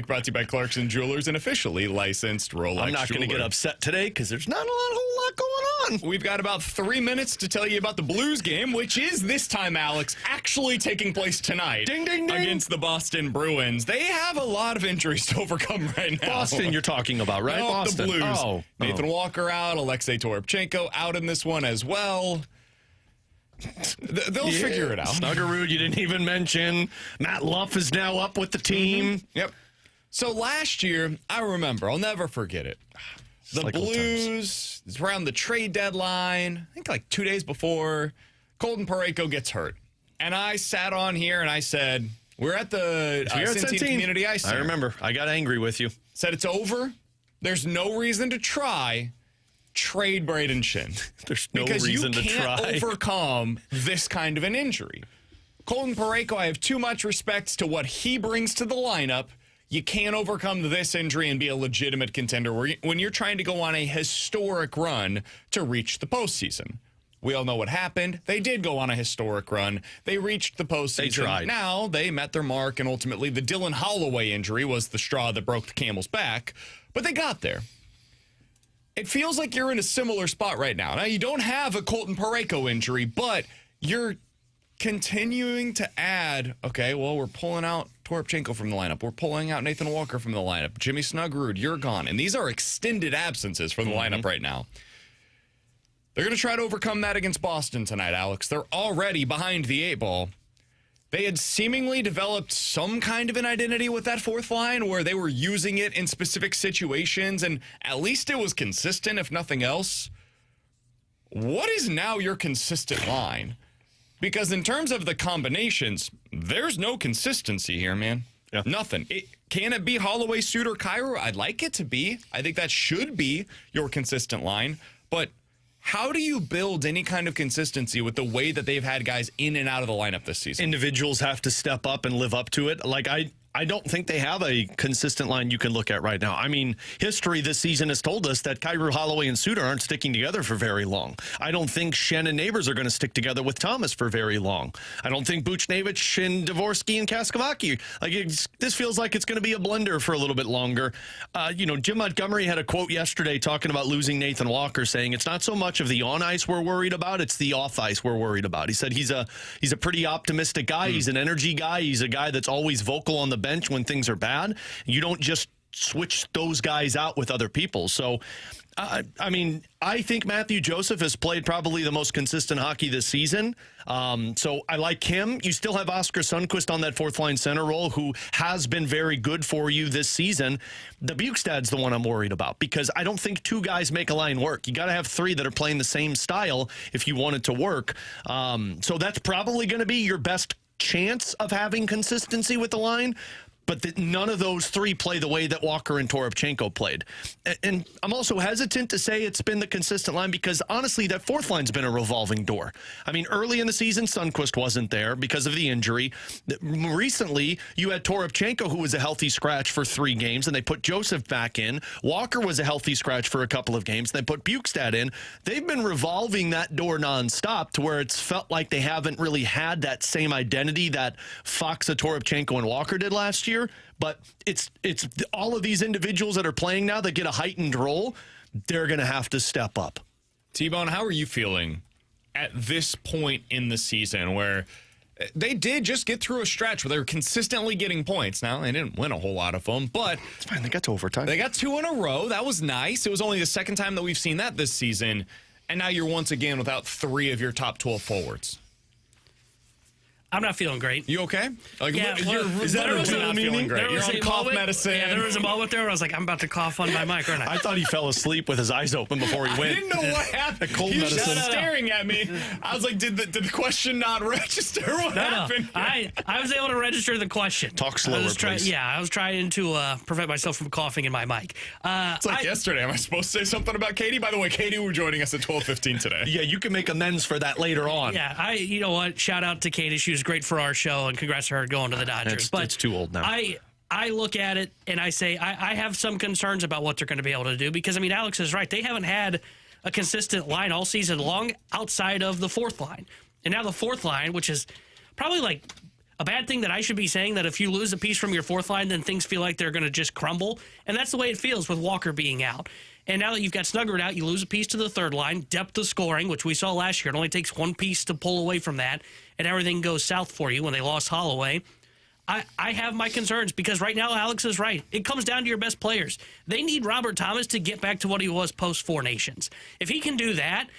Brought to you by Clarkson Jewelers, an officially licensed Rolex I'm not going to get upset today because there's not a whole lot going on. We've got about 3 minutes to tell you about the Blues game, which is this time, Alex, actually taking place tonight. Ding, ding, ding. Against the Boston Bruins. They have a lot of injuries to overcome right now. Boston you're talking about, right? No, Boston. the Blues. Oh. Nathan Walker out, Alexei Toropchenko out in this one as well. They'll figure it out. Snuggerud, you didn't even mention. Matt Luff is now up with the team. Mm-hmm. Yep. So last year, I remember, I'll never forget it. The Blues, it's around the trade deadline, I think like 2 days before, Colton Parayko gets hurt. And I sat on here and I said, we're at the Centene Community Ice Center. I remember. I got angry with you. Said it's over. There's no reason to try. Trade Braden Shin. There's no reason to try. Because you can't overcome this kind of an injury. Colton Parayko, I have too much respect to what he brings to the lineup. You can't overcome this injury and be a legitimate contender when you're trying to go on a historic run to reach the postseason. We all know what happened. They did go on a historic run. They reached the postseason. They tried. Now they met their mark, and ultimately the Dylan Holloway injury was the straw that broke the camel's back. But they got there. It feels like you're in a similar spot right now. Now, you don't have a Colton Parayko injury, but you're continuing to add, okay, well, we're pulling out Toropchenko from the lineup. We're pulling out Nathan Walker from the lineup. Jimmy Snuggerud, you're gone. And these are extended absences from the lineup right now. They're going to try to overcome that against Boston tonight, Alex. They're already behind the 8 ball. They had seemingly developed some kind of an identity with that fourth line where they were using it in specific situations, and at least it was consistent, if nothing else. What is now your consistent line? Because in terms of the combinations, there's no consistency here, man. Yeah. Nothing. Can it be Holloway, Suter, Cairo? I'd like it to be. I think that should be your consistent line. But how do you build any kind of consistency with the way that they've had guys in and out of the lineup this season? Individuals have to step up and live up to it. Like, I don't think they have a consistent line you can look at right now. I mean, history this season has told us that Kyrou, Holloway, and Suter aren't sticking together for very long. I don't think Shen and Neighbors are going to stick together with Thomas for very long. I don't think Buchnevich and Dvorsky and Kaskavaki. This feels like it's going to be a blender for a little bit longer. Jim Montgomery had a quote yesterday talking about losing Nathan Walker, saying it's not so much of the on ice we're worried about, it's the off ice we're worried about. He said he's a pretty optimistic guy. He's an energy guy. He's a guy that's always vocal on the bench when things are bad. You don't just switch those guys out with other people. So, I think Matthew Joseph has played probably the most consistent hockey this season. So I like him. You still have Oscar Sundqvist on that fourth line center role, who has been very good for you this season. The Bukestad's the one I'm worried about, because I don't think 2 guys make a line work. You got to have 3 that are playing the same style if you want it to work. So that's probably going to be your best chance of having consistency with the line. But none of those 3 play the way that Walker and Toropchenko played. And I'm also hesitant to say it's been the consistent line because, honestly, that fourth line's been a revolving door. I mean, early in the season, Sundqvist wasn't there because of the injury. Recently, you had Toropchenko, who was a healthy scratch for 3 games, and they put Joseph back in. Walker was a healthy scratch for a couple of games, and they put Bukestad in. They've been revolving that door nonstop to where it's felt like they haven't really had that same identity that Faksa, Toropchenko, and Walker did last year. But it's all of these individuals that are playing now that get a heightened role, they're going to have to step up. T-Bone, how are you feeling at this point in the season where they did just get through a stretch where they were consistently getting points? Now, they didn't win a whole lot of them, but it's fine. They got to overtime. They got 2 in a row. That was nice. It was only the second time that we've seen that this season. And now you're once again without 3 of your top 12 forwards. I'm not feeling great. You okay? Yeah, is that not feeling great? You're on cough medicine. Yeah, there was a moment there where I was like, I'm about to cough on my mic, aren't I? I thought he fell asleep with his eyes open before he went. I didn't know what happened. He was just staring at me. I was like, did the question not register? What happened? No. I was able to register the question. Talk slower, please. I was trying to prevent myself from coughing in my mic. It's like yesterday. Am I supposed to say something about Katie? By the way, Katie, we're joining us at 12:15 today. Yeah, you can make amends for that later on. Yeah, you know what? Shout out to Katie. She was great for our show. And congrats to her going to the Dodgers. But it's too old now. I look at it and I say I have some concerns about what they're going to be able to do because, I mean, Alex is right. They haven't had a consistent line all season long outside of the fourth line. And now the fourth line, which is probably like a bad thing that I should be saying, that if you lose a piece from your fourth line, then things feel like they're going to just crumble. And that's the way it feels with Walker being out. And now that you've got Snuggerud out, you lose a piece to the third line, depth of scoring, which we saw last year. It only takes one piece to pull away from that, and everything goes south for you when they lost Holloway. I have my concerns because right now Alex is right. It comes down to your best players. They need Robert Thomas to get back to what he was post-Four Nations. If he can do that,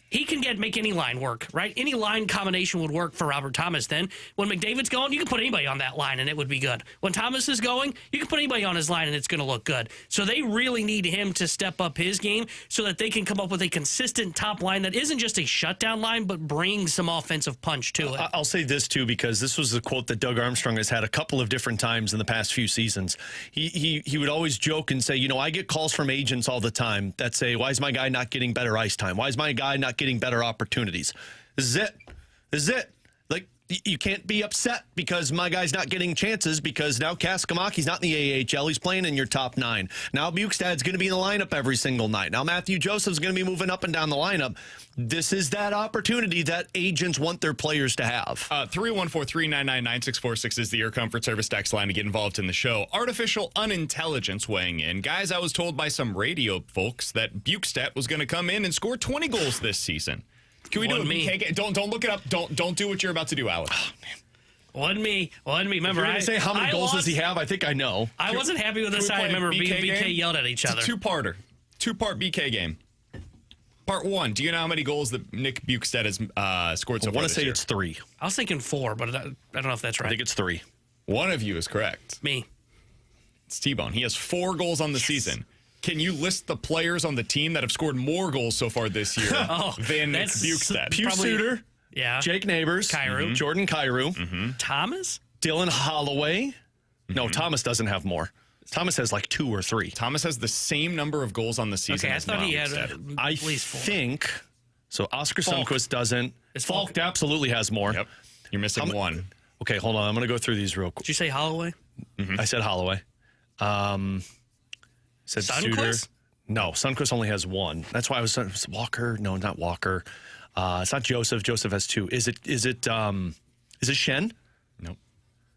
he can make any line work, right? Any line combination would work for Robert Thomas then. When McDavid's going, you can put anybody on that line and it would be good. When Thomas is going, you can put anybody on his line and it's going to look good. So they really need him to step up his game so that they can come up with a consistent top line that isn't just a shutdown line, but brings some offensive punch to it. I'll say this, too, because this was a quote that Doug Armstrong has had a couple of different times in the past few seasons. He would always joke and say, I get calls from agents all the time that say, why is my guy not getting better ice time? Why is my guy not getting better opportunities? This is it. Like, you can't be upset because my guy's not getting chances because now Kaskamaki's not in the AHL. He's playing in your top 9. Now Bukestad's going to be in the lineup every single night. Now Matthew Joseph's going to be moving up and down the lineup. This is that opportunity that agents want their players to have. 314-399-9646 is the Air Comfort Service text line to get involved in the show. Artificial unintelligence weighing in. Guys, I was told by some radio folks that Bukestad was going to come in and score 20 goals this season. Can we do it? BK? Don't look it up. Don't do what you're about to do, Alex. Oh, man. Wasn't me. Remember, I say how many goals does he have? I think I know. I wasn't happy with this. I remember BK yelled at each other. It's a two-part BK game. Part 1. Do you know how many goals that Nick Bukestad has scored so far? I want to say it's 3. I was thinking 4, but I don't know if that's right. I think it's 3. One of you is correct. Me. It's T-Bone. He has 4 goals on the season. Can you list the players on the team that have scored more goals so far this year than Nick Bukestad? Pius Suter, Jake Neighbors, Kyrou. Jordan Kyrou, Thomas? Dylan Holloway. No, Thomas doesn't have more. Thomas has like 2 or 3. Thomas has the same number of goals on the season. Okay, I as thought he had Bukestad. at least 4. I think so. Oscar Falk. Sundqvist doesn't. Falk absolutely has more. Yep. You're missing one. Okay, hold on. I'm going to go through these real quick. Did you say Holloway? I said Holloway. Said Sundqvist? Suter. No, Sundqvist only has 1. That's why I was Walker. No, not Walker. It's not Joseph. Joseph has 2. Is it Shen? Nope.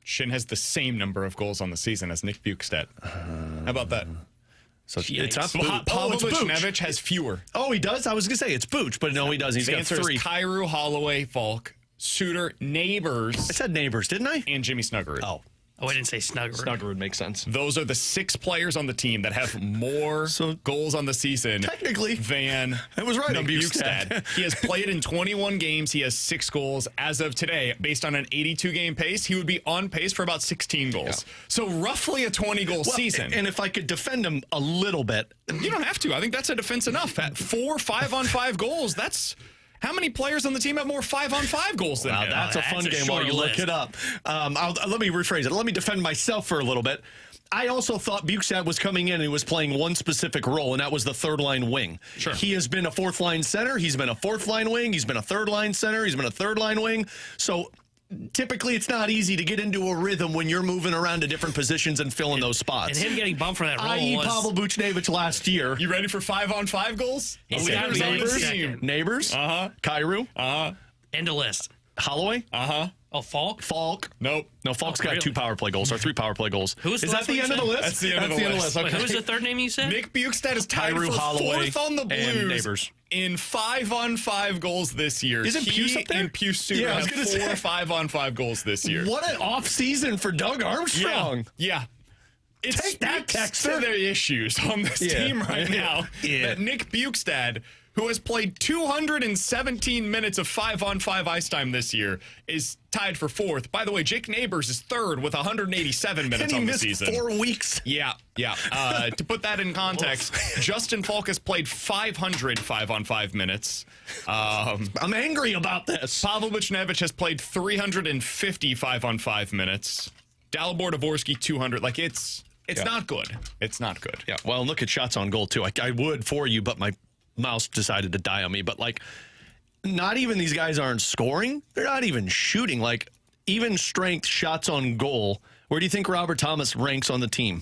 Shin has the same number of goals on the season as Nick Bukestad. How about that? So it's not Pavlovich has fewer. Oh, he does? I was going to say it's Booch, but no, he doesn't. He's The got answer 3. is Kyrou, Holloway, Falk, Suter, Neighbors, I said Neighbors, didn't I? and Jimmy Snuggerud. Oh, I didn't say Snuggerud. Snuggerud makes sense. Those are the 6 players on the team that have more goals on the season technically than I was right on Bukestad. He has played in 21 games. He has 6 goals. As of today, based on an 82-game pace, he would be on pace for about 16 goals. Yeah. So roughly a 20-goal season. And if I could defend him a little bit. You don't have to. I think that's a defense enough. At 4 5-on-5 goals, that's... How many players on the team have more 5-on-5 goals than him? That's a fun game while you look it up. Let me rephrase it. Let me defend myself for a little bit. I also thought Bukestad was coming in and he was playing one specific role, and that was the third-line wing. Sure. He has been a fourth-line center. He's been a fourth-line wing. He's been a third-line center. He's been a third-line wing. So typically it's not easy to get into a rhythm when you're moving around to different positions and filling those spots. And him getting bumped for that role I.e. Pavel Buchnevich last year. You ready for 5-on-5 goals? He's Neighbors on the team. Neighbors. Kyrou. End of list. Holloway. Oh, Falk. Nope. No, Falk's got really? 2 power play goals or 3 power play goals. Who's Is that the end of the list? That's the end of the list. Wait, who was the third name you said? Nick Bukestad is tied Kyrou, for Holloway, 4th on the Blues and Neighbors. in 5-on-5 goals this year. Isn't Pius up there? And Pius Suter have 4 5-on-5 goals this year. What an off season for Doug Armstrong. Yeah. It Take that, speaks Texter. to the issues on this team right now. That Nick Bukestad, who has played 217 minutes of 5-on-5 ice time this year, is tied for 4th. By the way, Jake Neighbors is 3rd with 187 minutes on the season. And he missed 4 weeks. Yeah. To put that in context, Justin Falk has played 500 5-on-5 minutes. I'm angry about this. Pavel Buchnevich has played 350 5-on-5 minutes. Dalibor Dvorsky 200. Like, it's not good. It's not good. Yeah, well, look at shots on goal, too. I would for you, but my mouse decided to die on me. But, like, not even these guys aren't scoring. They're not even shooting. Like, even strength shots on goal. Where do you think Robert Thomas ranks on the team?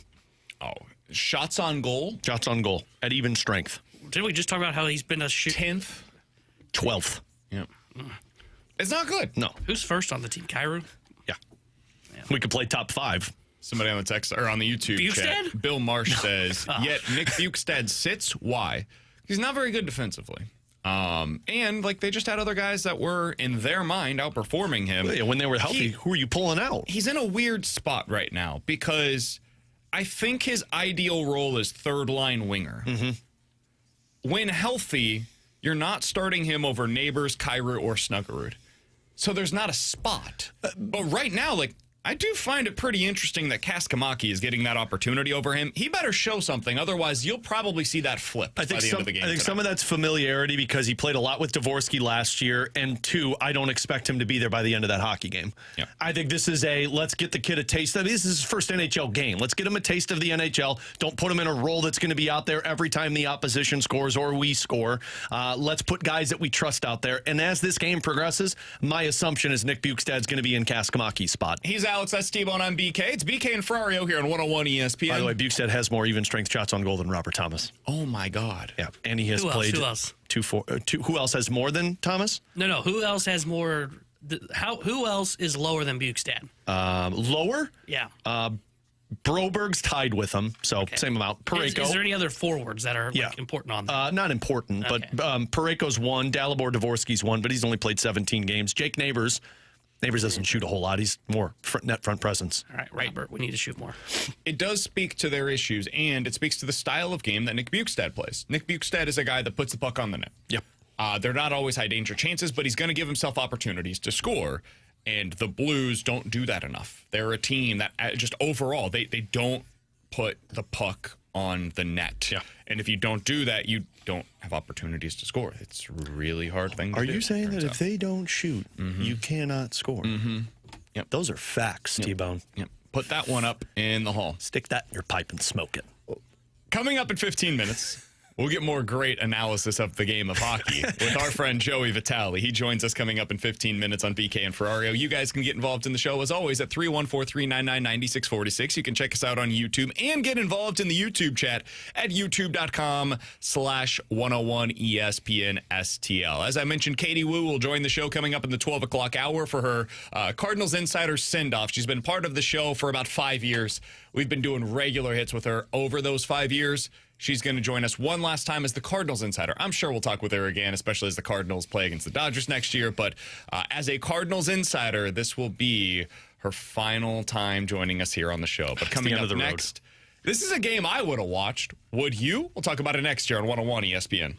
Oh, shots on goal? Shots on goal at even strength. Didn't we just talk about how he's been a 10th? 12th. Yeah. It's not good. No. Who's first on the team? Kyrou? Yeah. We could play top 5. Somebody on the text or on the YouTube Bukestad? chat, Bill Marsh says, yet Nick Bukestad sits. Why? He's not very good defensively. And like they just had other guys that were in their mind outperforming him. Yeah, when they were healthy, who are you pulling out? He's in a weird spot right now because I think his ideal role is third line winger. When healthy, you're not starting him over Neighbors, Kyrou, or Snuggerud. So there's not a spot. But right now, like, I do find it pretty interesting that Kaskamaki is getting that opportunity over him. He better show something. Otherwise, you'll probably see that flip by the end of the game. I think some of that's familiarity because he played a lot with Dvorsky last year. And 2, I don't expect him to be there by the end of that hockey game. Yeah. I think this is let's get the kid a taste of. This is his first NHL game. Let's get him a taste of the NHL. Don't put him in a role that's going to be out there every time the opposition scores or we score. Let's put guys that we trust out there. And as this game progresses, my assumption is Nick Bukestad's going to be in Kaskamaki's spot. He's Alex. That's T-Bone. I'm BK. It's BK and Ferrario here on 101 ESPN. By the way, Bukestad has more even strength shots on goal than Robert Thomas. Oh, my God. Yeah, and he has played. Who else? Who else has more than Thomas? No. Who else has more? Who else is lower than Bukestad? Lower? Yeah. Broberg's tied with him, so same amount. Parayko. Is there any other forwards that are important on that? Not important, but Parayko's 1. Dalibor Dvorsky's 1, but he's only played 17 games. Jake Neighbors doesn't shoot a whole lot. He's more net front presence. All right, Robert, we need to shoot more. It does speak to their issues, and it speaks to the style of game that Nick Bukestad plays. Nick Bukestad is a guy that puts the puck on the net. Yep. They're not always high-danger chances, but he's going to give himself opportunities to score, and the Blues don't do that enough. They're a team that just overall, they don't put the puck on the net. Yeah. And if you don't do that, you don't have opportunities to score. It's a really hard thing to do. Are you saying that if they don't shoot, you cannot score? Yep. Those are facts, T-Bone. Yep. Put that one up in the hall. Stick that in your pipe and smoke it. Coming up in 15 minutes, we'll get more great analysis of the game of hockey with our friend Joey Vitale. He joins us coming up in 15 minutes on BK and Ferrario. You guys can get involved in the show, as always, at 314-399-9646. You can check us out on YouTube and get involved in the YouTube chat at youtube.com/101ESPNSTL. As I mentioned, Katie Wu will join the show coming up in the 12 o'clock hour for her Cardinals Insider send-off. She's been part of the show for about 5 years. We've been doing regular hits with her over those 5 years. She's going to join us one last time as the Cardinals Insider. I'm sure we'll talk with her again, especially as the Cardinals play against the Dodgers next year. But as a Cardinals Insider, this will be her final time joining us here on the show. But coming up next, this is a game I would have watched. Would you? We'll talk about it next year on 101 ESPN.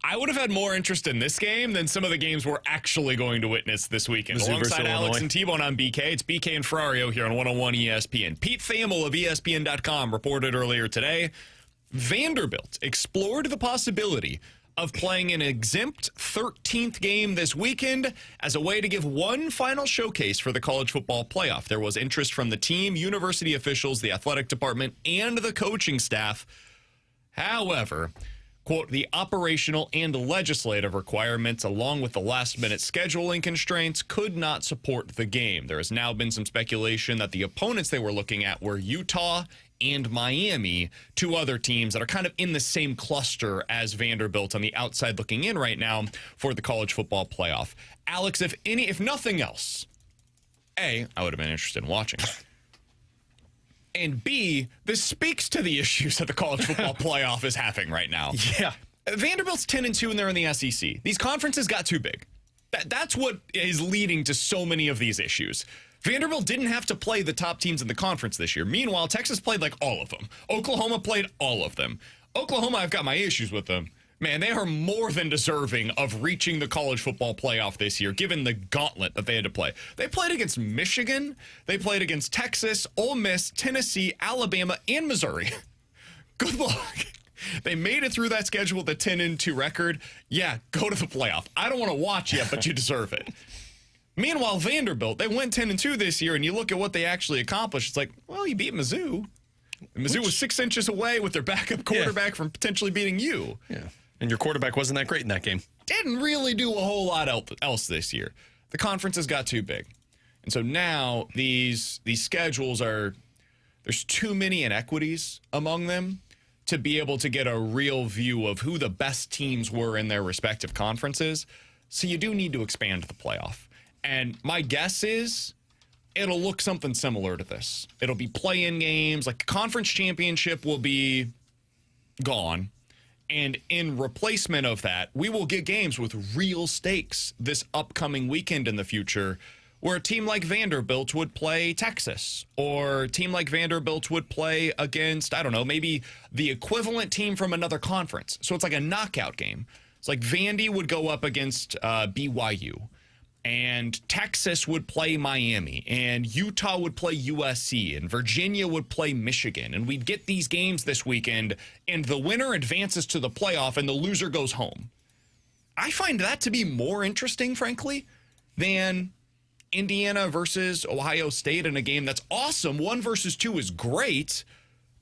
I would have had more interest in this game than some of the games we're actually going to witness this weekend. Mizzou versus Alongside Alex Illinois. and T-Bone on BK, it's BK and Ferrario here on 101 ESPN. Pete Thamel of ESPN.com reported earlier today, Vanderbilt explored the possibility of playing an exempt 13th game this weekend as a way to give one final showcase for the college football playoff. There was interest from the team, university officials, the athletic department, and the coaching staff. However, quote, the operational and legislative requirements, along with the last-minute scheduling constraints, could not support the game. There has now been some speculation that the opponents they were looking at were Utah and Miami, two other teams that are kind of in the same cluster as Vanderbilt on the outside looking in right now for the college football playoff. Alex, if nothing else, A, I would have been interested in watching. And B, this speaks to the issues that the college football playoff is having right now. Yeah. Vanderbilt's 10-2 and they're in the SEC. These conferences got too big. That's what is leading to so many of these issues. Vanderbilt didn't have to play the top teams in the conference this year. Meanwhile, Texas played like all of them. Oklahoma played all of them. Oklahoma, I've got my issues with them. Man, they are more than deserving of reaching the college football playoff this year, given the gauntlet that they had to play. They played against Michigan. They played against Texas, Ole Miss, Tennessee, Alabama, and Missouri. Good luck. They made it through that schedule with a 10-2 record. Yeah, go to the playoff. I don't want to watch you, but you deserve it. Meanwhile, Vanderbilt, they went 10-2 this year, and you look at what they actually accomplished. It's like, well, you beat Mizzou. Mizzou was 6 inches away with their backup quarterback from potentially beating you. Yeah. And your quarterback wasn't that great in that game. Didn't really do a whole lot else this year. The conferences got too big. And so now these schedules there's too many inequities among them to be able to get a real view of who the best teams were in their respective conferences. So you do need to expand the playoff. And my guess is it'll look something similar to this. It'll be play-in games. Like the conference championship will be gone. And in replacement of that, we will get games with real stakes this upcoming weekend in the future where a team like Vanderbilt would play Texas, or a team like Vanderbilt would play against, I don't know, maybe the equivalent team from another conference. So it's like a knockout game. It's like Vandy would go up against BYU, and Texas would play Miami, and Utah would play USC, and Virginia would play Michigan. And we'd get these games this weekend, and the winner advances to the playoff, and the loser goes home. I find that to be more interesting, frankly, than Indiana versus Ohio State in a game that's awesome. 1 versus 2 is great,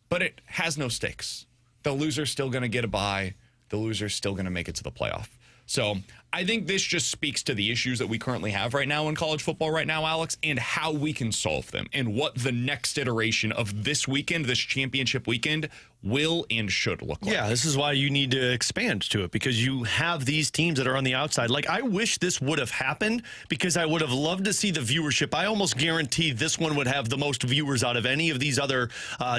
but it has no stakes. The loser's still going to get a bye. The loser's still going to make it to the playoff. So I think this just speaks to the issues that we currently have right now in college football right now, Alex, and how we can solve them and what the next iteration of this weekend, this championship weekend, will and should look like. Yeah, this is why you need to expand to it, because you have these teams that are on the outside. Like, I wish this would have happened because I would have loved to see the viewership. I almost guarantee this one would have the most viewers out of any of these other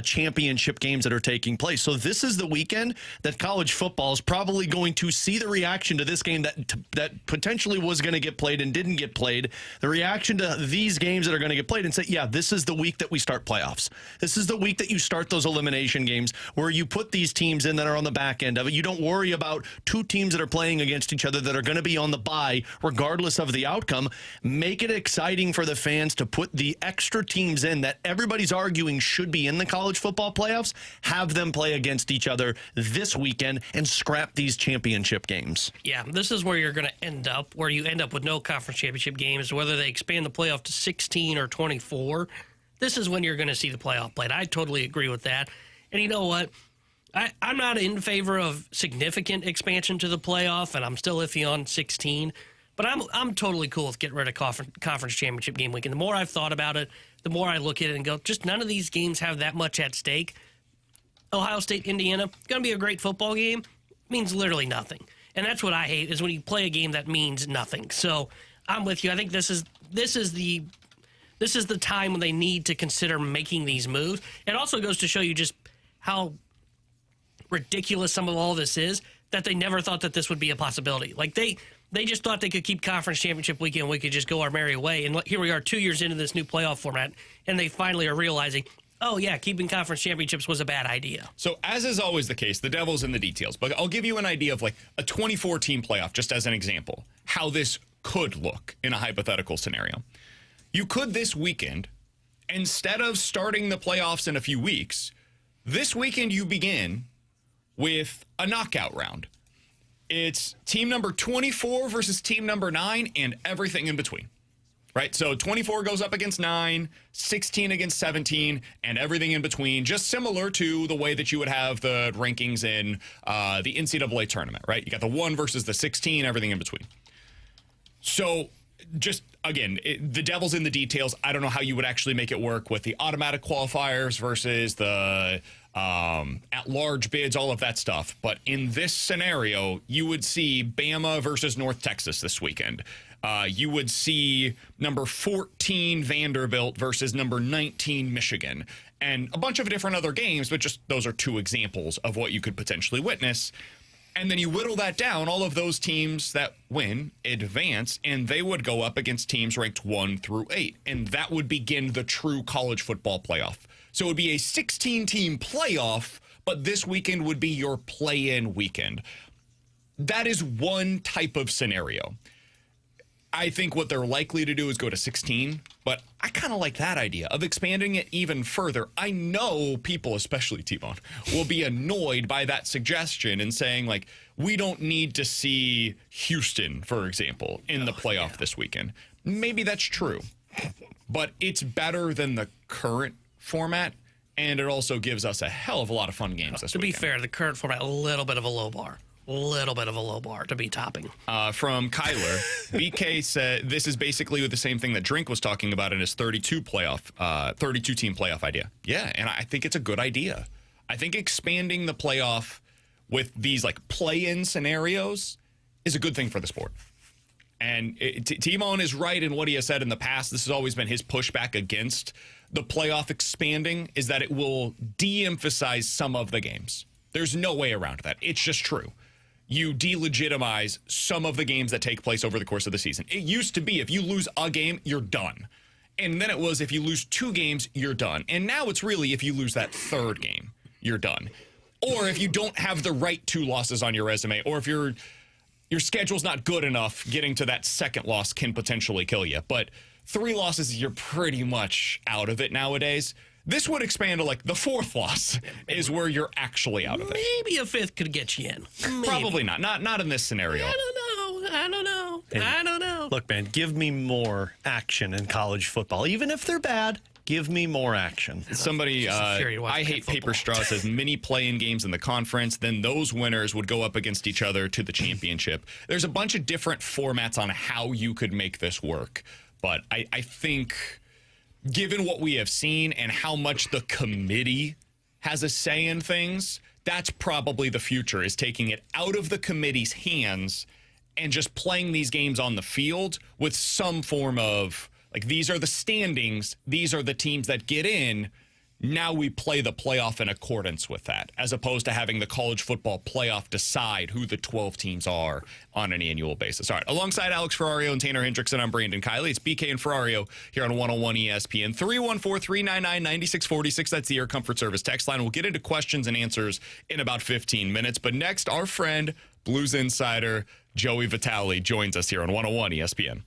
championship games that are taking place. So this is the weekend that college football is probably going to see the reaction to this game that potentially was going to get played and didn't get played, the reaction to these games that are going to get played, and say, yeah, this is the week that we start playoffs. This is the week that you start those elimination games where you put these teams in that are on the back end of it. You don't worry about two teams that are playing against each other that are going to be on the bye regardless of the outcome. Make it exciting for the fans to put the extra teams in that everybody's arguing should be in the college football playoffs, have them play against each other this weekend, and scrap these championship games. Yeah, this is where you're going to end up, where you end up with no conference championship games, whether they expand the playoff to 16 or 24. This is when you're going to see the playoff played. I totally agree with that. And you know what? I'm not in favor of significant expansion to the playoff, and I'm still iffy on 16. But I'm totally cool with getting rid of conference championship game weekend. The more I've thought about it, the more I look at it and go, just none of these games have that much at stake. Ohio State, Indiana, going to be a great football game, means literally nothing. And that's what I hate, is when you play a game that means nothing. So I'm with you. I think this is the time when they need to consider making these moves. It also goes to show you just how ridiculous some of all this is, that they never thought that this would be a possibility. Like they just thought they could keep conference championship weekend, we could just go our merry way. And here we are 2 years into this new playoff format, and they finally are realizing, oh, yeah, keeping conference championships was a bad idea. So as is always the case, the devil's in the details. But I'll give you an idea of like a 24-team playoff, just as an example, how this could look in a hypothetical scenario. You could this weekend, instead of starting the playoffs in a few weeks, this weekend you begin with a knockout round. It's team number 24 versus team number 9 and everything in between. Right? So 24 goes up against 9, 16 against 17, and everything in between, just similar to the way that you would have the rankings in the NCAA tournament, right? You got the 1 versus the 16, everything in between. So just, again, the devil's in the details. I don't know how you would actually make it work with the automatic qualifiers versus the at-large bids, all of that stuff. But in this scenario, you would see Bama versus North Texas this weekend. You would see number 14 Vanderbilt versus number 19 Michigan, and a bunch of different other games, but just those are 2 examples of what you could potentially witness. And then you whittle that down, all of those teams that win advance, and they would go up against teams ranked 1 through 8. And that would begin the true college football playoff. So it would be a 16-team playoff, but this weekend would be your play-in weekend. That is one type of scenario. I think what they're likely to do is go to 16, but I kind of like that idea of expanding it even further. I know people, especially T-Bone, will be annoyed by that suggestion and saying, like, we don't need to see Houston, for example, in the playoff this weekend. Maybe that's true, but it's better than the current format, and it also gives us a hell of a lot of fun games this weekend. To be fair, the current format, a little bit of a low bar. Little bit of a low bar to be topping. From Kyler, BK said this is basically the same thing that Drink was talking about in his 32-team playoff idea. Yeah, and I think it's a good idea. I think expanding the playoff with these like play-in scenarios is a good thing for the sport. And T-Bone is right in what he has said in the past. This has always been his pushback against the playoff expanding, is that it will de-emphasize some of the games. There's no way around that. It's just true. You delegitimize some of the games that take place over the course of the season. It used to be if you lose a game, you're done. And then it was if you lose 2 games, you're done. And now it's really if you lose that 3rd game, you're done. Or if you don't have the right 2 losses on your resume, or if your schedule's not good enough, getting to that 2nd loss can potentially kill you. But 3 losses, you're pretty much out of it nowadays. This would expand to like the 4th loss is where you're actually out of it. Maybe a 5th could get you in. Maybe. Probably not. Not in this scenario. I don't know. Look, man, give me more action in college football. Even if they're bad, give me more action. Somebody, I hate paper straw, says many play-in games in the conference. Then those winners would go up against each other to the championship. There's a bunch of different formats on how you could make this work. But I think, given what we have seen and how much the committee has a say in things, that's probably the future, is taking it out of the committee's hands and just playing these games on the field with some form of, like, these are the standings, these are the teams that get in. Now we play the playoff in accordance with that, as opposed to having the college football playoff decide who the 12 teams are on an annual basis. All right, alongside Alex Ferrario and Tanner Hendrickson, I'm Brandon Kiley. It's BK and Ferrario here on 101 ESPN. 314-399-9646. That's the Air Comfort Service text line. We'll get into questions and answers in about 15 minutes. But next, our friend, Blues insider Joey Vitale, joins us here on 101 ESPN.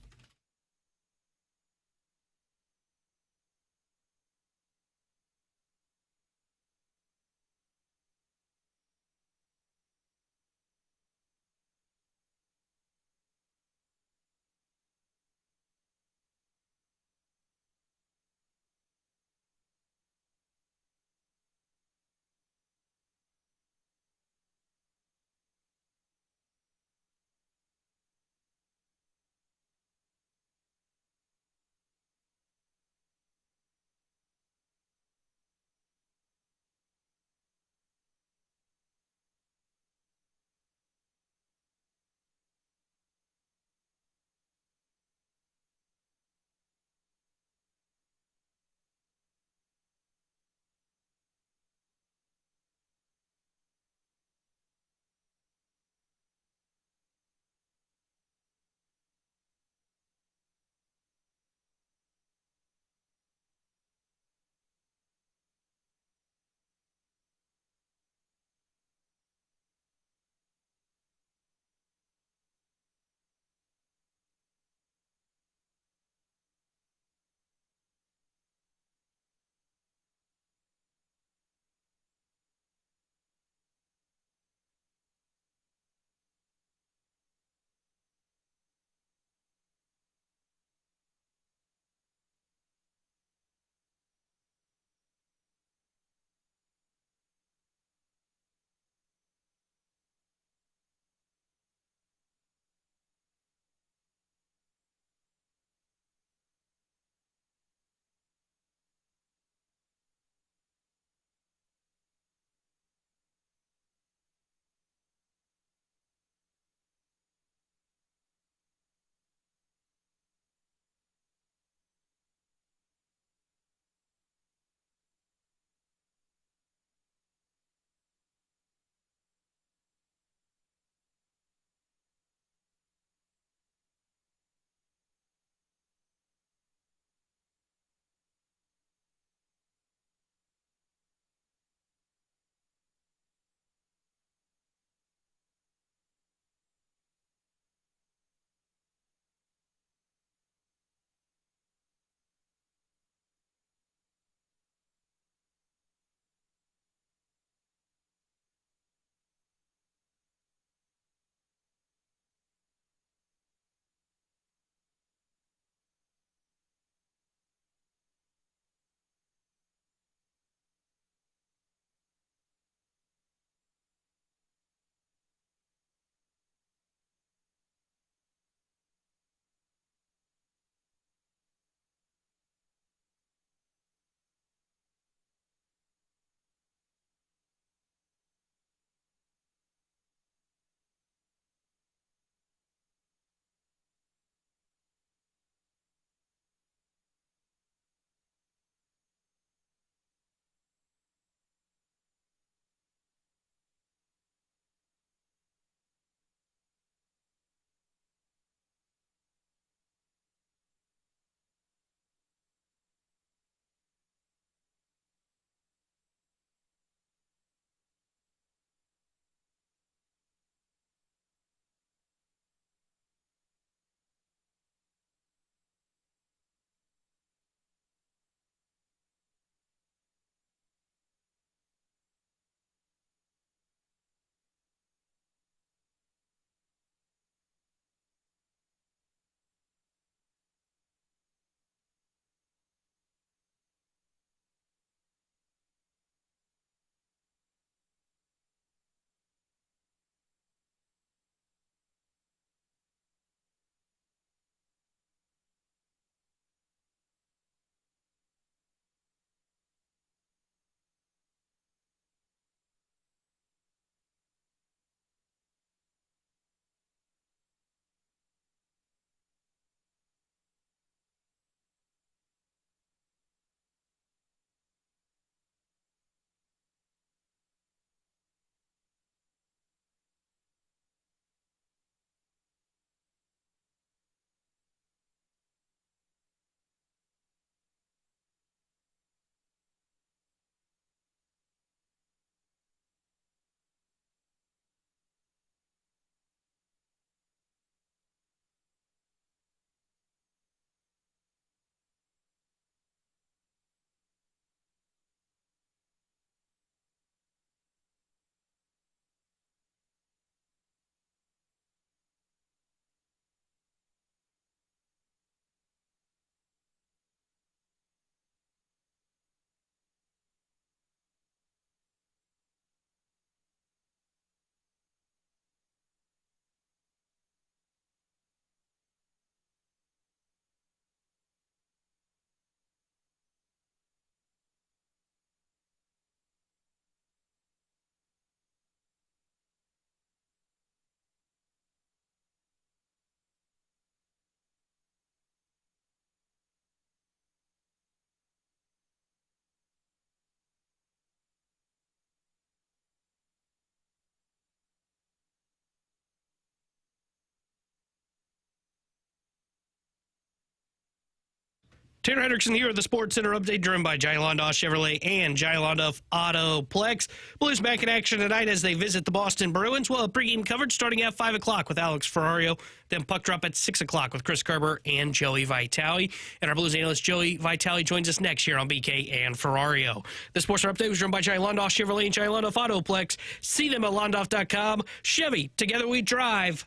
Tanner Hendrickson here with the Sports Center update, driven by Jai Londoff Chevrolet and Jai Londoff Autoplex. Blues back in action tonight as they visit the Boston Bruins. Well, pregame coverage starting at 5 o'clock with Alex Ferrario. Then puck drop at 6 o'clock with Chris Kerber and Joey Vitale. And our Blues analyst Joey Vitale joins us next here on BK and Ferrario. The Sports Center update was driven by Jai Londoff Chevrolet and Jai Londoff Autoplex. See them at londoff.com. Chevy, together we drive.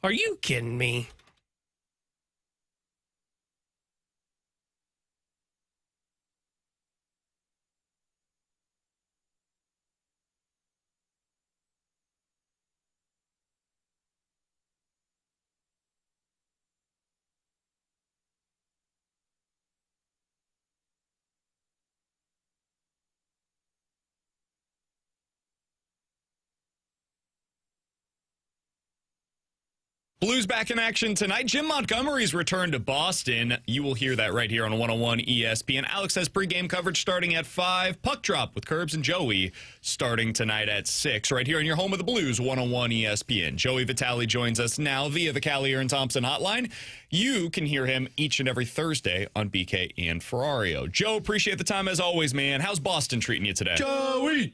Are you kidding me? Blues back in action tonight. Jim Montgomery's return to Boston. You will hear that right here on 101 ESPN. Alex has pregame coverage starting at 5. Puck drop with Curbs and Joey starting tonight at 6. Right here in your home of the Blues, 101 ESPN. Joey Vitale joins us now via the Callier and Thompson hotline. You can hear him each and every Thursday on BK and Ferrario. Joe, appreciate the time as always, man. How's Boston treating you today? Joey.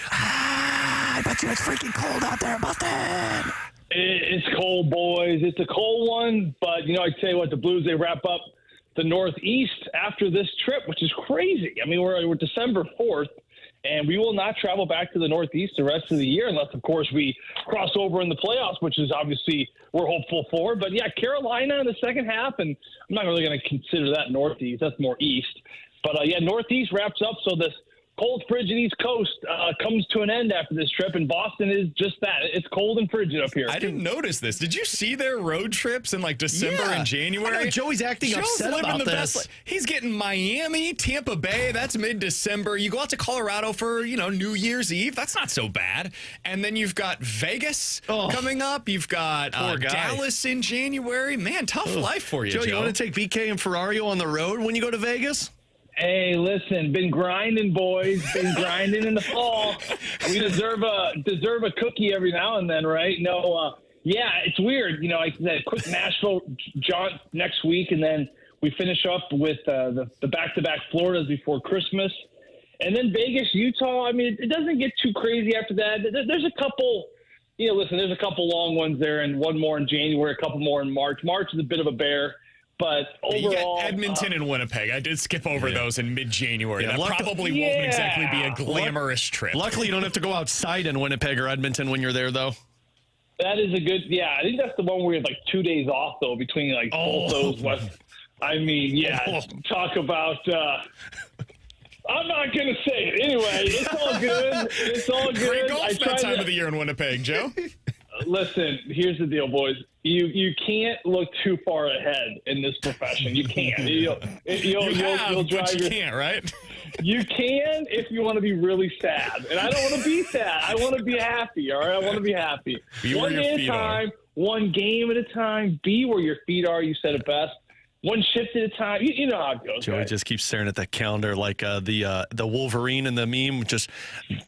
I bet you it's freaking cold out there, Boston. It's cold, boys. It's a cold one, but, I tell you what, the Blues, they wrap up the Northeast after this trip, which is crazy. I mean, we're December 4th, and we will not travel back to the Northeast the rest of the year unless, of course, we cross over in the playoffs, which is obviously we're hopeful for. But, yeah, Carolina in the second half, and I'm not really going to consider that Northeast. That's more East. But, Northeast wraps up, so this cold, frigid East Coast comes to an end after this trip, and Boston is just that. It's cold and frigid up here. I didn't notice this. Did you see their road trips in December and January? I know, Joey's acting upset about this. He's getting Miami, Tampa Bay. That's mid-December. You go out to Colorado for, New Year's Eve. That's not so bad. And then you've got Vegas coming up. You've got Dallas in January. Man, tough life for you, Joe. You want to take BK and Ferrario on the road when you go to Vegas? Hey, listen, been grinding, boys. Been grinding in the fall. We deserve a cookie every now and then, right? No, it's weird. Like that quick Nashville jaunt next week, and then we finish up with the back-to-back Floridas before Christmas. And then Vegas, Utah. I mean, it doesn't get too crazy after that. There's a couple, there's a couple long ones there, and one more in January, a couple more in March. March is a bit of a bear. But overall, you got Edmonton and Winnipeg. I did skip over those in mid-January. That probably won't exactly be a glamorous trip. Luckily, you don't have to go outside in Winnipeg or Edmonton when you're there, though. That is a good, I think that's the one where we have 2 days off, though, between both those. I mean, talk about. I'm not going to say it. Anyway, it's all good. It's all good. Great golf that time of the year in Winnipeg, Joe. Listen, here's the deal, boys. You can't look too far ahead in this profession. You can't. You'll drive you can't, right? You can if you want to be really sad. And I don't want to be sad. I want to be happy, all right? I want to be happy. Be one day at a time, one game at a time. Be where your feet are. You said it best. One shift at a time. You know how it goes. Joey just keeps staring at that calendar like the Wolverine in the meme, just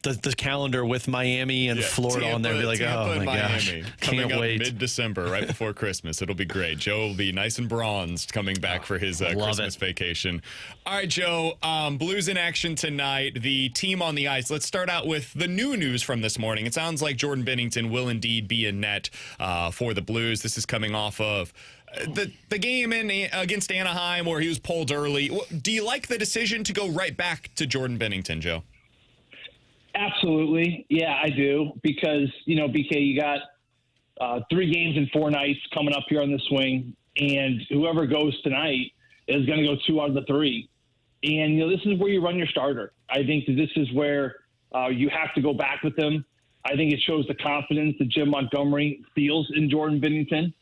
the calendar with Miami and Florida Tampa, on there. Be like, Tampa oh my gosh, coming can't wait. Mid-December, right before Christmas. It'll be great. Joe will be nice and bronzed coming back for his Christmas vacation. All right, Joe, Blues in action tonight. The team on the ice. Let's start out with the new news from this morning. It sounds like Jordan Binnington will indeed be in net for the Blues. This is coming off of the game against Anaheim where he was pulled early. Do you like the decision to go right back to Jordan Binnington, Joe? Absolutely. Yeah, I do. Because, BK, you got 3 games in 4 nights coming up here on the swing, and whoever goes tonight is going to go 2 out of the 3. And, this is where you run your starter. I think that this is where you have to go back with him. I think it shows the confidence that Jim Montgomery feels in Jordan Binnington.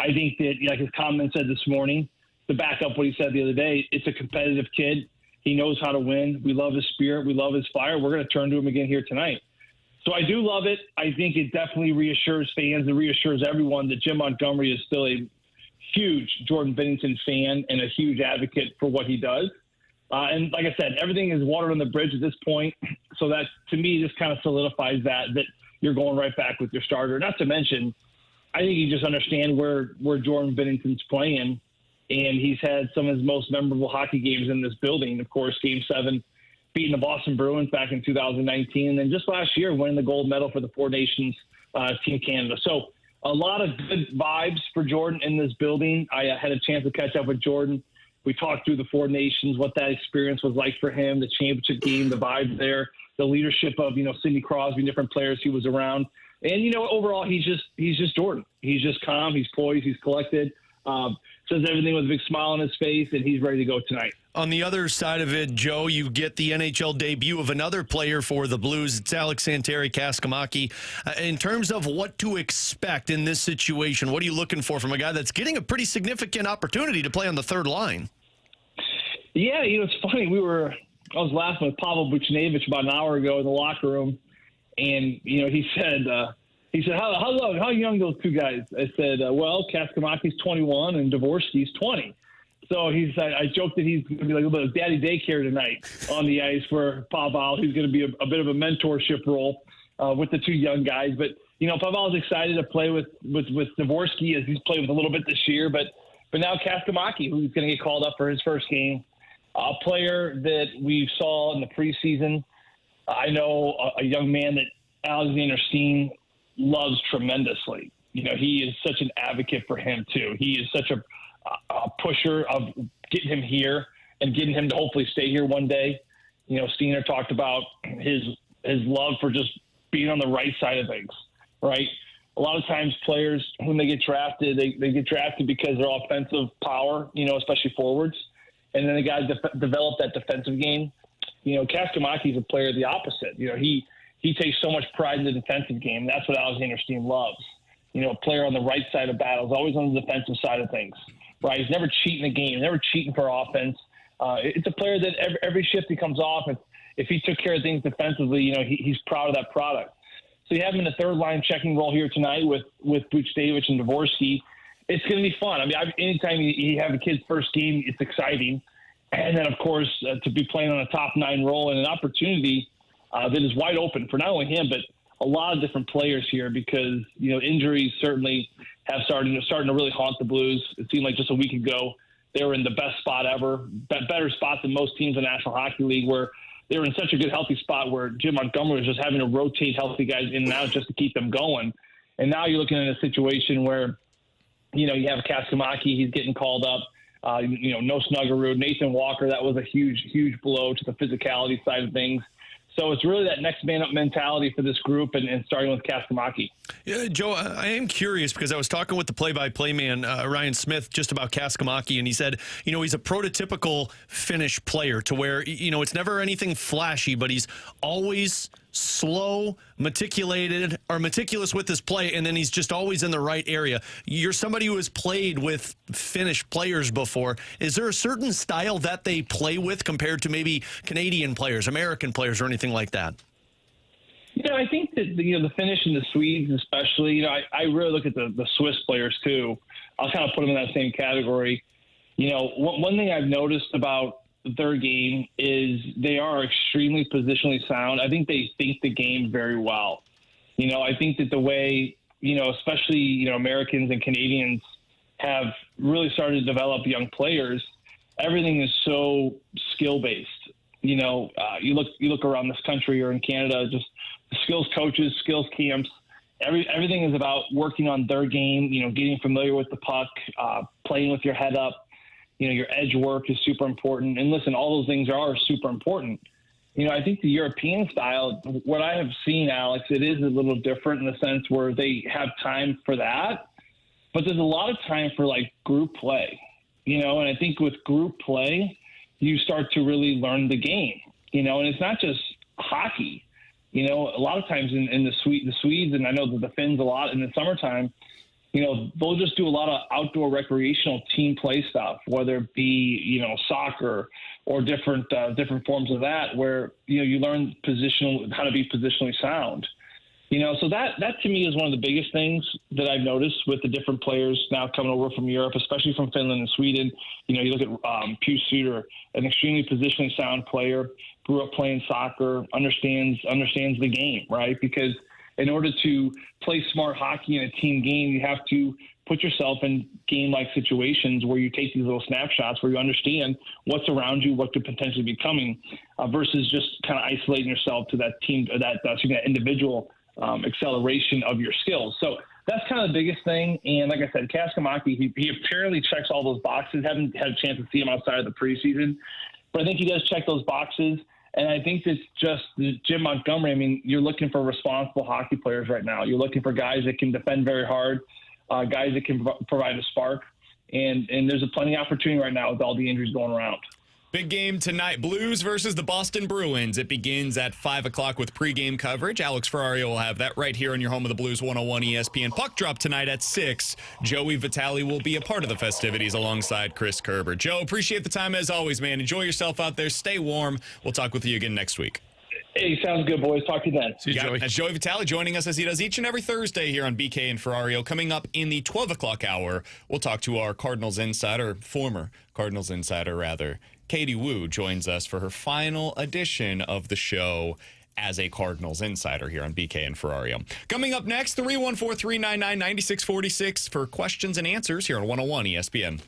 I think that, like his comment said this morning, to back up what he said the other day, it's a competitive kid. He knows how to win. We love his spirit. We love his fire. We're going to turn to him again here tonight. So I do love it. I think it definitely reassures fans and reassures everyone that Jim Montgomery is still a huge Jordan Binnington fan and a huge advocate for what he does. And like I said, everything is water on the bridge at this point. So that, to me, just kind of solidifies that you're going right back with your starter. Not to mention, I think you just understand where Jordan Binnington's playing. and he's had some of his most memorable hockey games in this building. Of course, Game 7, beating the Boston Bruins back in 2019, and then just last year winning the gold medal for the Four Nations Team Canada. So a lot of good vibes for Jordan in this building. I had a chance to catch up with Jordan. We talked through the Four Nations, what that experience was like for him, the championship game, the vibes there, the leadership of, Sidney Crosby, different players he was around. And, overall, he's just Jordan. He's just calm. He's poised. He's collected. Says everything with a big smile on his face, and he's ready to go tonight. On the other side of it, Joe, you get the NHL debut of another player for the Blues. It's Alex Santeri-Kaskimaki. In terms of what to expect in this situation, what are you looking for from a guy that's getting a pretty significant opportunity to play on the third line? Yeah, it's funny. I was laughing with Pavel Buchnevich about an hour ago in the locker room, and he said, how young those two guys? I said, well, Kaskimaki's 21 and Dvorsky's 20. So I joked that he's going to be like a little bit of daddy daycare tonight on the ice for Pavel. He's going to be a bit of a mentorship role with the two young guys. But Pavel's excited to play with Dvorsky, as he's played with a little bit this year. But now Kaskimaki, who's going to get called up for his first game, a player that we saw in the preseason. I know a young man that Alexander Steen loves tremendously. He is such an advocate for him too. He is such a pusher of getting him here and getting him to hopefully stay here one day. Steiner talked about his love for just being on the right side of things, right? A lot of times players, when they get drafted, they get drafted because they're offensive power, especially forwards. And then the guys develop that defensive game. Kaskimaki is a player the opposite. He takes so much pride in the defensive game. That's what Alexander Steen loves. A player on the right side of battles, always on the defensive side of things, right? He's never cheating the game, never cheating for offense. It's a player that every shift he comes off, if he took care of things defensively, he's proud of that product. So you have him in the third line checking role here tonight with Buchnevich and Dvorsky. It's going to be fun. I mean, anytime you have a kid's first game, it's exciting. And then, of course, to be playing on a top 9 role and an opportunity that is wide open for not only him, but a lot of different players here, because, injuries certainly have starting to really haunt the Blues. It seemed like just a week ago they were in the best spot ever, better spot than most teams in the National Hockey League, where they were in such a good, healthy spot where Jim Montgomery was just having to rotate healthy guys in and out just to keep them going. And now you're looking at a situation where, you have Kaskimaki, he's getting called up. No Snuggerud, Nathan Walker, that was a huge, huge blow to the physicality side of things. So it's really that next man up mentality for this group, and starting with Kaskimaki. Yeah, Joe, I am curious because I was talking with the play-by-play man, Ryan Smith, just about Kaskimaki, and he said, he's a prototypical Finnish player to where, it's never anything flashy, but he's always slow, meticulous with his play, and then he's just always in the right area. You're somebody who has played with Finnish players before. Is there a certain style that they play with compared to maybe Canadian players, American players, or anything like that? I think that the Finnish and the Swedes especially, I really look at the Swiss players too. I'll kind of put them in that same category. One thing I've noticed about their game is they are extremely positionally sound. I think they think the game very well. I think that the way, especially, Americans and Canadians have really started to develop young players, everything is so skill-based. You look around this country or in Canada, just skills coaches, skills camps, everything is about working on their game, getting familiar with the puck, playing with your head up. Your edge work is super important. And listen, all those things are super important. I think the European style, what I have seen, Alex, it is a little different in the sense where they have time for that, but there's a lot of time for group play, and I think with group play, you start to really learn the game, and it's not just hockey. A lot of times in the Swedes, and I know that the Finns a lot in the summertime, they'll just do a lot of outdoor recreational team play stuff, whether it be, soccer or different forms of that, where, you learn how to be positionally sound. So that to me is one of the biggest things that I've noticed with the different players now coming over from Europe, especially from Finland and Sweden. You look at Pius Suter, an extremely positionally sound player, grew up playing soccer, understands the game, right? Because in order to play smart hockey in a team game, you have to put yourself in game-like situations where you take these little snapshots where you understand what's around you, what could potentially be coming, versus just kind of isolating yourself to that team, that individual acceleration of your skills. So that's kind of the biggest thing. And like I said, Kaskamaki, he apparently checks all those boxes. Haven't had a chance to see him outside of the preseason, but I think he does check those boxes. And I think it's just Jim Montgomery. I mean, you're looking for responsible hockey players right now. You're looking for guys that can defend very hard, guys that can provide a spark. And there's a plenty of opportunity right now with all the injuries going around. Big game tonight, Blues versus the Boston Bruins. It begins at 5 o'clock with pregame coverage. Alex Ferrario will have that right here on your home of the Blues 101 ESPN. Puck drop tonight at 6. Joey Vitale will be a part of the festivities alongside Chris Kerber. Joe, appreciate the time as always, man. Enjoy yourself out there. Stay warm. We'll talk with you again next week. Hey, sounds good, boys. Talk to you then. See you, Joey. That's Joey Vitale joining us as he does each and every Thursday here on BK and Ferrario. Coming up in the 12 o'clock hour, we'll talk to our Cardinals insider, former Cardinals insider, rather. Katie Wu joins us for her final edition of the show as a Cardinals insider here on BK and Ferrario. Coming up next, 314-399-9646 for questions and answers here on 101 ESPN.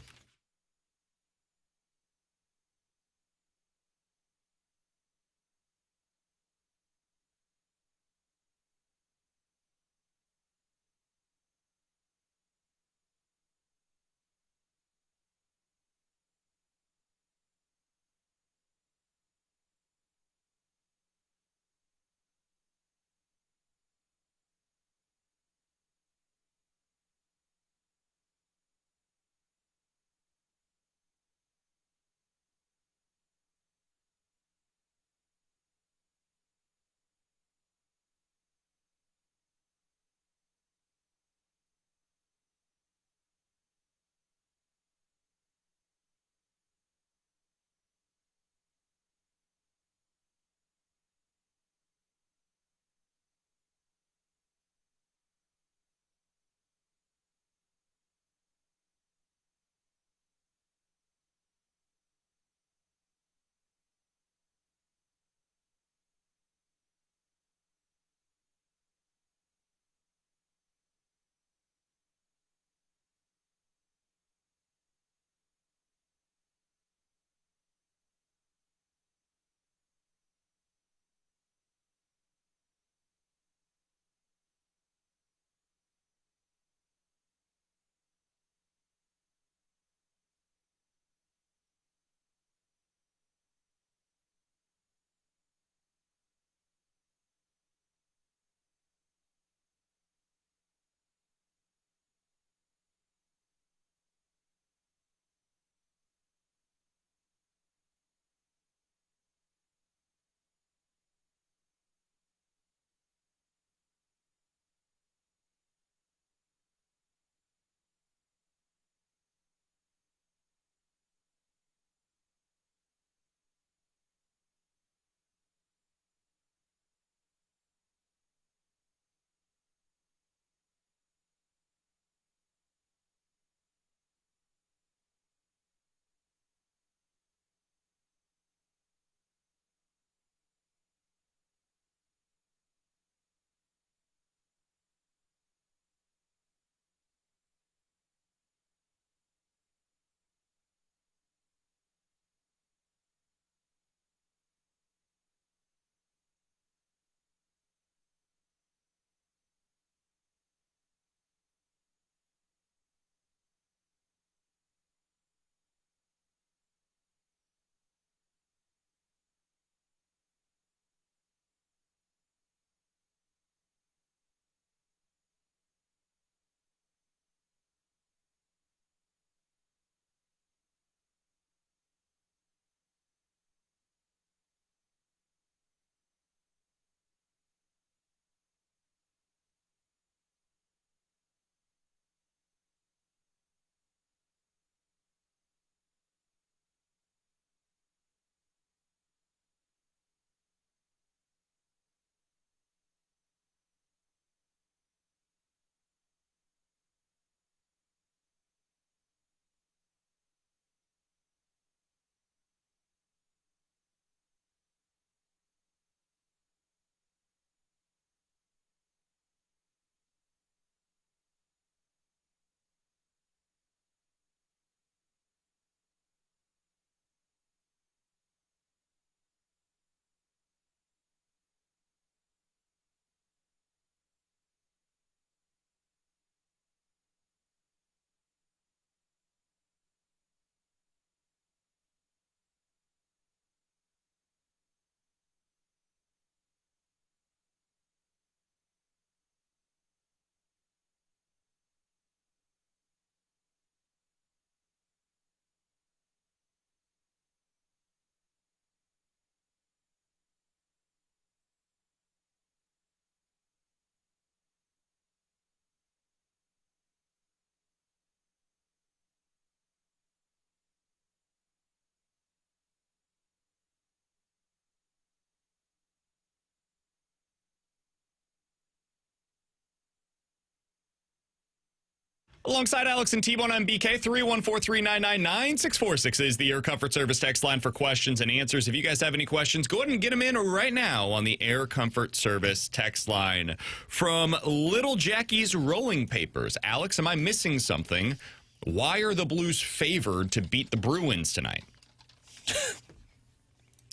Alongside Alex and T-Bone on BK, 314-399-9646 is the Air Comfort Service text line for questions and answers. If you guys have any questions, go ahead and get them in right now on the Air Comfort Service text line. From Little Jackie's Rolling Papers, Alex, am I missing something? Why are the Blues favored to beat the Bruins tonight?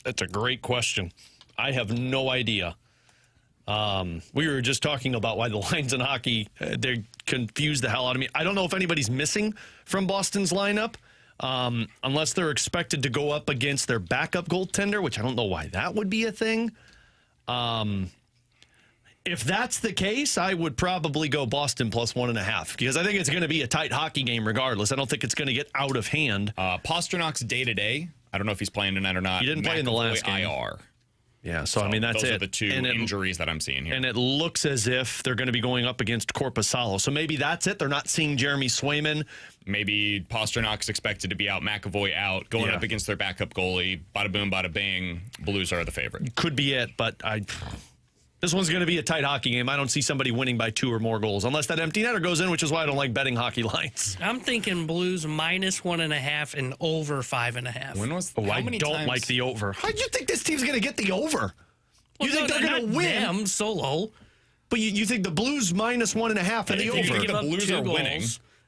That's a great question. I have no idea. We were just talking about why the lines in hockey, they confuse the hell out of me. I don't know if anybody's missing from Boston's lineup, unless they're expected to go up against their backup goaltender, which I don't know why that would be a thing. If that's the case, I would probably go Boston plus 1.5 because I think it's going to be a tight hockey game regardless. I don't think it's going to get out of hand. Pasternak's day-to-day. I don't know if he's playing tonight or not. He didn't play in the last game. IR. Yeah, so I mean, that's those it. Are the two injuries that I'm seeing here. And it looks as if they're going to be going up against Korpisalo. So maybe that's it. They're not seeing Jeremy Swayman. Maybe Pasternak's expected to be out, McAvoy out, going up against their backup goalie. Bada boom, bada bing. Blues are the favorite. Could be it, but this one's going to be a tight hockey game. I don't see somebody winning by 2 or more goals, unless that empty netter goes in, which is why I don't like betting hockey lines. I'm thinking Blues minus 1.5 and over 5.5. When was? I don't like the over. How do you think this team's going to get the over? You think they're going to win? Them solo. But you think the Blues minus 1.5 and the You over? think the Blues are winning?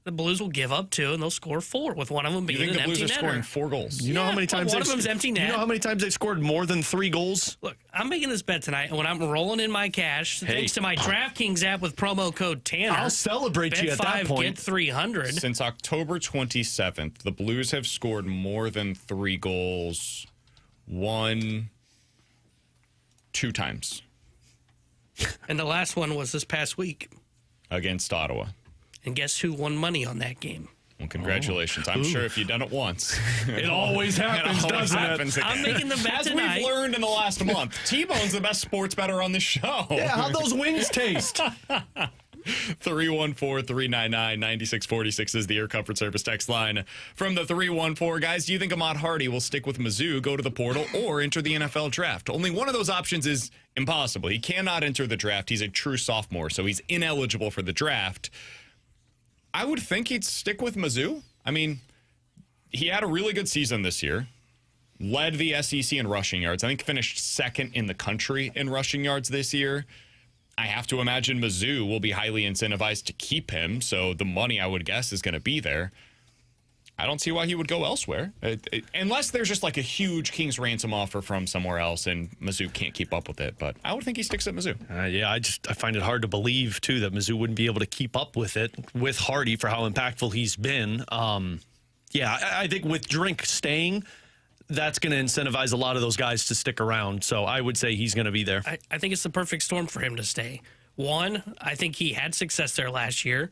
The Blues will give up 2 and they'll score 4 with one of them being You think an the Blues empty are netter. scoring 4 goals? You know how many times one of them's empty net. You know how many times they've scored more than 3 goals? Look, I'm making this bet tonight, and when I'm rolling in my cash, thanks to my DraftKings app with promo code Tanner, I'll celebrate you at that point. Get 300. Since October 27th, the Blues have scored more than 3 goals 2 times. And the last one was this past week. Against Ottawa. And guess who won money on that game? Well, congratulations. I'm sure if you've done it once. It always happens, doesn't it? I'm making the bet As tonight. we've learned in the last month, T-Bone's the best sports bettor on the show. Yeah, how'd those wings taste? 314-399-9646 is the Air Comfort Service text line. From the 314, guys, do you think Ahmad Hardy will stick with Mizzou, go to the portal, or enter the NFL draft? Only one of those options is impossible. He cannot enter the draft. He's a true sophomore, so he's ineligible for the draft. I would think he'd stick with Mizzou. I mean, he had a really good season this year. Led the SEC in rushing yards. I think finished 2nd in the country in rushing yards this year. I have to imagine Mizzou will be highly incentivized to keep him, so the money, I would guess, is going to be there. I don't see why he would go elsewhere, unless there's just like a huge King's ransom offer from somewhere else and Mizzou can't keep up with it. But I would think he sticks at Mizzou. Yeah, I find it hard to believe, too, that Mizzou wouldn't be able to keep up with it with Hardy for how impactful he's been. I think with Drink staying, that's going to incentivize a lot of those guys to stick around. So I would say he's going to be there. I think it's the perfect storm for him to stay. 1, I think he had success there last year.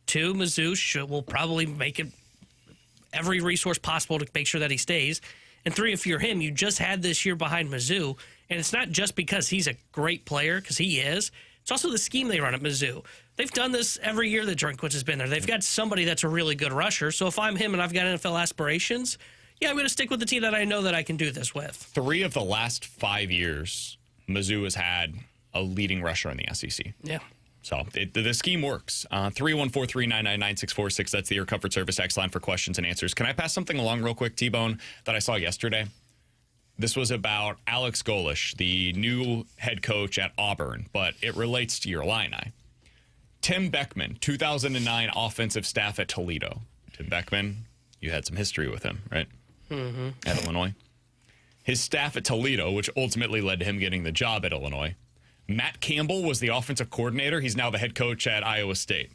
2, Mizzou will probably make it every resource possible to make sure that he stays. And 3, if you're him, you just had this year behind Mizzou. And it's not just because he's a great player, because he is. It's also the scheme they run at Mizzou. They've done this every year that Drinkwitz has been there. They've got somebody that's a really good rusher. So if I'm him and I've got NFL aspirations, yeah, I'm going to stick with the team that I know that I can do this with. 3 of the last 5 years, Mizzou has had a leading rusher in the SEC. Yeah. So the scheme works. 314-399-9646. That's the Air Comfort Service X line for questions and answers. Can I pass something along real quick, T-Bone, that I saw yesterday? This was about Alex Golesh, the new head coach at Auburn, but it relates to your Illini. Tim Beckman, 2009 offensive staff at Toledo. Tim Beckman, you had some history with him, right? Mm-hmm. At Illinois. His staff at Toledo, which ultimately led to him getting the job at Illinois. Matt Campbell was the offensive coordinator. He's now the head coach at Iowa State.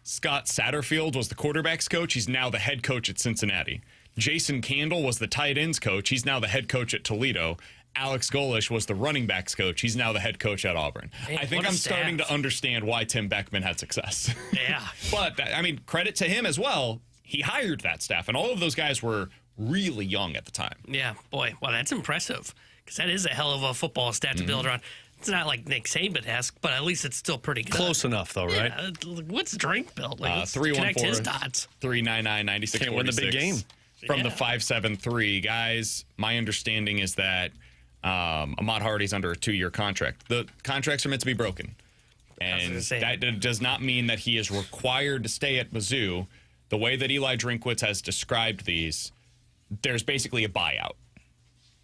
Scott Satterfield was the quarterback's coach. He's now the head coach at Cincinnati. Jason Candle was the tight ends coach. He's now the head coach at Toledo. Alex Golesh was the running backs coach. He's now the head coach at Auburn. Man, I think I'm starting to understand why Tim Beckman had success. Yeah. But, I mean, credit to him as well. He hired that staff, and all of those guys were really young at the time. Yeah, boy. Well, that's impressive because that is a hell of a football stat to build around. It's not like Nick Saban-esque, but at least it's still pretty good. Close enough, though, right? Yeah, what's Drink built? Like, let's connect his dots. 399-9646. Can't win the big game. From the 573. Guys, my understanding is that Ahmad Hardy's under a 2-year contract. The contracts are meant to be broken. And gonna say. that does not mean that he is required to stay at Mizzou. The way that Eli Drinkwitz has described these, there's basically a buyout.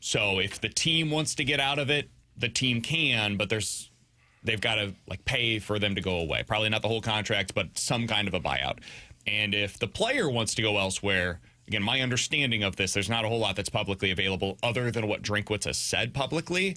So if the team wants to get out of it, the team can, but they've got to pay for them to go away. Probably not the whole contract, but some kind of a buyout. And if the player wants to go elsewhere, again, my understanding of this, there's not a whole lot that's publicly available other than what Drinkwitz has said publicly.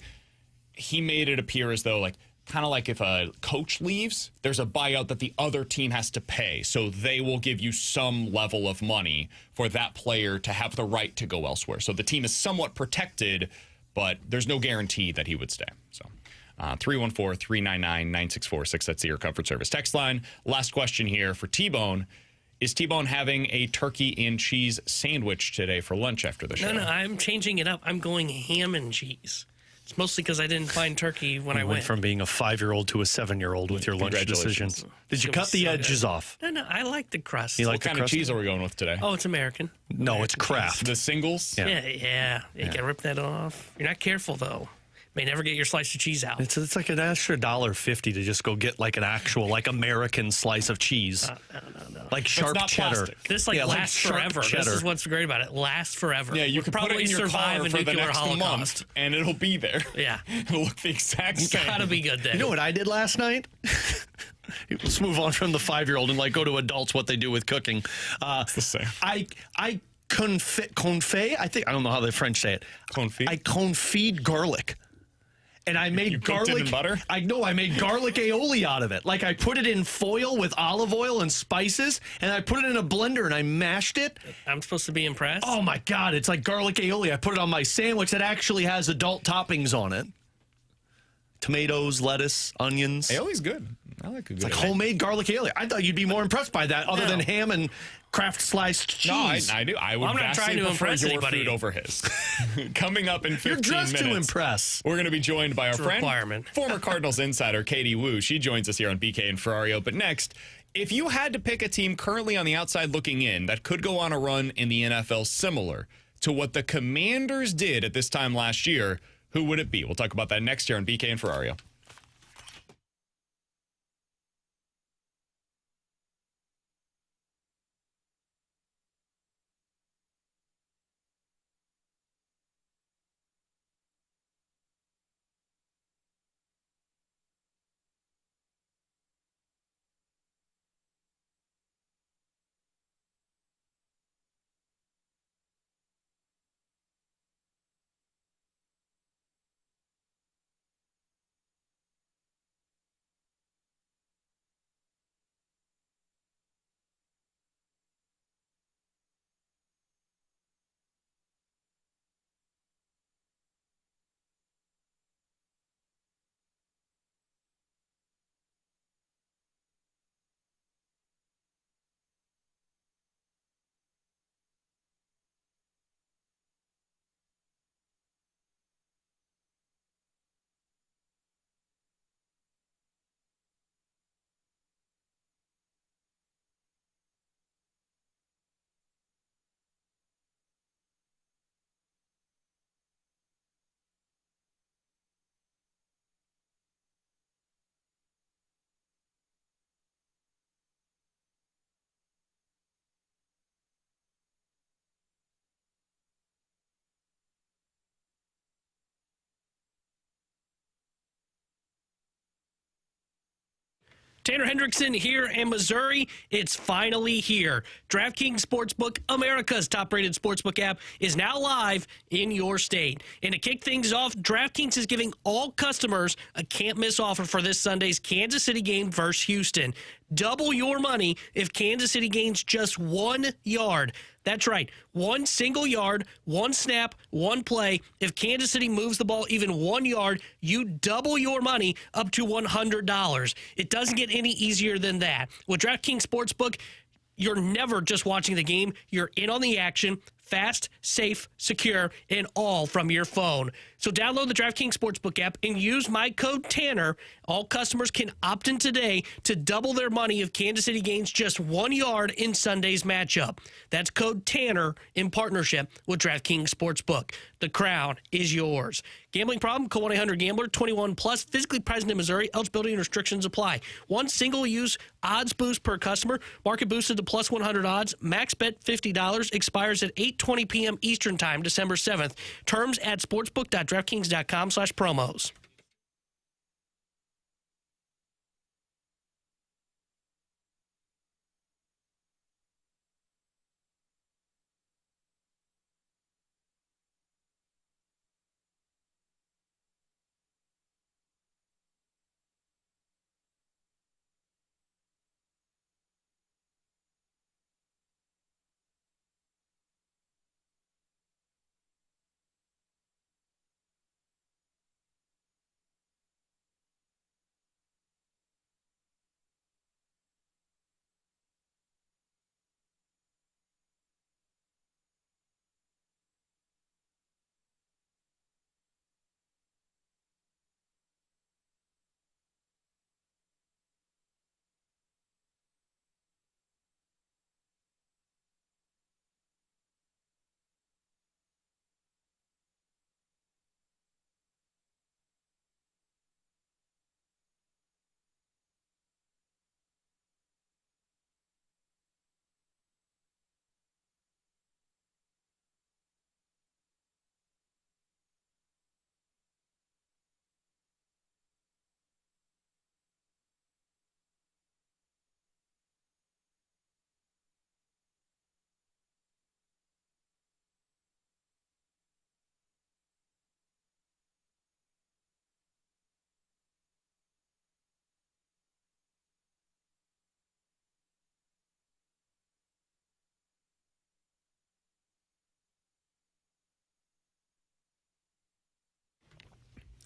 He made it appear as though kind of like if a coach leaves, there's a buyout that the other team has to pay. So they will give you some level of money for that player to have the right to go elsewhere. So the team is somewhat protected, but there's no guarantee that he would stay. So 314-399-9646, that's the Air Comfort Service text line. Last question here for T-Bone. Is T-Bone having a turkey and cheese sandwich today for lunch after the show? No, I'm changing it up. I'm going ham and cheese. It's mostly because I didn't find turkey when I went. From being a 5-year-old to a 7-year-old with your lunch decisions. Did you cut the edges off? No, I like the crust. You like What kind of cheese are we going with today? Oh, it's American. No, it's Kraft. The singles? Yeah. You can rip that off. You're not careful, though. May never get your slice of cheese out. It's like an extra $1.50 to just go get an actual American slice of cheese. No. Like sharp not cheddar. plastic. This lasts sharp forever. cheddar. This is what's great about it. Lasts forever. Yeah, you can probably put it in your survive car a for the nuclear next holocaust. month, and it'll be there. Yeah. It'll look the exact same. Gotta be good then. You know what I did last night? Let's move on from the 5-year-old and go to adults, what they do with cooking. It's the same. I confit, I don't know how the French say it. Confit? I confit garlic. And I made cooked garlic. it in butter? I made garlic aioli out of it. I put it in foil with olive oil and spices, and I put it in a blender and I mashed it. I'm supposed to be impressed. Oh my God, it's like garlic aioli. I put it on my sandwich that actually has adult toppings on it. Tomatoes, lettuce, onions. Aioli's good. I like a good Like homemade garlic aioli. I thought you'd be more impressed by that other No. than ham and Kraft sliced cheese. No, I do. I would I'm not vastly trying to prefer impress your anybody. food over his. Coming up in 15 You're dressed minutes. to impress. We're going to be joined by our a friend, requirement. former Cardinals insider Katie Wu. She joins us here on BK and Ferrario. But next, if you had to pick a team currently on the outside looking in that could go on a run in the NFL similar to what the Commanders did at this time last year, who would it be? We'll talk about that next year on BK and Ferrario. Tanner Hendrickson here in Missouri. It's finally here. DraftKings Sportsbook, America's top-rated sportsbook app, is now live in your state. And to kick things off, DraftKings is giving all customers a can't-miss offer for this Sunday's Kansas City game versus Houston. Double your money if Kansas City gains just 1 yard. That's right, 1 single yard, 1 snap, 1 play. If Kansas City moves the ball even 1 yard, you double your money up to $100. It doesn't get any easier than that. With DraftKings Sportsbook, you're never just watching the game. You're in on the action. fast, safe, secure, and all from your phone. So download the DraftKings Sportsbook app and use my code Tanner. All customers can opt in today to double their money if Kansas City gains just 1 yard in Sunday's matchup. That's code Tanner in partnership with DraftKings Sportsbook. The crown is yours. Gambling problem? Call 1-800-GAMBLER. 21 plus. Physically present in Missouri. Eligibility and restrictions apply. One single-use odds boost per customer. Market boosted to plus 100 odds. Max bet $50. Expires at 8:20 p.m. Eastern Time, December 7th. Terms at sportsbook.draftkings.com/promos.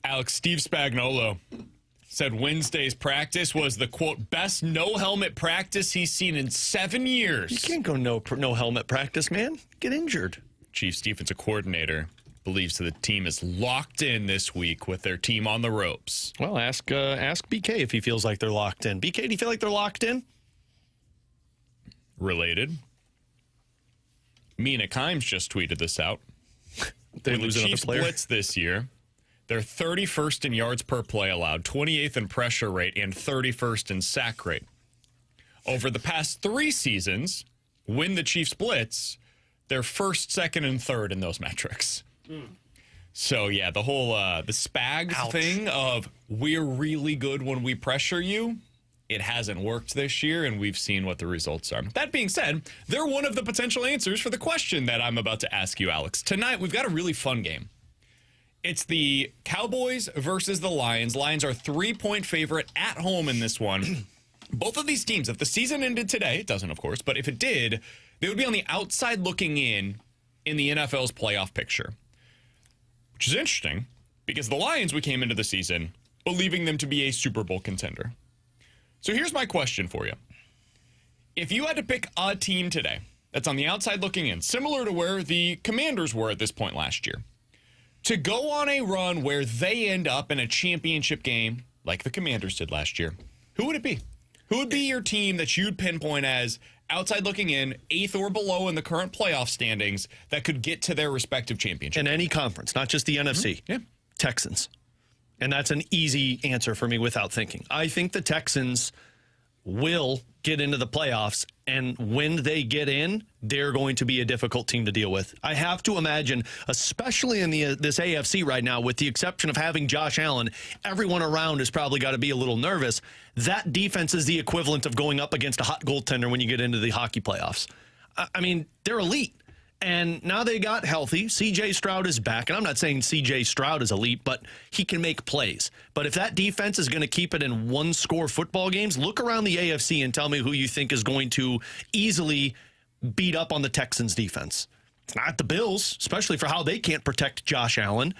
Alex, Steve Spagnuolo said Wednesday's practice was the, quote, best no-helmet practice he's seen in 7 years. You can't go no helmet practice, man. Get injured. Chiefs defensive coordinator believes that the team is locked in this week with their team on the ropes. Well, ask BK if he feels like they're locked in. BK, do you feel like they're locked in? Related. Mina Kimes just tweeted this out. They When lose the another Chiefs player. blitz this year, they're 31st in yards per play allowed, 28th in pressure rate, and 31st in sack rate. Over the past 3 seasons, when the Chiefs blitz, they're first, second, and third in those metrics. So, yeah, the whole the Spags thing of we're really good when we pressure you, it hasn't worked this year, and we've seen what the results are. That being said, they're one of the potential answers for the question that I'm about to ask you, Alex. Tonight, we've got a really fun game. It's the Cowboys versus the Lions. Lions are 3-point favorite at home in this one. Both of these teams, if the season ended today, it doesn't, of course, but if it did, they would be on the outside looking in the NFL's playoff picture. Which is interesting, because the Lions, we came into the season believing them to be a Super Bowl contender. So here's my question for you. If you had to pick a team today that's on the outside looking in, similar to where the Commanders were at this point last year, to go on a run where they end up in a championship game like the Commanders did last year, who would it be? Who would be your team that you'd pinpoint as outside looking in, 8th or below in the current playoff standings that could get to their respective championship? In any conference, not just the NFC. Yeah. Texans. And that's an easy answer for me without thinking. I think the Texans will get into the playoffs, and when they get in, they're going to be a difficult team to deal with. I have to imagine, especially in this AFC right now, with the exception of having Josh Allen, everyone around has probably got to be a little nervous. That defense is the equivalent of going up against a hot goaltender when you get into the hockey playoffs. I mean, they're elite. And now they got healthy. C.J. Stroud is back. And I'm not saying C.J. Stroud is elite, but he can make plays. But if that defense is going to keep it in one-score football games, look around the AFC and tell me who you think is going to easily beat up on the Texans' defense. It's not the Bills, especially for how they can't protect Josh Allen.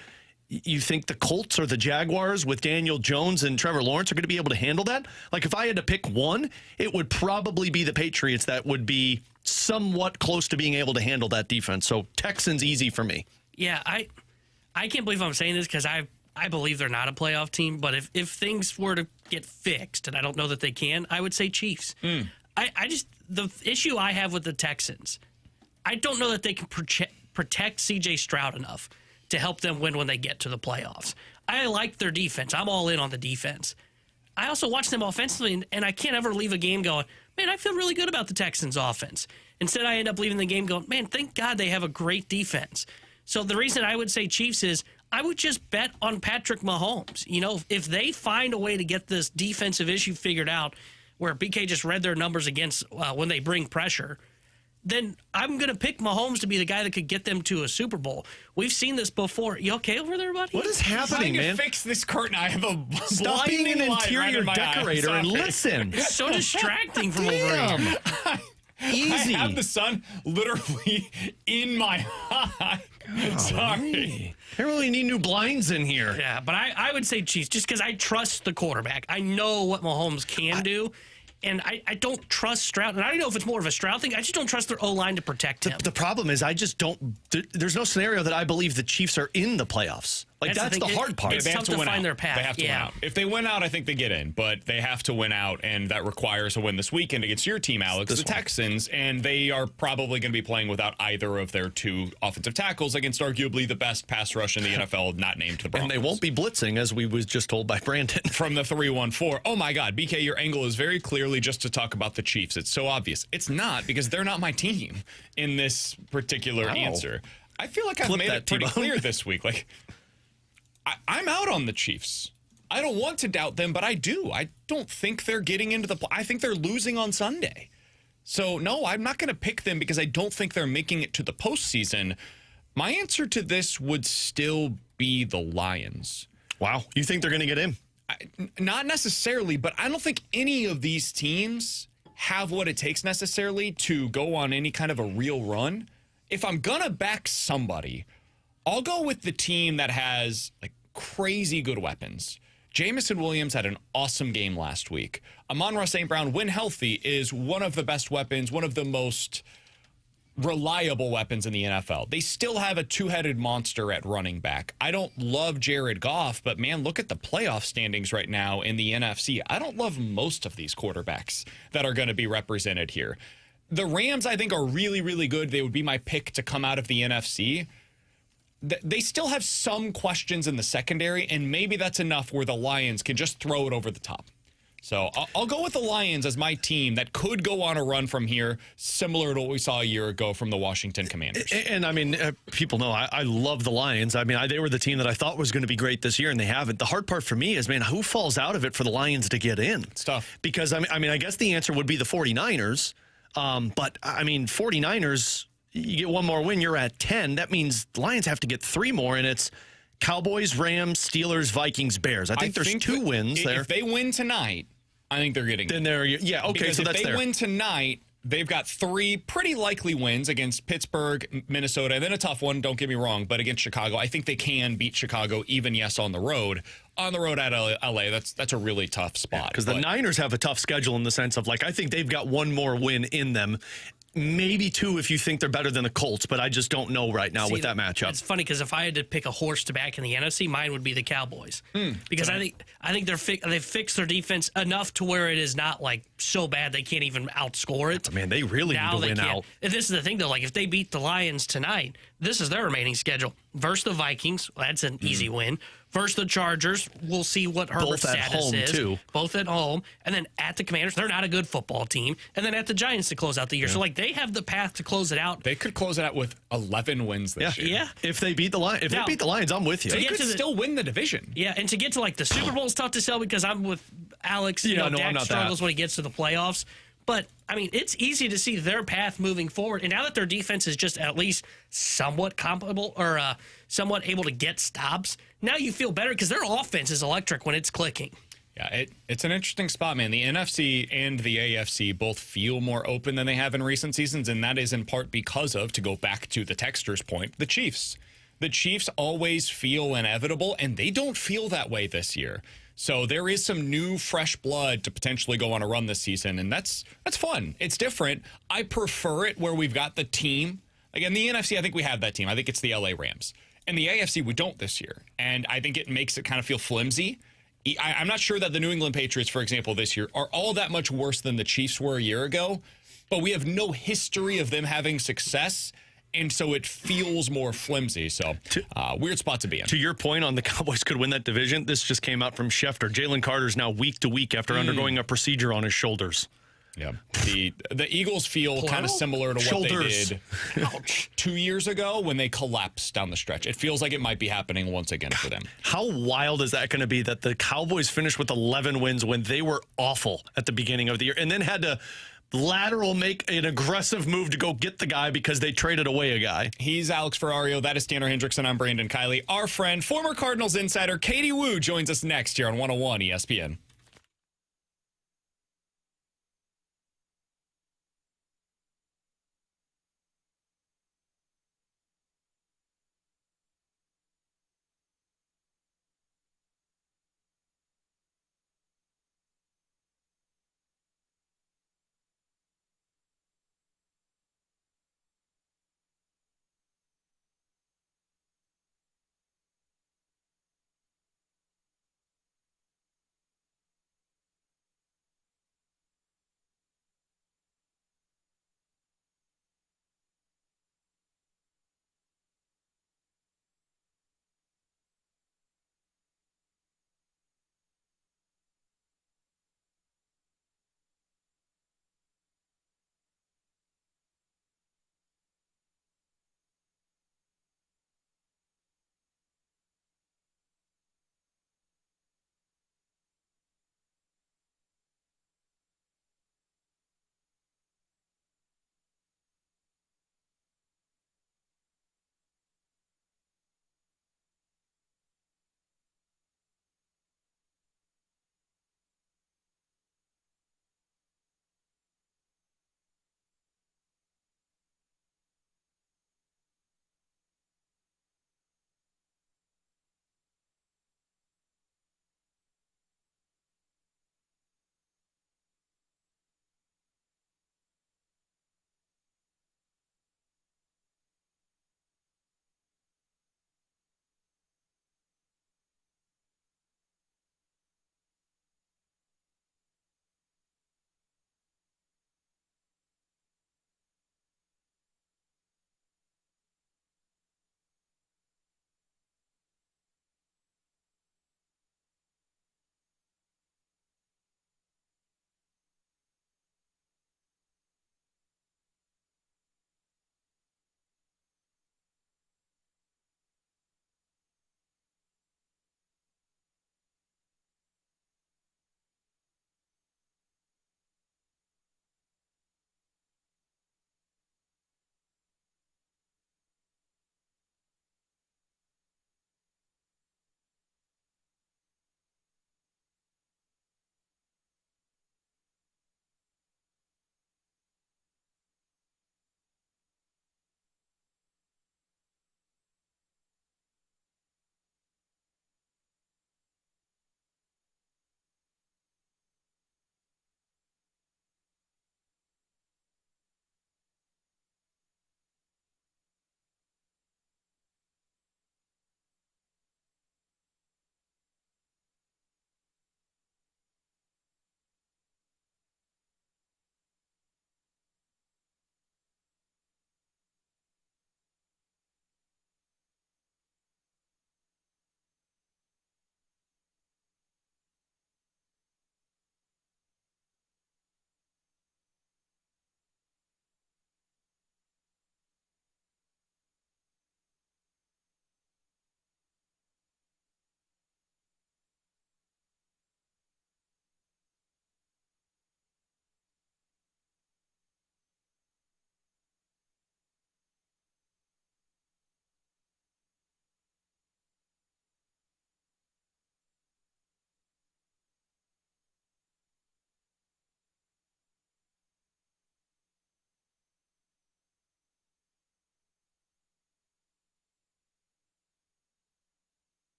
You think the Colts or the Jaguars with Daniel Jones and Trevor Lawrence are going to be able to handle that? Like, if I had to pick one, it would probably be the Patriots that would be somewhat close to being able to handle that defense. So Texans easy for me. Yeah, I can't believe I'm saying this because I believe they're not a playoff team. But if things were to get fixed, and I don't know that they can, I would say Chiefs. The issue I have with the Texans, I don't know that they can protect C.J. Stroud enough to help them win when they get to the playoffs. I like their defense. I'm all in on the defense. I also watch them offensively, and I can't ever leave a game going, man, I feel really good about the Texans' offense. Instead, I end up leaving the game going, man, thank God they have a great defense. So the reason I would say Chiefs is I would just bet on Patrick Mahomes. You know, if they find a way to get this defensive issue figured out where BK just read their numbers against when they bring pressure, then I'm going to pick Mahomes to be the guy that could get them to a Super Bowl. We've seen this before. You okay over there, buddy? What is happening, Trying man? to fix this curtain. I have a Stop being an blinding light interior right in my decorator eye. and Sorry. listen. So distracting from over here. Damn. Easy. I have the sun literally in my eye. Sorry. I really need new blinds in here. Yeah, but I would say Chiefs just because I trust the quarterback. I know what Mahomes can do, and I don't trust Stroud. And I don't know if it's more of a Stroud thing. I just don't trust their O-line to protect him. The problem is I just don't there's no scenario that I believe the Chiefs are in the playoffs. Like that's the thing. hard part. It's They tough have to to win find out. their path. They have to win out. If they win out, I think they get in, but they have to win out, and that requires a win this weekend against your team, Alex, the Texans, and they are probably going to be playing without either of their two offensive tackles against arguably the best pass rush in the NFL, not named the Broncos. And they won't be blitzing, as we was just told by Brandon. From the 3-1-4. Oh my God, BK, your angle is very clearly just to talk about the Chiefs. It's so obvious. It's not, because they're not my team in this particular answer. I feel like I've made it pretty clear this week. Like, I'm out on the Chiefs. I don't want to doubt them, but I do. I don't think they're getting into the I think they're losing on Sunday. So, no, I'm not going to pick them because I don't think they're making it to the postseason. My answer to this would still be the Lions. Wow. You think they're going to get in? Not necessarily, but I don't think any of these teams have what it takes necessarily to go on any kind of a real run. If I'm going to back somebody, I'll go with the team that has like crazy good weapons. Jamison Williams had an awesome game last week. Amon-Ra St. Brown, when healthy, is one of the best weapons, one of the most reliable weapons in the NFL. They still have a two-headed monster at running back. I don't love Jared Goff, but man, look at the playoff standings right now in the NFC. I don't love most of these quarterbacks that are going to be represented here. The Rams, I think, are really, really good. They would be my pick to come out of the NFC. They still have some questions in the secondary, and maybe that's enough where the Lions can just throw it over the top. So I'll go with the Lions as my team that could go on a run from here, similar to what we saw a year ago from the Washington Commanders. And I mean, people know I love the Lions. I mean, they were the team that I thought was going to be great this year, and they haven't. The hard part for me is, man, who falls out of it for the Lions to get in? It's tough. Because, I mean, I guess the answer would be the 49ers. But, I mean, 49ers, you get one more win, you're at 10. That means the Lions have to get 3 more, and it's Cowboys, Rams, Steelers, Vikings, Bears. I think there's 2 wins there. If they win tonight, I think they're getting then they're, yeah, okay, because so that's if they there. win tonight, they've got 3 pretty likely wins against Pittsburgh, Minnesota, and then a tough one, don't get me wrong, but against Chicago. I think they can beat Chicago, even, yes, on the road. On the road at LA, that's a really tough spot. Because the Niners have a tough schedule in the sense of, like, I think they've got 1 more win in them. Maybe 2 if you think they're better than the Colts, but I just don't know right now with that matchup. It's funny because if I had to pick a horse to back in the NFC, mine would be the Cowboys. Because I think they've fixed their defense enough to where it is not like so bad they can't even outscore it. Man, they really need to win out. And this is the thing though, like if they beat the Lions tonight, this is their remaining schedule. Versus the Vikings, well, that's an easy win. Versus the Chargers, we'll see what Herbert's status is. Too. Both at home. And then at the Commanders, they're not a good football team. And then at the Giants to close out the year. So, like, they have the path to close it out. They could close it out with 11 wins this year. Yeah. If they beat the Lions, I'm with you. They could still win the division. Yeah, and to get to, like, the Super Bowl is tough to sell because I'm with Alex. Yeah, no, Dak I'm not struggles that. when he gets to the playoffs. But, I mean, it's easy to see their path moving forward. And now that their defense is just at least somewhat comparable or somewhat able to get stops, now you feel better because their offense is electric when it's clicking. Yeah, it's an interesting spot, man. The NFC and the AFC both feel more open than they have in recent seasons, and that is in part because of, to go back to the texter's point, the Chiefs. The Chiefs always feel inevitable, and they don't feel that way this year. So there is some new, fresh blood to potentially go on a run this season, and that's fun. It's different. I prefer it where we've got the team. Again, the NFC, I think we have that team. I think it's the LA Rams. And the AFC, we don't this year. And I think it makes it kind of feel flimsy. I'm not sure that the New England Patriots, for example, this year are all that much worse than the Chiefs were a year ago, but we have no history of them having success, and so it feels more flimsy. So, weird spot to be in. To your point on the Cowboys could win that division, this just came out from Schefter. Jalen Carter's now week to week after undergoing a procedure on his shoulders. Yeah. The Eagles feel kind of similar to what they did 2 years ago when they collapsed down the stretch. It feels like it might be happening once again for them. How wild is that going to be that the Cowboys finished with 11 wins when they were awful at the beginning of the year and then had to lateral make an aggressive move to go get the guy because they traded away a guy? He's Alex Ferrario. That is Tanner Hendrickson. I'm Brandon Kiley. Our friend, former Cardinals insider Katie Woo joins us next here on 101 ESPN.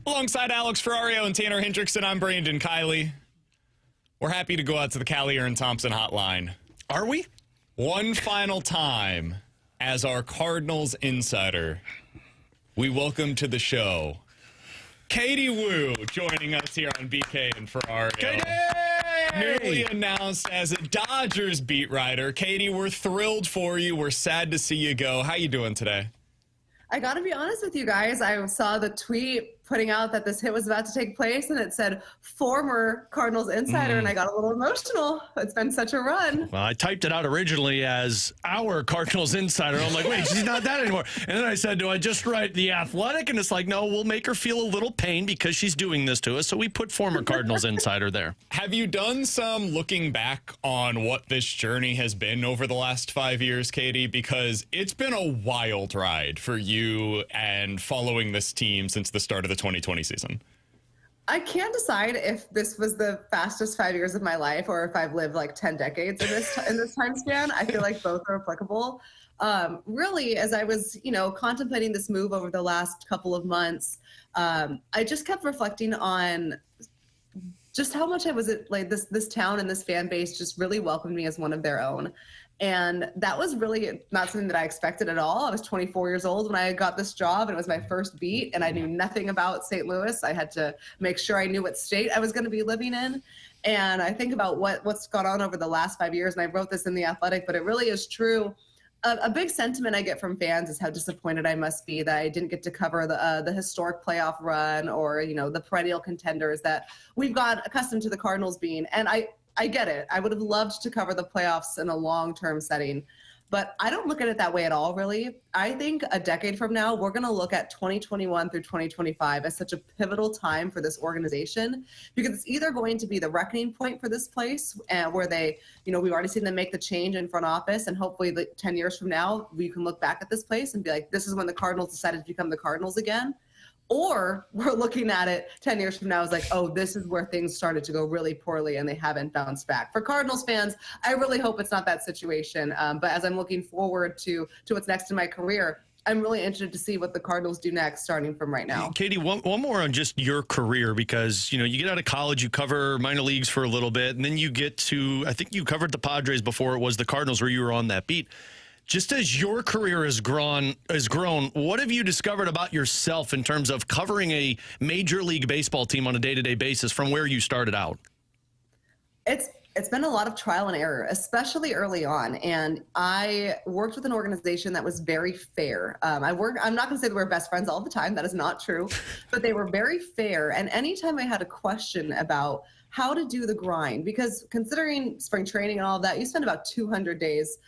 Alongside Alex Ferrario and Tanner Hendrickson, I'm Brandon Kiley. We're happy to go out to the Callier and Thompson hotline. Are we? One final time as our Cardinals insider, we welcome to the show Katie Wu joining us here on BK and Ferrario. Katie! Newly announced as a Dodgers beat writer. Katie, we're thrilled for you. We're sad to see you go. How you doing today? I got to be honest with you guys. I saw the tweet putting out that this hit was about to take place, and it said former Cardinals insider, and I got a little emotional. It's been such a run. Well, I typed it out originally as our Cardinals insider. I'm like, wait, she's not that anymore. And then I said, do I just write The Athletic? And it's like, no, we'll make her feel a little pain because she's doing this to us. So we put former Cardinals insider there. Have you done some looking back on what this journey has been over the last 5 years, Katie? Because it's been a wild ride for you and following this team since the start of the 2020 season. I can't decide if this was the fastest 5 years of my life or if I've lived like 10 decades in this time span. I feel like both are applicable. Really, as I was, contemplating this move over the last couple of months, I just kept reflecting on just how much I was like this town and this fan base just really welcomed me as one of their own. And that was really not something that I expected at all. I was 24 years old when I got this job, and it was my first beat, and I knew nothing about St. Louis. I had to make sure I knew what state I was going to be living in. And I think about what's gone on over the last 5 years, and I wrote this in The Athletic, but it really is true. A big sentiment I get from fans is how disappointed I must be that I didn't get to cover the historic playoff run or, the perennial contenders that we've got accustomed to the Cardinals being. And I get it. I would have loved to cover the playoffs in a long-term setting, but I don't look at it that way at all, really. I think a decade from now, we're going to look at 2021 through 2025 as such a pivotal time for this organization, because it's either going to be the reckoning point for this place where they, we've already seen them make the change in front office, and hopefully 10 years from now, we can look back at this place and be like, this is when the Cardinals decided to become the Cardinals again. Or we're looking at it 10 years from now as like, oh, this is where things started to go really poorly and they haven't bounced back. For Cardinals fans, I really hope it's not that situation. But as I'm looking forward to what's next in my career, I'm really interested to see what the Cardinals do next, starting from right now. Katie, one more on just your career, because, you get out of college, you cover minor leagues for a little bit, and then you get to, I think you covered the Padres before it was the Cardinals where you were on that beat. Just as your career has grown, what have you discovered about yourself in terms of covering a Major League Baseball team on a day-to-day basis from where you started out? It's been a lot of trial and error, especially early on. And I worked with an organization that was very fair. I'm not going to say that we're best friends all the time. That is not true. But they were very fair. And anytime I had a question about how to do the grind, because considering spring training and all of that, you spend about 200 days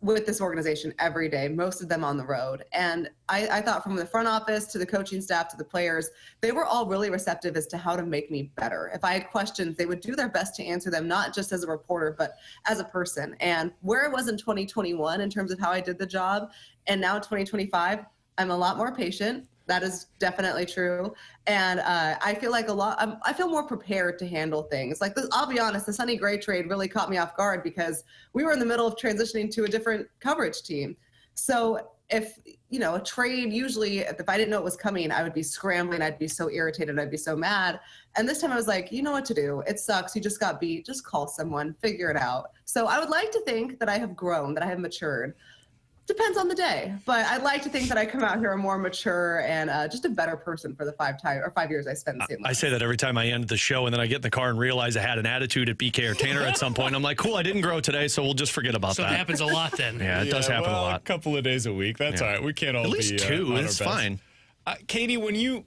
with this organization every day, most of them on the road. And I thought from the front office to the coaching staff to the players, they were all really receptive as to how to make me better. If I had questions, they would do their best to answer them, not just as a reporter, but as a person. And where I was in 2021 in terms of how I did the job, and now in 2025, I'm a lot more patient. That is definitely true. And I feel like I feel more prepared to handle things. Like, I'll be honest, the Sonny Gray trade really caught me off guard because we were in the middle of transitioning to a different coverage team. So if, a trade, usually if I didn't know it was coming, I would be scrambling. I'd be so irritated. I'd be so mad. And this time I was like, you know what to do. It sucks. You just got beat. Just call someone, figure it out. So I would like to think that I have grown, that I have matured. Depends on the day, but I'd like to think that I come out here a more mature and just a better person for the 5 years I spent in St. Louis. I say that every time I end the show, and then I get in the car and realize I had an attitude at BK or Tanner at some point. I'm like, cool, I didn't grow today, so we'll just forget about that. So it happens a lot then. Yeah, it does happen a lot. A couple of days a week. That's all right. We can't all at be least two. It's fine. Katie, when you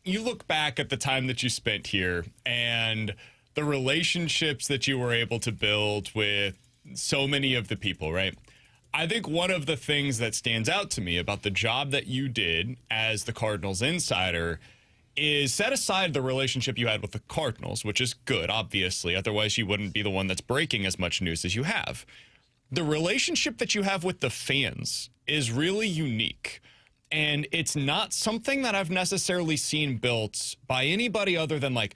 look back at the time that you spent here and the relationships that you were able to build with so many of the people, right? I think one of the things that stands out to me about the job that you did as the Cardinals insider is, set aside the relationship you had with the Cardinals, which is good, obviously. Otherwise, you wouldn't be the one that's breaking as much news as you have. The relationship that you have with the fans is really unique. And it's not something that I've necessarily seen built by anybody other than, like,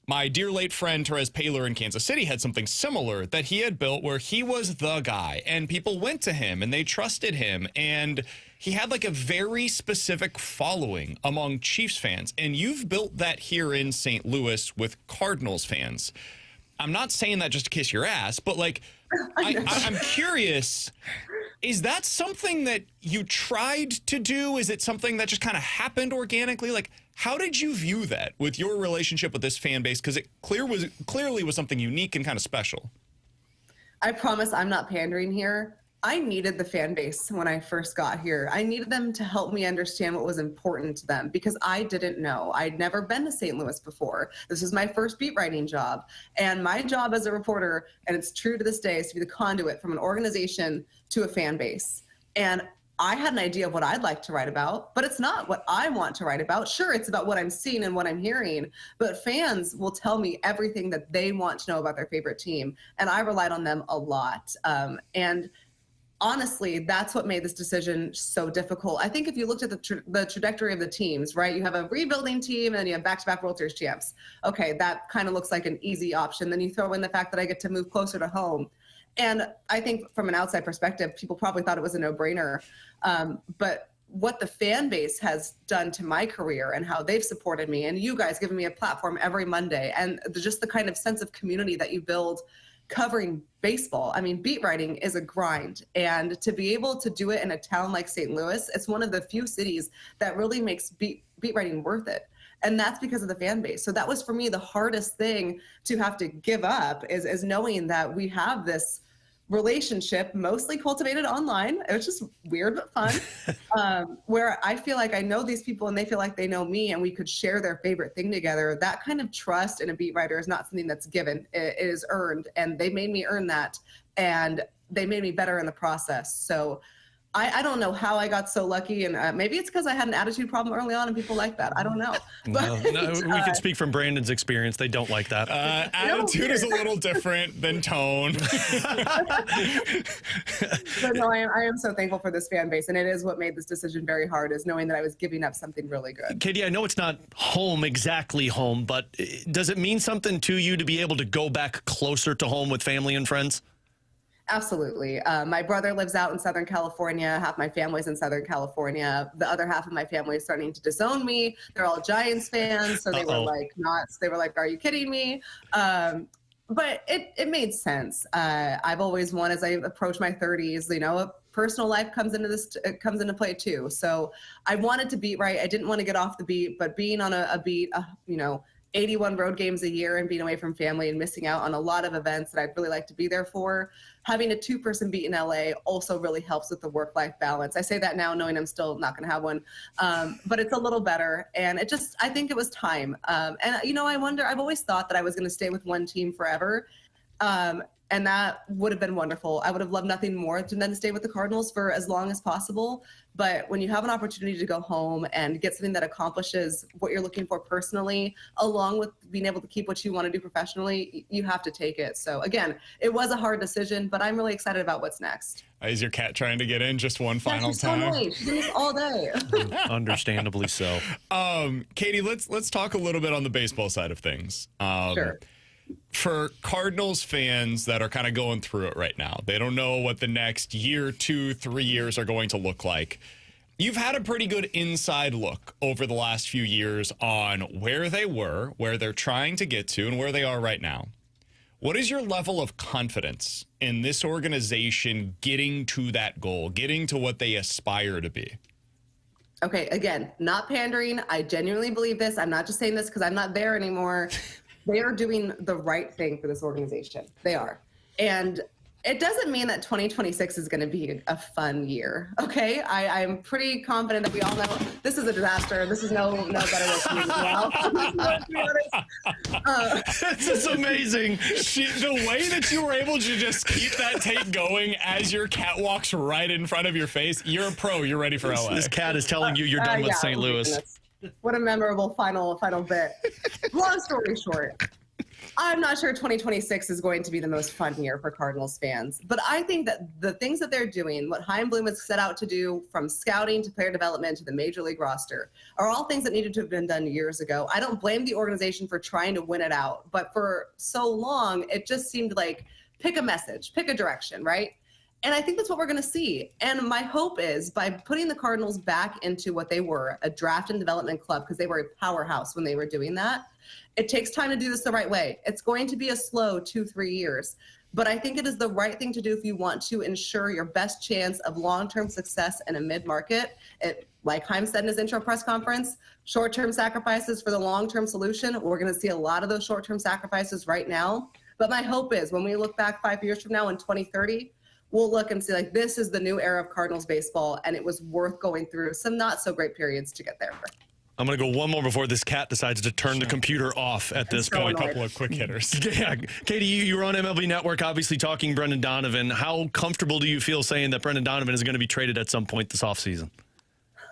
my dear late friend Therese Paylor in Kansas City had something similar that he had built where he was the guy and people went to him and they trusted him and he had like a very specific following among Chiefs fans, and you've built that here in St. Louis with Cardinals fans. I'm not saying that just to kiss your ass, but like, I'm curious, is that something that you tried to do? Is it something that just kind of happened organically? Like, how did you view that with your relationship with this fan base? Because it clearly was something unique and kind of special. I promise I'm not pandering here. I needed the fan base when I first got here. I needed them to help me understand what was important to them because I didn't know. I'd never been to St. Louis before. This was my first beat writing job. And my job as a reporter, and it's true to this day, is to be the conduit from an organization to a fan base. And I had an idea of what I'd like to write about, but it's not what I want to write about. Sure, it's about what I'm seeing and what I'm hearing, but fans will tell me everything that they want to know about their favorite team. And I relied on them a lot. And honestly, that's what made this decision so difficult. I think if you looked at the trajectory of the teams, right, you have a rebuilding team and you have back-to-back World Series champs. Okay, that kind of looks like an easy option. Then you throw in the fact that I get to move closer to home. And I think from an outside perspective, people probably thought it was a no-brainer. But what the fan base has done to my career and how they've supported me, and you guys giving me a platform every Monday, and just the kind of sense of community that you build covering baseball. I mean, beat writing is a grind. And to be able to do it in a town like St. Louis, it's one of the few cities that really makes beat writing worth it. And that's because of the fan base. So that was for me the hardest thing to have to give up is knowing that we have this relationship mostly cultivated online. It was just weird but fun, where I feel like I know these people and they feel like they know me and we could share their favorite thing together. That kind of trust in a beat writer is not something that's given. It is earned, and they made me earn that, and they made me better in the process. So I don't know how I got so lucky, and maybe it's because I had an attitude problem early on and people like that. I don't know. No, we can speak from Brandon's experience. They don't like that. Attitude is a little different than tone. But no, I am so thankful for this fan base, and it is what made this decision very hard, is knowing that I was giving up something really good. Katie, I know it's not home, exactly home, but does it mean something to you to be able to go back closer to home with family and friends? Absolutely. My brother lives out in Southern California. Half my family's in Southern California. The other half of my family is starting to disown me. They're all Giants fans, so they were like, they were like, "Are you kidding me?" But it made sense. I've always wanted, as I approach my 30s, a personal life comes into play too. So I wanted to beat right. I didn't want to get off the beat, but being on a beat, 81 road games a year and being away from family and missing out on a lot of events that I'd really like to be there for. Having a 2-person beat in LA also really helps with the work-life balance. I say that now knowing I'm still not going to have one, but it's a little better. And I think it was time. And I wonder, I've always thought that I was going to stay with one team forever. And that would have been wonderful. I would have loved nothing more than to stay with the Cardinals for as long as possible. But when you have an opportunity to go home and get something that accomplishes what you're looking for personally, along with being able to keep what you want to do professionally, you have to take it. So again, it was a hard decision, but I'm really excited about what's next. Is your cat trying to get in just one final time? She's doing this all day. Understandably so. Katie, let's talk a little bit on the baseball side of things. Sure. For Cardinals fans that are kind of going through it right now, they don't know what the next year, 2, 3 years are going to look like. You've had a pretty good inside look over the last few years on where they were, where they're trying to get to, and where they are right now. What is your level of confidence in this organization getting to that goal, getting to what they aspire to be? Okay, again, not pandering. I genuinely believe this. I'm not just saying this because I'm not there anymore. They are doing the right thing for this organization. They are. And it doesn't mean that 2026 is going to be a fun year. Okay. I'm pretty confident that we all know this is a disaster. This is no better way to This is amazing. The way that you were able to just keep that take going as your cat walks right in front of your face, you're a pro. You're ready for LA. This cat is telling you you're done with St. Louis. What a memorable final bit. Long story short, I'm not sure 2026 is going to be the most fun year for Cardinals fans, but I think that the things that they're doing, what Chaim Bloom has set out to do, from scouting to player development to the major league roster, are all things that needed to have been done years ago. I don't blame the organization for trying to win it out, but for so long, it just seemed like pick a message, pick a direction, right? And I think that's what we're going to see. And my hope is by putting the Cardinals back into what they were, a draft and development club, because they were a powerhouse when they were doing that. It takes time to do this the right way. It's going to be a slow 2-3 years. But I think it is the right thing to do if you want to ensure your best chance of long-term success in a mid-market. Like Heim said in his intro press conference, short-term sacrifices for the long-term solution. We're going to see a lot of those short-term sacrifices right now. But my hope is when we look back 5 years from now in 2030, we'll look and see like this is the new era of Cardinals baseball, and it was worth going through some not so great periods to get there. I'm going to go one more before this cat decides to turn the computer off at this point. A couple of quick hitters. Yeah, Katie, you were on MLB Network, obviously talking Brendan Donovan. How comfortable do you feel saying that Brendan Donovan is going to be traded at some point this offseason?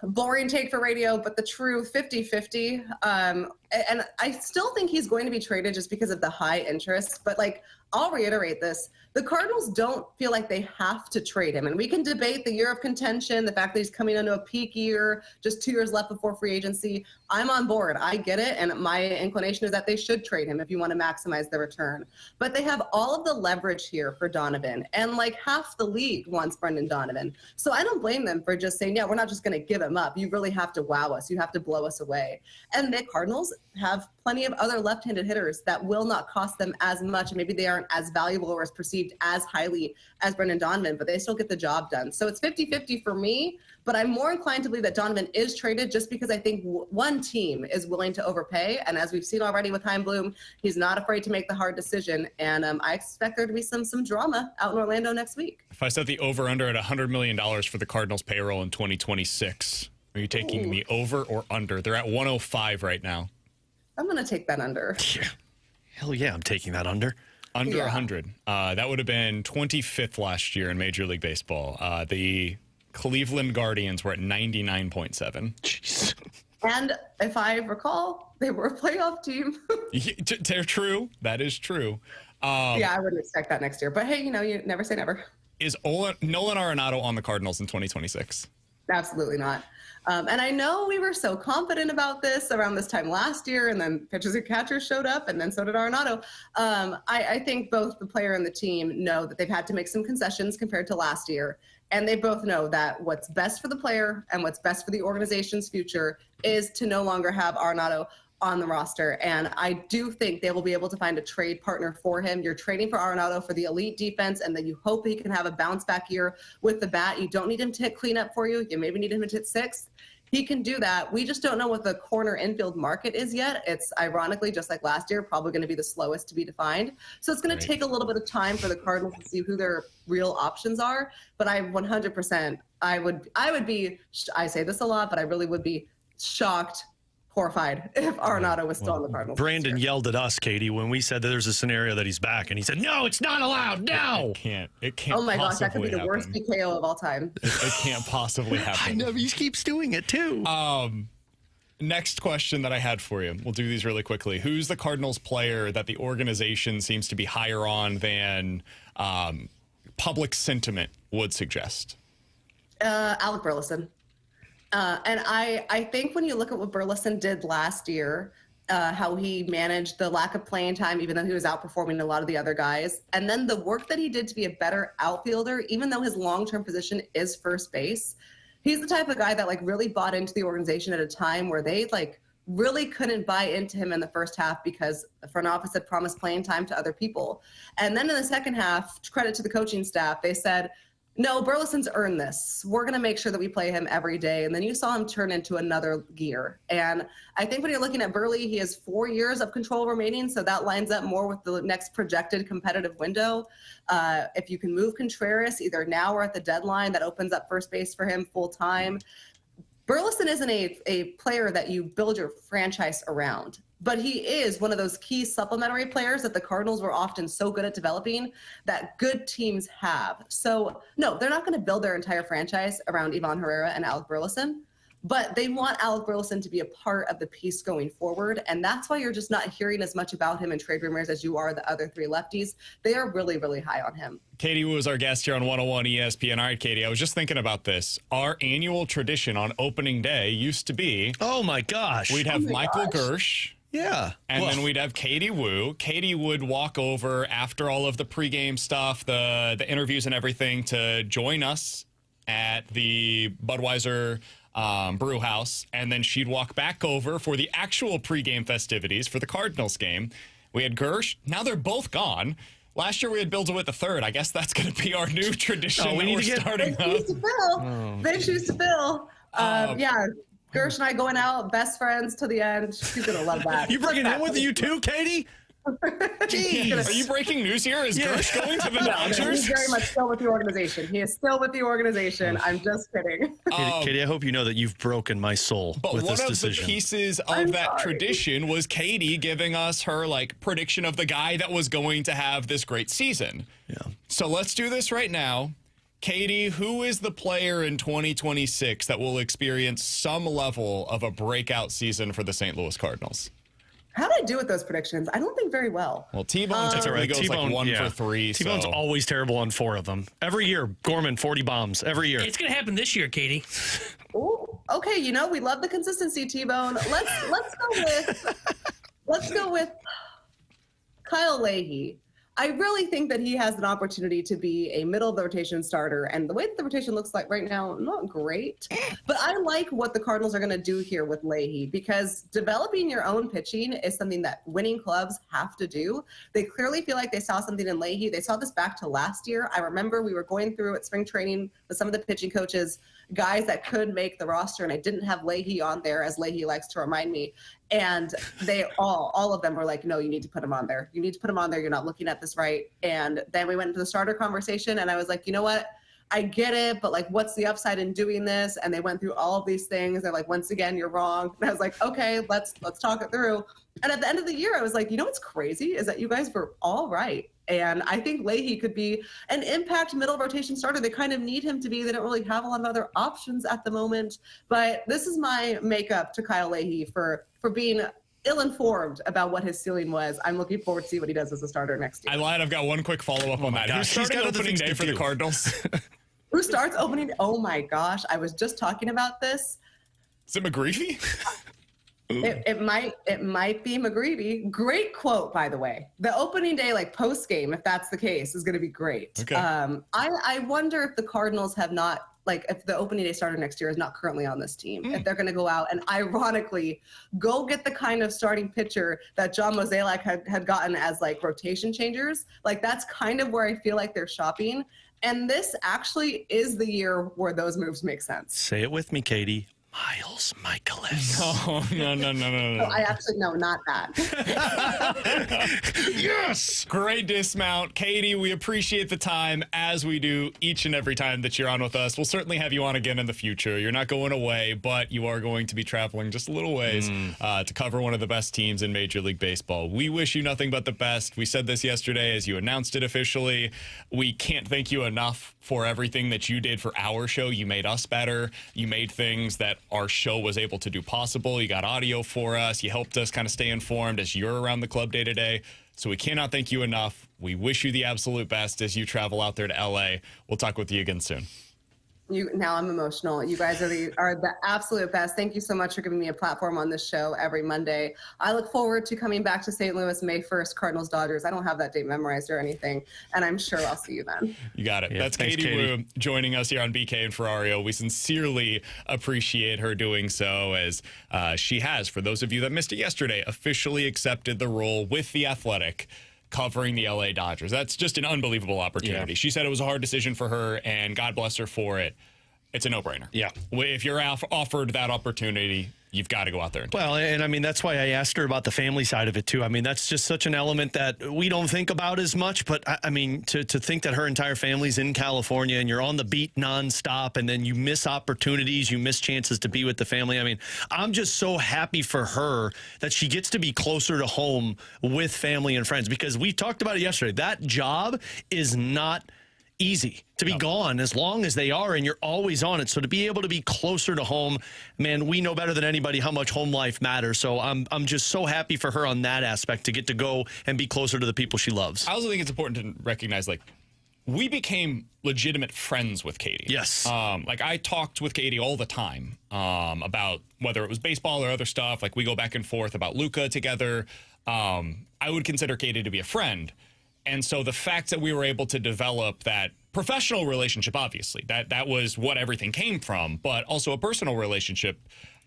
Boring take for radio, but the true 50-50. And I still think he's going to be traded just because of the high interest. But like, I'll reiterate this. The Cardinals don't feel like they have to trade him. And we can debate the year of contention, the fact that he's coming into a peak year, just 2 years left before free agency. I'm on board. I get it. And my inclination is that they should trade him if you want to maximize the return. But they have all of the leverage here for Donovan. And like half the league wants Brendan Donovan. So I don't blame them for just saying, yeah, we're not just going to give him up. You really have to wow us. You have to blow us away. And the Cardinals have plenty of other left-handed hitters that will not cost them as much. And maybe they aren't as valuable or as perceived as highly as Brendan Donovan, but they still get the job done. So it's 50-50 for me, but I'm more inclined to believe that Donovan is traded just because I think one team is willing to overpay. And as we've seen already with Chaim Bloom, he's not afraid to make the hard decision. And I expect there to be some drama out in Orlando next week. If I set the over-under at $100 million for the Cardinals payroll in 2026, are you taking the over or under? They're at 105 right now. I'm going to take that under. Yeah. Hell yeah, I'm taking that under. Under 100. That would have been 25th last year in Major League Baseball. The Cleveland Guardians were at 99.7. Jeez. And if I recall, they were a playoff team. They're true. That is true. Yeah, I wouldn't expect that next year. But hey, you never say never. Is Nolan Arenado on the Cardinals in 2026? Absolutely not. And I know we were so confident about this around this time last year, and then pitchers and catchers showed up, and then so did Arenado. I think both the player and the team know that they've had to make some concessions compared to last year, and they both know that what's best for the player and what's best for the organization's future is to no longer have Arenado on the roster. And I do think they will be able to find a trade partner for him. You're trading for Arenado for the elite defense, and then you hope he can have a bounce back year with the bat. You don't need him to hit cleanup for you. You maybe need him to hit sixth. He can do that. We just don't know what the corner infield market is yet. It's ironically, just like last year, probably going to be the slowest to be defined. So it's going to take a little bit of time for the Cardinals to see who their real options are. But I 100%, I would be, I say this a lot, but I really would be shocked, horrified if Arenado was still on the Cardinals. Brandon yelled at us, Katie, when we said that there's a scenario that he's back, and he said, "No, it's not allowed. No, it can't. Oh my gosh, that could be the happen. worst PKO of all time. It can't possibly happen. I know he keeps doing it too." Next question that I had for you. We'll do these really quickly. Who's the Cardinals player that the organization seems to be higher on than public sentiment would suggest? Alec Burleson. And I think when you look at what Burleson did last year, how he managed the lack of playing time, even though he was outperforming a lot of the other guys, and then the work that he did to be a better outfielder, even though his long-term position is first base, he's the type of guy that like really bought into the organization at a time where they like really couldn't buy into him in the first half because the front office had promised playing time to other people. And then in the second half, credit to the coaching staff, they said, no, Burleson's earned this. We're going to make sure that we play him every day. And then you saw him turn into another gear. And I think when you're looking at Burley, he has 4 years of control remaining. So that lines up more with the next projected competitive window. If you can move Contreras either now or at the deadline, that opens up first base for him full time. Burleson isn't a player that you build your franchise around. But he is one of those key supplementary players that the Cardinals were often so good at developing that good teams have. So, no, they're not going to build their entire franchise around Ivan Herrera and Alec Burleson, but they want Alec Burleson to be a part of the piece going forward. And that's why you're just not hearing as much about him in trade rumors as you are the other three lefties. They are really, really high on him. Katie was our guest here on 101 ESPN. All right, Katie, I was just thinking about this. Our annual tradition on opening day used to be... Oh, my gosh. We'd have Michael Gersh Yeah. And then we'd have Katie Wu. Katie would walk over after all of the pregame stuff, the interviews and everything, to join us at the Budweiser brew house. And then she'd walk back over for the actual pregame festivities for the Cardinals game. We had Gersh. Now they're both gone. Last year we had Bill DeWitt III. I guess that's going to be our new tradition we need we're to get starting They choose to Bill. They choose to Bill. Yeah. Gersh and I going out, best friends to the end. She's going to love that. You bringing him with you too, Katie? Jeez. Are you breaking news here? Is Gersh going to the He's Dodgers? very much still with the organization. He is still with the organization. I'm just kidding. Katie, I hope you know that you've broken my soul But with one this of decision. the pieces of that tradition was Katie giving us her prediction of the guy that was going to have this great season. Yeah. So let's do this right now. Katie, who is the player in 2026 that will experience some level of a breakout season for the St. Louis Cardinals? How did I do with those predictions? I don't think very well. Well, T-Bone typically goes T-Bone, 1 for 3. T-Bone's so. always terrible on 4 of them. Every year, Gorman, 40 bombs. Every year. It's going to happen this year, Katie. Ooh, okay, we love the consistency, T-Bone. Let's go with Kyle Leahy. I really think that he has an opportunity to be a middle of the rotation starter. And the way that the rotation looks like right now, not great. But I like what the Cardinals are going to do here with Leahy, because developing your own pitching is something that winning clubs have to do. They clearly feel like they saw something in Leahy. They saw this back to last year. I remember we were going through at spring training with some of the pitching coaches, guys that could make the roster, and I didn't have Leahy on there, as Leahy likes to remind me. And they all of them were like, no, you need to put him on there. You need to put him on there. You're not looking at this right. And then we went into the starter conversation, and I was like, you know what? I get it, but what's the upside in doing this? And they went through all of these things. They're like, once again, you're wrong. And I was like, okay, let's talk it through. And at the end of the year, I was like, what's crazy is that you guys were all right. And I think Leahy could be an impact middle rotation starter. They kind of need him to be. They don't really have a lot of other options at the moment. But this is my makeup to Kyle Leahy for being ill-informed about what his ceiling was. I'm looking forward to see what he does as a starter next year. I lied. I've got one quick follow-up on that. Who's starting opening day for the Cardinals? Who starts opening? Oh, my gosh. I was just talking about this. Is it McGreevy? It might be McGreevy. Great quote, by the way. The opening day, post game, if that's the case, is going to be great. Okay. I wonder if the Cardinals have not, if the opening day starter next year is not currently on this team, if they're going to go out and ironically go get the kind of starting pitcher that John Mozeliak had gotten as rotation changers. That's kind of where I feel like they're shopping. And this actually is the year where those moves make sense. Say it with me, Katie. Miles Michaelis. Oh, no. No, I actually, no, not that. Yes! Great dismount. Katie, we appreciate the time, as we do each and every time that you're on with us. We'll certainly have you on again in the future. You're not going away, but you are going to be traveling just a little ways to cover one of the best teams in Major League Baseball. We wish you nothing but the best. We said this yesterday as you announced it officially. We can't thank you enough for everything that you did for our show. You made us better. You made things that our show was able to do possible. You got audio for us. You helped us kind of stay informed as you're around the club day to day. So we cannot thank you enough. We wish you the absolute best as you travel out there to LA. We'll talk with you again soon. Now I'm emotional. You guys are the absolute best. Thank you so much for giving me a platform on this show every Monday. I look forward to coming back to St. Louis May 1st, Cardinals Dodgers. I don't have that date memorized or anything, and I'm sure I'll see you then. You got it. Yeah, That's thanks, Katie Katie Wu joining us here on BK and Ferrario. We sincerely appreciate her doing so, as she has, for those of you that missed it yesterday, officially accepted the role with The Athletic, covering the LA Dodgers. That's just an unbelievable opportunity. Yeah. She said it was a hard decision for her, and God bless her for it. It's a no-brainer. Yeah. If you're offered that opportunity, you've got to go out there and take it. Well, and I mean, that's why I asked her about the family side of it, too. I mean, that's just such an element that we don't think about as much. But, I mean, to think that her entire family's in California and you're on the beat nonstop, and then you miss opportunities, you miss chances to be with the family. I mean, I'm just so happy for her that she gets to be closer to home with family and friends, because we talked about it yesterday. That job is not easy to be gone as long as they are, and you're always on it. So to be able to be closer to home, man, we know better than anybody how much home life matters. So I'm just so happy for her on that aspect, to get to go and be closer to the people she loves. I also think it's important to recognize, we became legitimate friends with Katie. Yes. Like I talked with Katie all the time about whether it was baseball or other stuff. Like we go back and forth about Luca together. I would consider Katie to be a friend. And so the fact that we were able to develop that professional relationship, obviously, that was what everything came from, but also a personal relationship.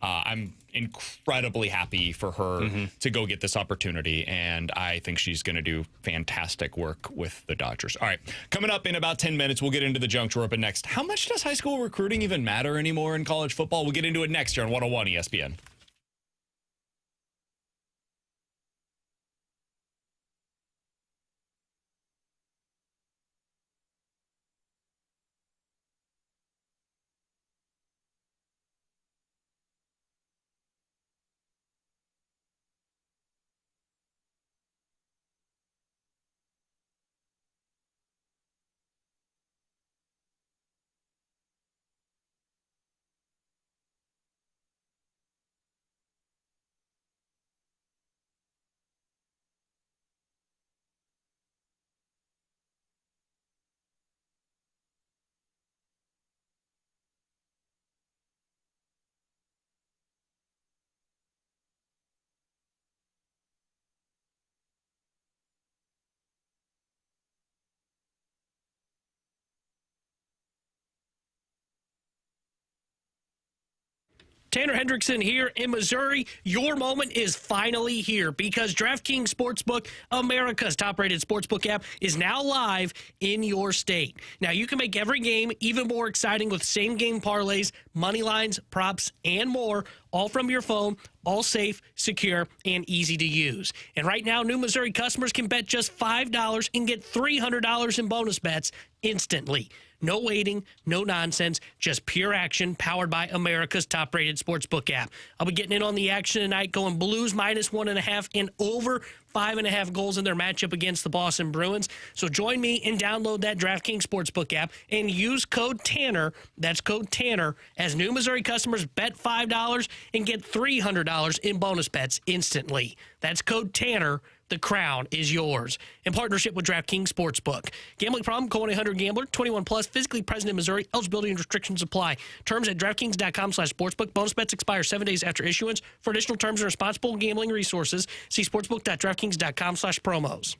I'm incredibly happy for her to go get this opportunity, and I think she's going to do fantastic work with the Dodgers. All right, coming up in about 10 minutes, we'll get into the junk drawer, but next, how much does high school recruiting even matter anymore in college football? We'll get into it next year on 101 ESPN. Tanner Hendrickson here in Missouri. Your moment is finally here because DraftKings Sportsbook, America's top-rated sportsbook app, is now live in your state. Now, you can make every game even more exciting with same-game parlays, money lines, props, and more, all from your phone, all safe, secure, and easy to use. And right now, new Missouri customers can bet just $5 and get $300 in bonus bets instantly. No waiting, no nonsense, just pure action powered by America's top-rated sportsbook app. I'll be getting in on the action tonight, going Blues -1.5 and over 5.5 goals in their matchup against the Boston Bruins. So join me and download that DraftKings Sportsbook app and use code TANNER, that's code TANNER, as new Missouri customers bet $5 and get $300 in bonus bets instantly. That's code TANNER. The crown is yours. In partnership with DraftKings Sportsbook. Gambling problem? Call 1-800-GAMBLER. 21 plus. Physically present in Missouri. Eligibility and restrictions apply. Terms at DraftKings.com/sportsbook. Bonus bets expire 7 days after issuance. For additional terms and responsible gambling resources, see sportsbook.draftkings.com/promos.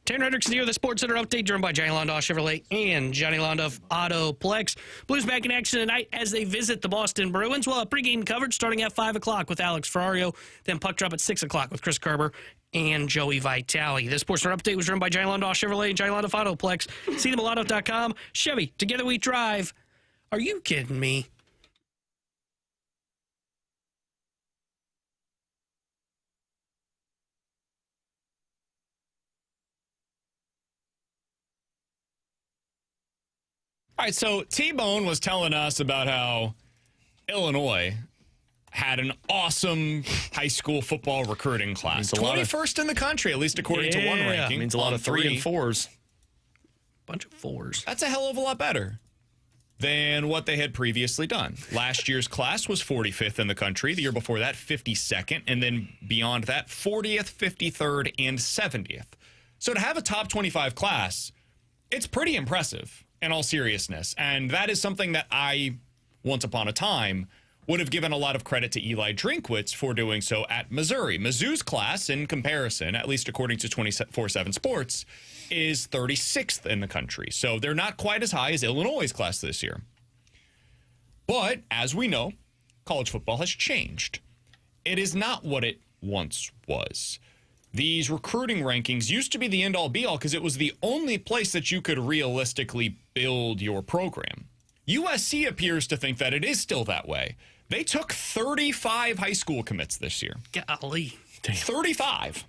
Tanner Hendrickson here, the Sports Center update, driven by Johnny Londoff Chevrolet and Johnny Londoff Autoplex. Blues back in action tonight as they visit the Boston Bruins. Well, pregame coverage starting at 5 o'clock with Alex Ferrario, then puck drop at 6 o'clock with Chris Kerber and Joey Vitale. This Sports Center update was driven by Johnny Londoff Chevrolet and Johnny Londoff Autoplex. See them at Londoff.com. Chevy, together we drive. Are you kidding me? All right, so T-Bone was telling us about how Illinois had an awesome high school football recruiting class. 21st in the country, at least according to one ranking. Means a lot of 3 and 4s. Bunch of 4s. That's a hell of a lot better than what they had previously done. Last year's class was 45th in the country. The year before that, 52nd. And then beyond that, 40th, 53rd, and 70th. So to have a top 25 class, it's pretty impressive in all seriousness. And that is something that I, once upon a time, would have given a lot of credit to Eli Drinkwitz for doing so at Missouri. Mizzou's class, in comparison, at least according to 24/7 Sports, is 36th in the country. So they're not quite as high as Illinois' class this year. But, as we know, college football has changed. It is not what it once was. These recruiting rankings used to be the end-all be-all because it was the only place that you could realistically build your program. USC appears to think that it is still that way. They took 35 high school commits this year. Golly. 35.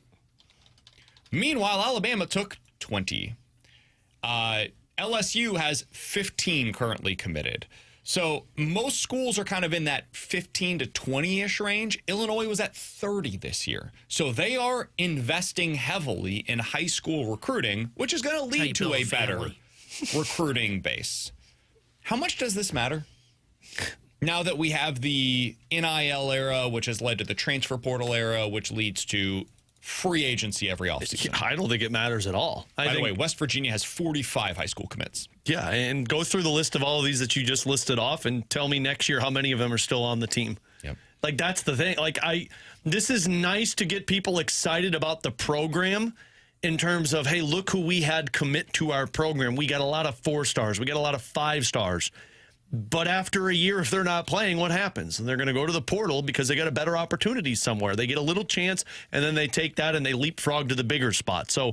Meanwhile, Alabama took 20. LSU has 15 currently committed. So most schools are kind of in that 15 to 20-ish range. Illinois was at 30 this year. So they are investing heavily in high school recruiting, which is going to lead to a better recruiting base. How much does this matter? Now that we have the NIL era, which has led to the transfer portal era, which leads to free agency every offseason. I don't think it matters at all. By the way, West Virginia has 45 high school commits. Yeah, and go through the list of all of these that you just listed off and tell me next year how many of them are still on the team. Yep. Like, that's the thing. Like, this is nice to get people excited about the program in terms of, hey, look who we had commit to our program. We got a lot of 4 stars. We got a lot of 5 stars. But after a year, if they're not playing, what happens? And they're going to go to the portal because they got a better opportunity somewhere. They get a little chance, and then they take that and they leapfrog to the bigger spot. So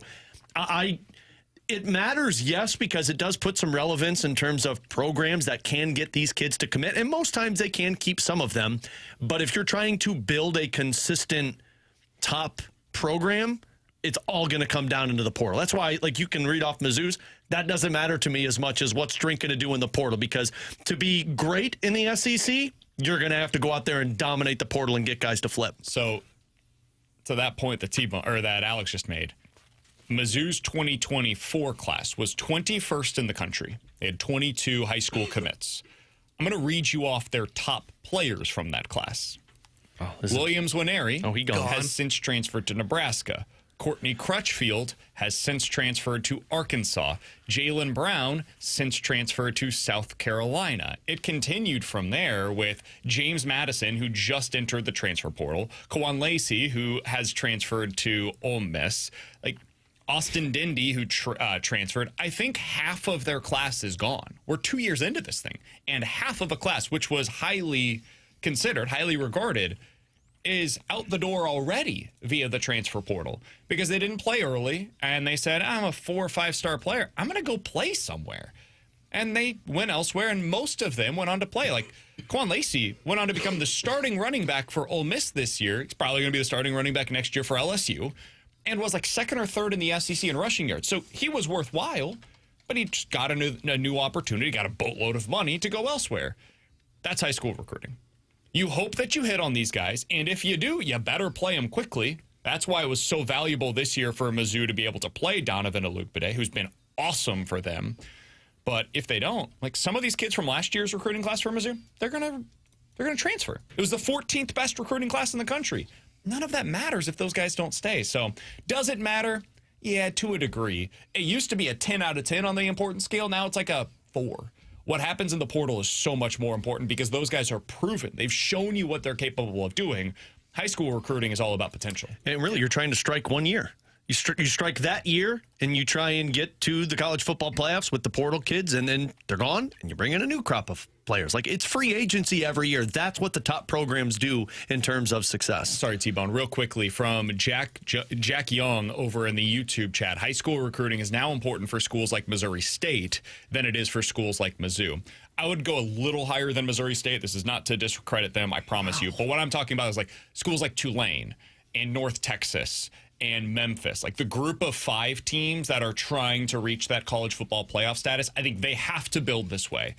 it matters, yes, because it does put some relevance in terms of programs that can get these kids to commit. And most times they can keep some of them. But if you're trying to build a consistent top program, it's all going to come down into the portal. That's why, like, you can read off Mizzou's. That doesn't matter to me as much as what's Drink going to do in the portal, because to be great in the SEC, you're going to have to go out there and dominate the portal and get guys to flip. So, to that point that Alex just made, Mizzou's 2024 class was 21st in the country. They had 22 high school commits. I'm going to read you off their top players from that class. Williams Winery has since transferred to Nebraska. Courtney Crutchfield has since transferred to Arkansas. Jalen Brown since transferred to South Carolina. It continued from there with James Madison, who just entered the transfer portal. Kawan Lacey, who has transferred to Ole Miss. Like Austin Dindy, who transferred. I think half of their class is gone. We're 2 years into this thing, and half of a class, which was highly considered, highly regarded, is out the door already via the transfer portal because they didn't play early and they said, I'm a 4 or 5 star player. I'm going to go play somewhere. And they went elsewhere, and most of them went on to play. Like Quan Lacey went on to become the starting running back for Ole Miss this year. He's probably going to be the starting running back next year for LSU, and was like 2nd or 3rd in the SEC in rushing yards. So he was worthwhile, but he just got a new opportunity, got a boatload of money to go elsewhere. That's high school recruiting. You hope that you hit on these guys, and if you do, you better play them quickly. That's why it was so valuable this year for Mizzou to be able to play Donovan Olukbade, who's been awesome for them. But if they don't, like some of these kids from last year's recruiting class for Mizzou, they're gonna transfer. It was the 14th best recruiting class in the country. None of that matters if those guys don't stay. So does it matter? Yeah, to a degree. It used to be a 10 out of 10 on the importance scale. Now it's like a 4. What happens in the portal is so much more important because those guys are proven. They've shown you what they're capable of doing. High school recruiting is all about potential. And really, you're trying to strike 1 year. You strike that year, and you try and get to the college football playoffs with the portal kids, and then they're gone, and you bring in a new crop of players. Like, it's free agency every year. That's what the top programs do in terms of success. Sorry, T-Bone. Real quickly from Jack Young over in the YouTube chat. High school recruiting is now important for schools like Missouri State than it is for schools like Mizzou. I would go a little higher than Missouri State. This is not to discredit them, I promise you. But what I'm talking about is like schools like Tulane and North Texas and Memphis, like the group of 5 teams that are trying to reach that college football playoff status. I think they have to build this way.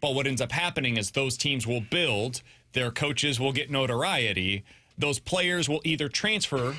But what ends up happening is those teams will build, their coaches will get notoriety, those players will either transfer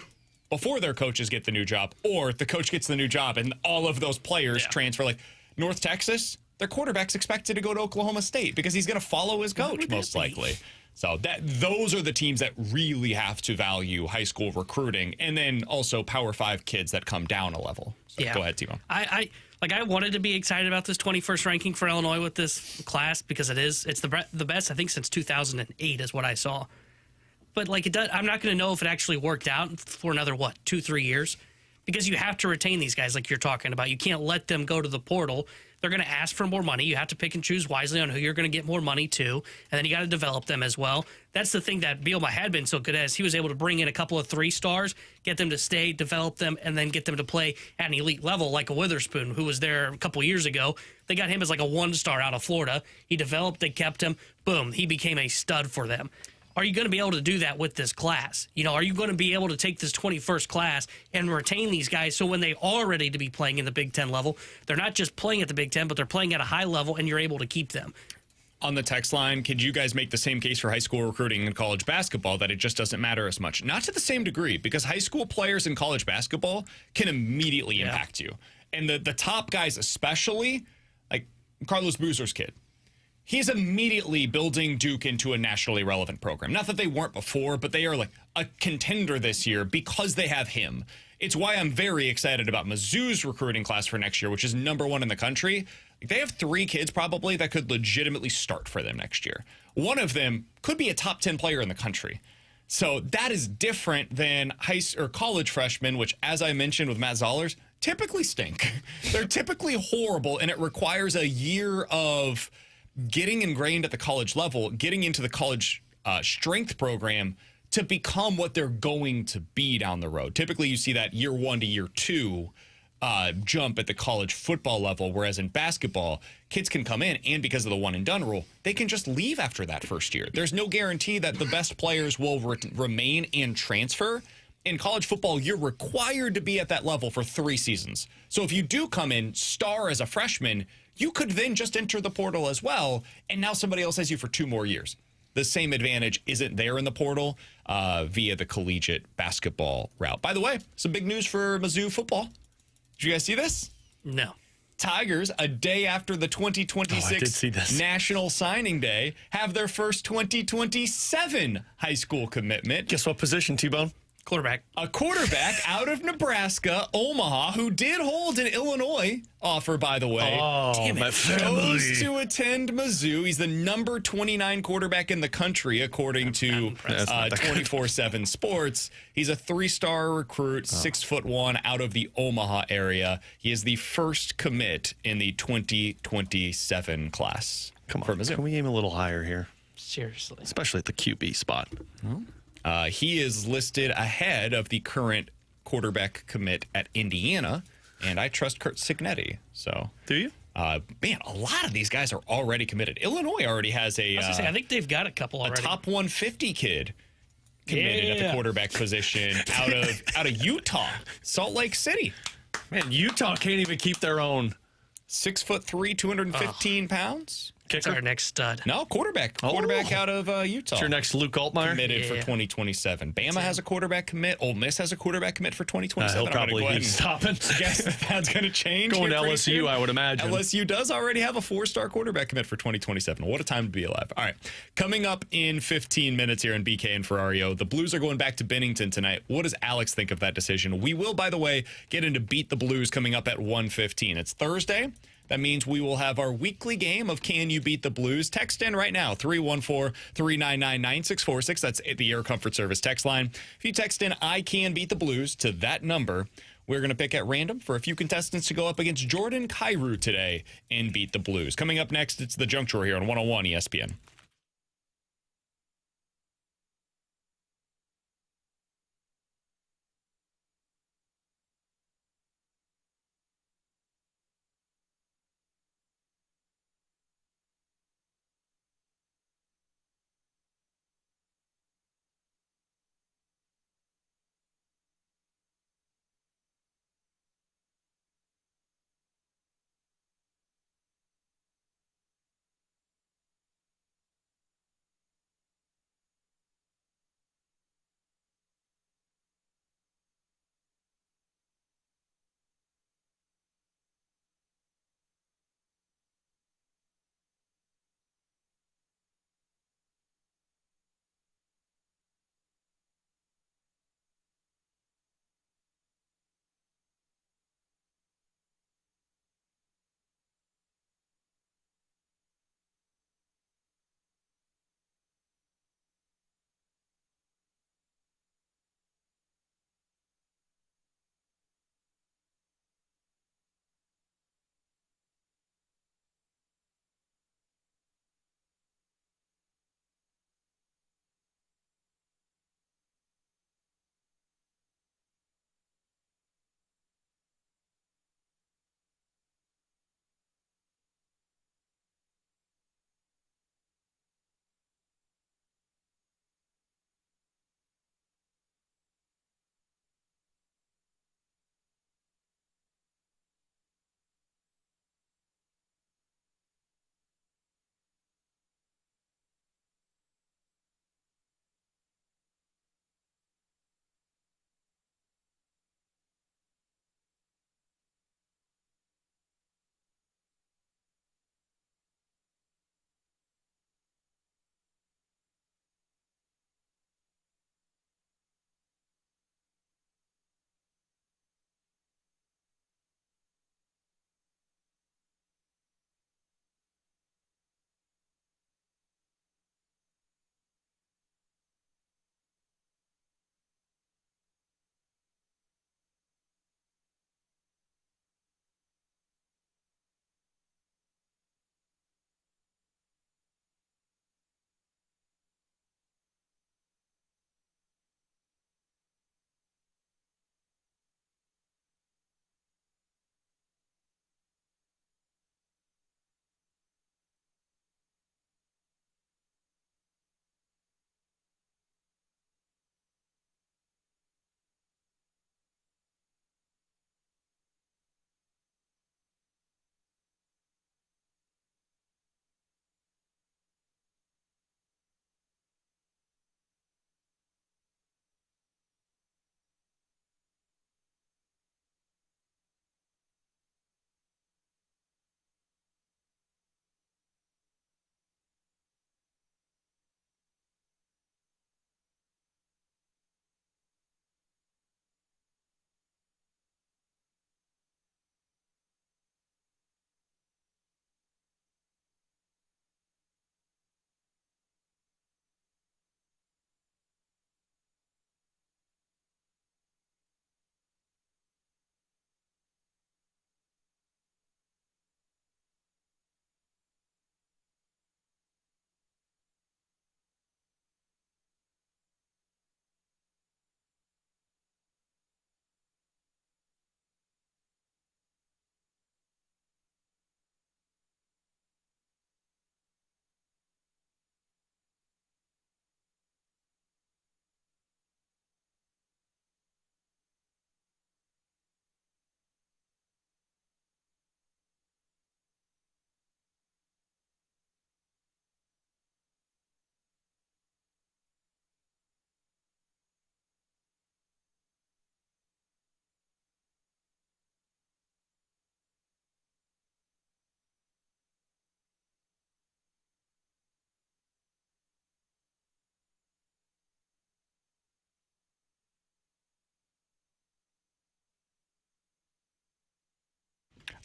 before their coaches get the new job, or the coach gets the new job and all of those players transfer. Like North Texas, their quarterback's expected to go to Oklahoma State because he's going to follow his coach most likely. So those are the teams that really have to value high school recruiting, and then also Power 5 kids that come down a level. So go ahead, Timo. I wanted to be excited about this 21st ranking for Illinois with this class because it's the best I think since 2008 is what I saw. But I'm not going to know if it actually worked out for another 2-3 years, because you have to retain these guys like you're talking about. You can't let them go to the portal. They're going to ask for more money. You have to pick and choose wisely on who you're going to get more money to, and then you got to develop them as well. That's the thing that Bielema had been so good at, is he was able to bring in a couple of 3 stars, get them to stay, develop them, and then get them to play at an elite level, like a Witherspoon, who was there a couple years ago. They got him as like a 1-star out of Florida. He developed, they kept him. Boom, he became a stud for them. Are you going to be able to do that with this class? Are you going to be able to take this 21st class and retain these guys so when they are ready to be playing in the Big Ten level, they're not just playing at the Big Ten, but they're playing at a high level and you're able to keep them? On the text line, could you guys make the same case for high school recruiting in college basketball, that it just doesn't matter as much? Not to the same degree, because high school players in college basketball can immediately impact you. And the top guys especially, like Carlos Boozer's kid. He's immediately building Duke into a nationally relevant program. Not that they weren't before, but they are like a contender this year because they have him. It's why I'm very excited about Mizzou's recruiting class for next year, which is #1 in the country. They have 3 kids probably that could legitimately start for them next year. One of them could be a top 10 player in the country. So that is different than college freshmen, which, as I mentioned with Matt Zollers, typically stink. They're typically horrible, and it requires a year of getting ingrained at the college level, getting into the college strength program to become what they're going to be down the road. Typically, you see that year 1 to year 2 jump at the college football level, whereas in basketball, kids can come in, and because of the one-and-done rule, they can just leave after that first year. There's no guarantee that the best players will remain and transfer. In college football, you're required to be at that level for 3 seasons. So if you do come in, star as a freshman, you could then just enter the portal as well, and now somebody else has you for 2 more years. The same advantage isn't there in the portal via the collegiate basketball route. By the way, some big news for Mizzou football. Did you guys see this? No. Tigers, a day after the 2026 National Signing Day, have their first 2027 high school commitment. Guess what position, T-Bone? Quarterback. A quarterback out of Nebraska, Omaha, who did hold an Illinois offer, by the way. Oh, my family. Chose to attend Mizzou. He's the number 29 quarterback in the country, according to 24/7 Sports. He's a 3-star recruit, 6'1", out of the Omaha area. He is the first commit in the 2027 class. Come for on, Mizzou. can we aim a little higher here? Seriously. Especially at the QB spot. He is listed ahead of the current quarterback commit at Indiana, and I trust Kurt Cignetti. So, do you? Man, a lot of these guys are already committed. Illinois already has I think they've got a couple already. A top 150 kid committed at the quarterback position out of Utah, Salt Lake City. Man, Utah can't even keep their own. 6'3", 215 pounds. That's our next stud. No, quarterback. Quarterback out of Utah. It's your next Luke Altmaier? Committed for 2027. Bama has a quarterback commit. Ole Miss has a quarterback commit for 2027. He'll probably be stopping. Guess that's going to change. Going to LSU, I would imagine. LSU does already have a 4-star quarterback commit for 2027. What a time to be alive. All right. Coming up in 15 minutes here in BK and Ferrario, the Blues are going back to Binnington tonight. What does Alex think of that decision? We will, by the way, get into Beat the Blues coming up at 1:15. It's Thursday. That means we will have our weekly game of Can You Beat the Blues? Text in right now, 314-399-9646. That's the Air Comfort Service text line. If you text in I Can Beat the Blues to that number, We're going to pick at random for a few contestants to go up against Jordan Kyrou today and beat the Blues. Coming up next, it's The Junk Drawer here on 101 ESPN.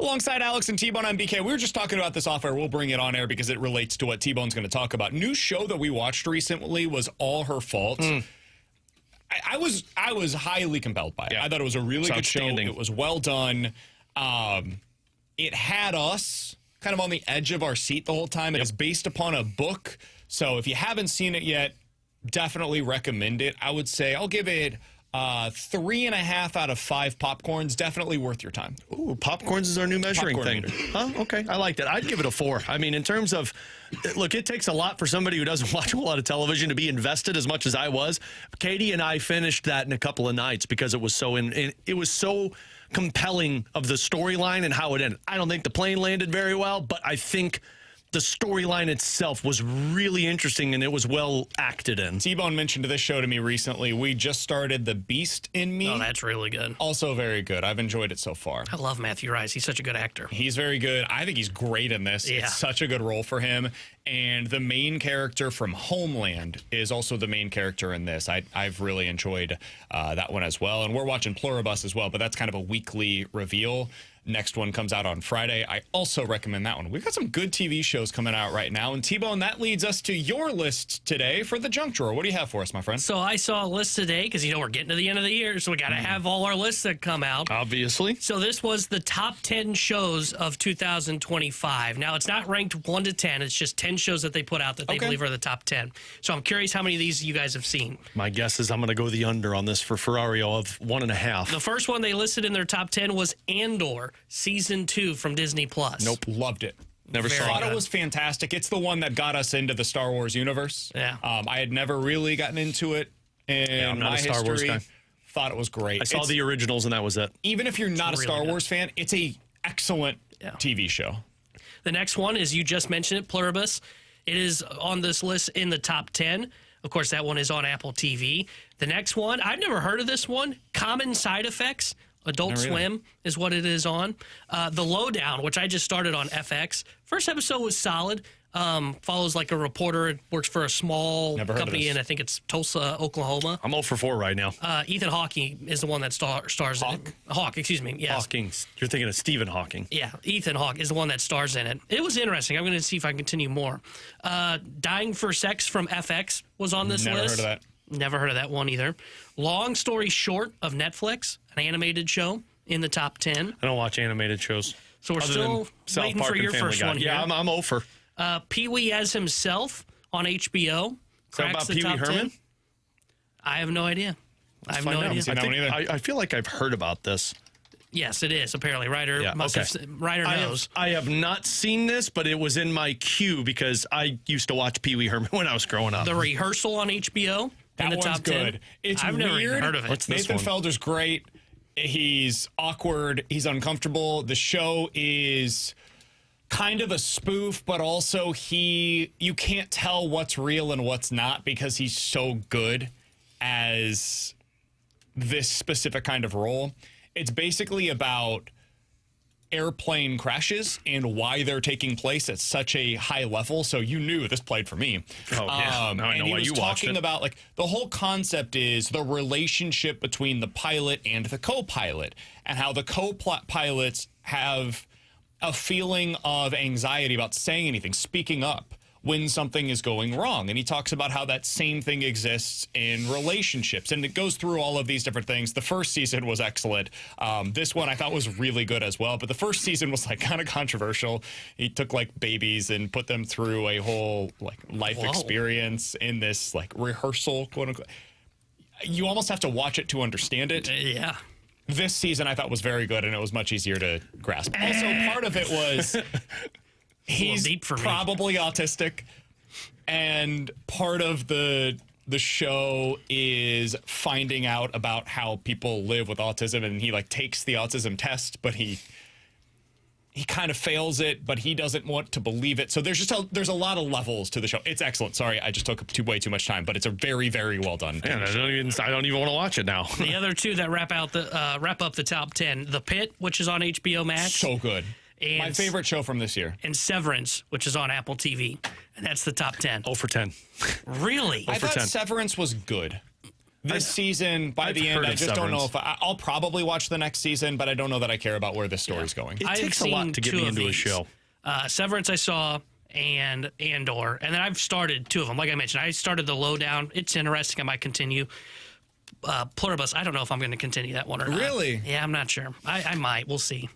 Alongside Alex and T-Bone on BK, we were just talking about this off air. We'll bring it on air because it relates to what T-Bone's going to talk about. New show that we watched recently was All Her Fault. I was highly compelled by it. Yeah. I thought it was a really good show. Outstanding. It was well done. It had us kind of on the edge of our seat the whole time. It is based upon a book. So if you haven't seen it yet, definitely recommend it. I would say I'll give it 3.5 out of 5 popcorns. Definitely worth your time. Ooh, popcorns is our new measuring Popcorn thing. meter. Huh? Okay, I like that. I'd give it a 4. I mean, in terms of, look, it takes a lot for somebody who doesn't watch a lot of television to be invested as much as I was. Katie and I finished that in a couple of nights because it was so it was so compelling of the storyline and how it ended. I don't think the plane landed very well, but I think the storyline itself was really interesting and it was well acted in. T-Bone mentioned this show to me recently. We just started The Beast in Me. Oh, that's really good. Also very good. I've enjoyed it so far. I love Matthew Rice. He's such a good actor. He's very good. I think he's great in this. Yeah. It's such a good role for him. And the main character from Homeland is also the main character in this. I've really enjoyed that one as well. And we're watching Pluribus as well, but that's kind of a weekly reveal. Next one comes out on Friday. I also recommend that one. We've got some good TV shows coming out right now. And T-Bone, that leads us to your list today for the junk drawer. What do you have for us, my friend? So I saw a list today because, we're getting to the end of the year, so we got to have all our lists that come out. Obviously. So this was the top 10 shows of 2025. Now, it's not ranked 1 to 10. It's just 10 shows that they put out that they believe are the top 10. So I'm curious how many of these you guys have seen. My guess is I'm going to go the under on this for Ferrario of 1.5. The first one they listed in their top 10 was Andor, Season 2 from Disney+. Nope. Loved it. Never Very saw Thought it. it was fantastic. It's the one that got us into the Star Wars universe. Yeah. I had never really gotten into it in I'm not my a Star Wars history. guy. Thought it was great. I saw It's- the originals and that was it. even if you're not a really Star good. Wars fan, it's a excellent TV show. The next one is, you just mentioned it, Pluribus. It is on this list in the top 10. Of course, that one is on Apple TV. The next one, I've never heard of this one, Common Side Effects. Adult Swim is what it is on. The Lowdown, which I just started on FX. First episode was solid. Follows like a reporter, works for a small Never heard of company this. in, I think it's Tulsa, Oklahoma. I'm 0 for 4 right now. Ethan Hawke is the one that stars in it. Hawke, excuse me. Yes. Hawking. You're thinking of Stephen Hawking. Yeah, Ethan Hawke is the one that stars in it. It was interesting. I'm going to see if I can continue more. Dying for Sex from FX was on this Never list. heard of that. Never heard of that one either. Long Story Short of Netflix, an animated show in the top 10. I don't watch animated shows. So we're other still than South waiting Park for and your Family first Guy. one here. Yeah, I'm 0 for. Pee-wee as himself on HBO. Is that Cracks about the Pee Wee top Herman? 10. I have no idea. I have no Find out. idea. seen that one either. I feel like I've heard about this. Yes, it is. Apparently, writer Yeah, must okay. have. Writer knows. I have not seen this, but it was in my queue because I used to watch Pee Wee Herman when I was growing up. The Rehearsal on HBO in That the one's top 10. good. It's I've never even weird. heard of it. What's this Nathan one? Felder's great. He's awkward. He's uncomfortable. The show is kind of a spoof, but also you can't tell what's real and what's not because he's so good as this specific kind of role. It's basically about airplane crashes and why they're taking place at such a high level. So you knew this played for me. Oh, yeah. Now I know and he why was you watched talking it. about, like, the whole concept is the relationship between the pilot and the co-pilot, and how the co-pilots have a feeling of anxiety about saying anything, speaking up when something is going wrong. And he talks about how that same thing exists in relationships. And it goes through all of these different things. The first season was excellent. This one I thought was really good as well. But the first season was like kind of controversial. He took like babies and put them through a whole like life experience in this like rehearsal, quote unquote. You almost have to watch it to understand it. Yeah. This season I thought was very good, and it was much easier to grasp. Also, part of it was he's deep for me. probably autistic, and part of the show is finding out about how people live with autism, and he like takes the autism test, but he kind of fails it, but he doesn't want to believe it. So there's a lot of levels to the show. It's excellent. Sorry, I just took up way too much time, but it's a very, very well done. Man, I don't even want to watch it now. The other two that wrap up the top 10, The Pit, which is on HBO Max, So good. And My favorite show from this year. and Severance, which is on Apple TV, and that's the top 10. 0 for 10. Really? I for thought 10. Severance was good. This season, by I've the end, heard I of just don't know Severance. if I'll probably watch the next season, but I don't know that I care about where this story's going. It I've takes a lot seen to get two me of into a these. show. Severance I saw, and Andor, and then I've started two of them. Like I mentioned, I started The Lowdown. It's interesting. I might continue. Pluribus. I don't know if I'm going to continue that one or not. Really? Yeah, I'm not sure. I might. We'll see.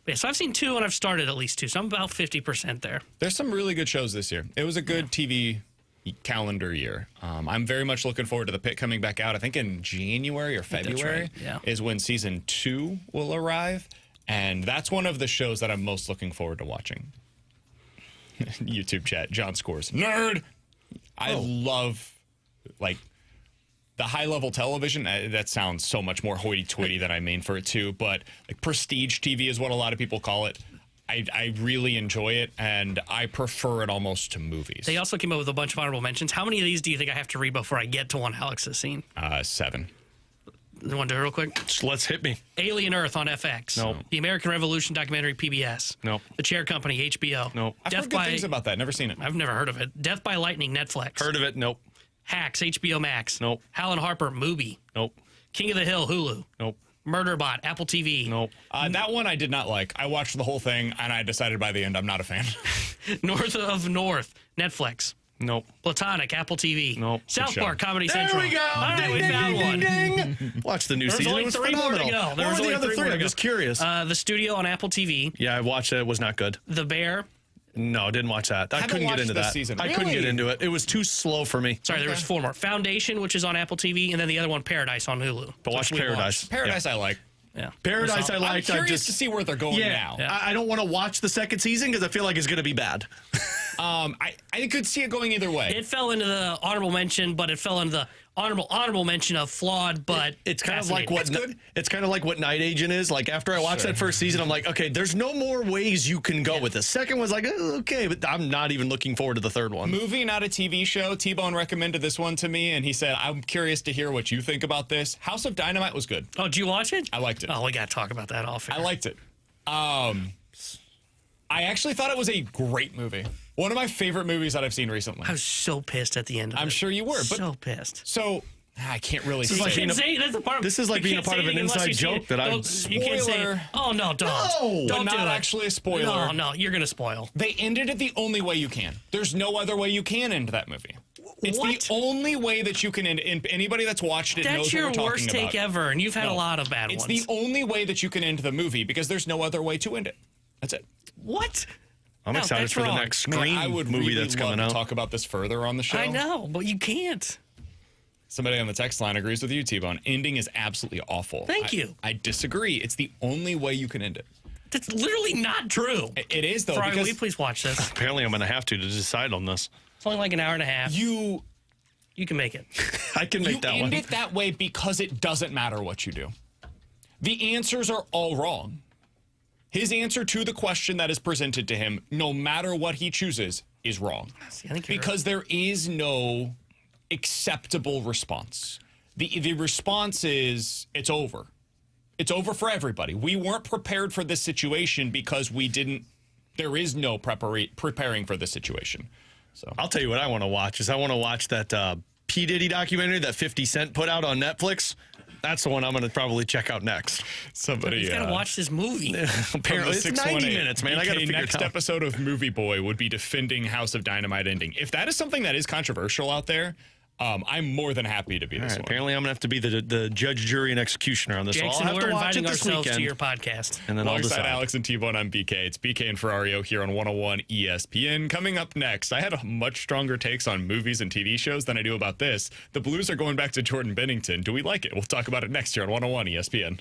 But yeah, so I've seen 2 and I've started at least 2, so I'm about 50% there. There's some really good shows this year. It was a good TV calendar year. I'm very much looking forward to The Pit coming back out. I think in January or February is when season 2 will arrive. And that's one of the shows that I'm most looking forward to watching. YouTube chat, John Scores. Nerd! I love, like, the high-level television. That sounds so much more hoity-toity than I mean for it to, but like prestige TV is what a lot of people call it. I really enjoy it, and I prefer it almost to movies. They also came up with a bunch of honorable mentions. How many of these do you think I have to read before I get to one Alex has seen? 7. You want to do it real quick? Let's hit me. Alien Earth on FX. Nope. The American Revolution documentary, PBS. Nope. The Chair Company, HBO. Nope. I've heard good things about that. Never seen it. I've never heard of it. Death by Lightning, Netflix. Heard of it? Nope. Hacks, HBO Max. Nope. Hal and Harper, Mubi. Nope. King of the Hill, Hulu. Nope. Murderbot, Apple TV. Nope. That one I did not like. I watched the whole thing, and I decided by the end I'm not a fan. North of North, Netflix. Nope. Platonic, Apple TV. Nope. South Good Park, show. Comedy There Central. we go. All right, Ding, we ding, found ding, one. ding, ding. Watch the new There's season. only It was 3 more to phenomenal. go. There What was were the only other 3 three? more to I'm go. just curious. The Studio on Apple TV. Yeah, I watched it. It was not good. The Bear. No, didn't watch that. I Haven't couldn't get watched into this that. season. I couldn't get Really? into it. It was too slow for me. Sorry, there was 4 more. Foundation, which is on Apple TV, and then the other one, Paradise, on Hulu. But watch which we Paradise. Paradise I like. Yeah. Paradise I I'm liked. I curious just to see where they're going now. I don't want to watch the second season because I feel like it's going to be bad. I could see it going either way. It fell into the honorable mention, but it fell into the honorable mention of flawed, but It's kind of like fascinating. what it's kind of like what Night Agent is. Like after I watched that first season, I'm like, okay, there's no more ways you can go with this. Second was like, okay, but I'm not even looking forward to the third one. Movie, not a TV show. T-Bone recommended this one to me, and he said, I'm curious to hear what you think about this. House of Dynamite was good. Oh, did you watch it? I liked it. Oh, we got to talk about that off air. I liked it. I actually thought it was a great movie. One of my favorite movies that I've seen recently. I was so pissed at the end of it. I'm sure you were, but so pissed. So I can't really is say. like You being can't a- say that's the part. this is like you being a can't part say of an anything unless inside you see joke it. that I'm- You can't say. Spoiler. Oh no, don't. No, don't but do not it. actually a spoiler. No, no, you're gonna spoil. They ended it the only way you can. There's no other way you can end that movie. It's What? the only way that you can end. And anybody that's watched it knows That's what your we're talking worst take about. ever, and you've had a No. lot of bad It's ones. the only way that you can end the movie because there's no other way to end it. That's it. What? I'm No, excited that's for the wrong. next Man, Scream I would movie really that's love coming to out. talk about this further on the show. I know, but you can't. Somebody on the text line agrees with you, T-Bone. Ending is absolutely awful. Thank you. I disagree. It's the only way you can end it. That's literally not true. It is, though, Brian, will because you please watch this? Apparently, I'm going to have to decide on this. It's only like an hour and a half. you You can make it. I can make that end one. it that way because it doesn't matter what you do. The answers are all wrong. His answer to the question that is presented to him, no matter what he chooses, is wrong. See, I think you're Because there is no acceptable response. The response is it's over. It's over for everybody. We weren't prepared for this situation because there is no preparing for this situation. So I'll tell you what I want to watch I want to watch that P. Diddy documentary that 50 Cent put out on Netflix. That's the one I'm going to probably check out next. somebody He's got to watch this movie. Apparently, it's 90 minutes, man. I got to figure next it out. episode of Movie Boy would be defending House of Dynamite ending. If that is something that is controversial out there, I'm more than happy to be All this right, one. apparently, I'm going to have to be the judge, jury, and executioner on this. So Jackson, I'll have we're to watch it inviting this ourselves weekend. to your podcast. And then I'll Alongside decide. Alex and T-Bone, I'm BK. It's BK and Ferrario here on 101 ESPN. Coming up next, I had a much stronger takes on movies and TV shows than I do about this. The Blues are going back to Jordan Binnington. Do we like it? We'll talk about it next year on 101 ESPN.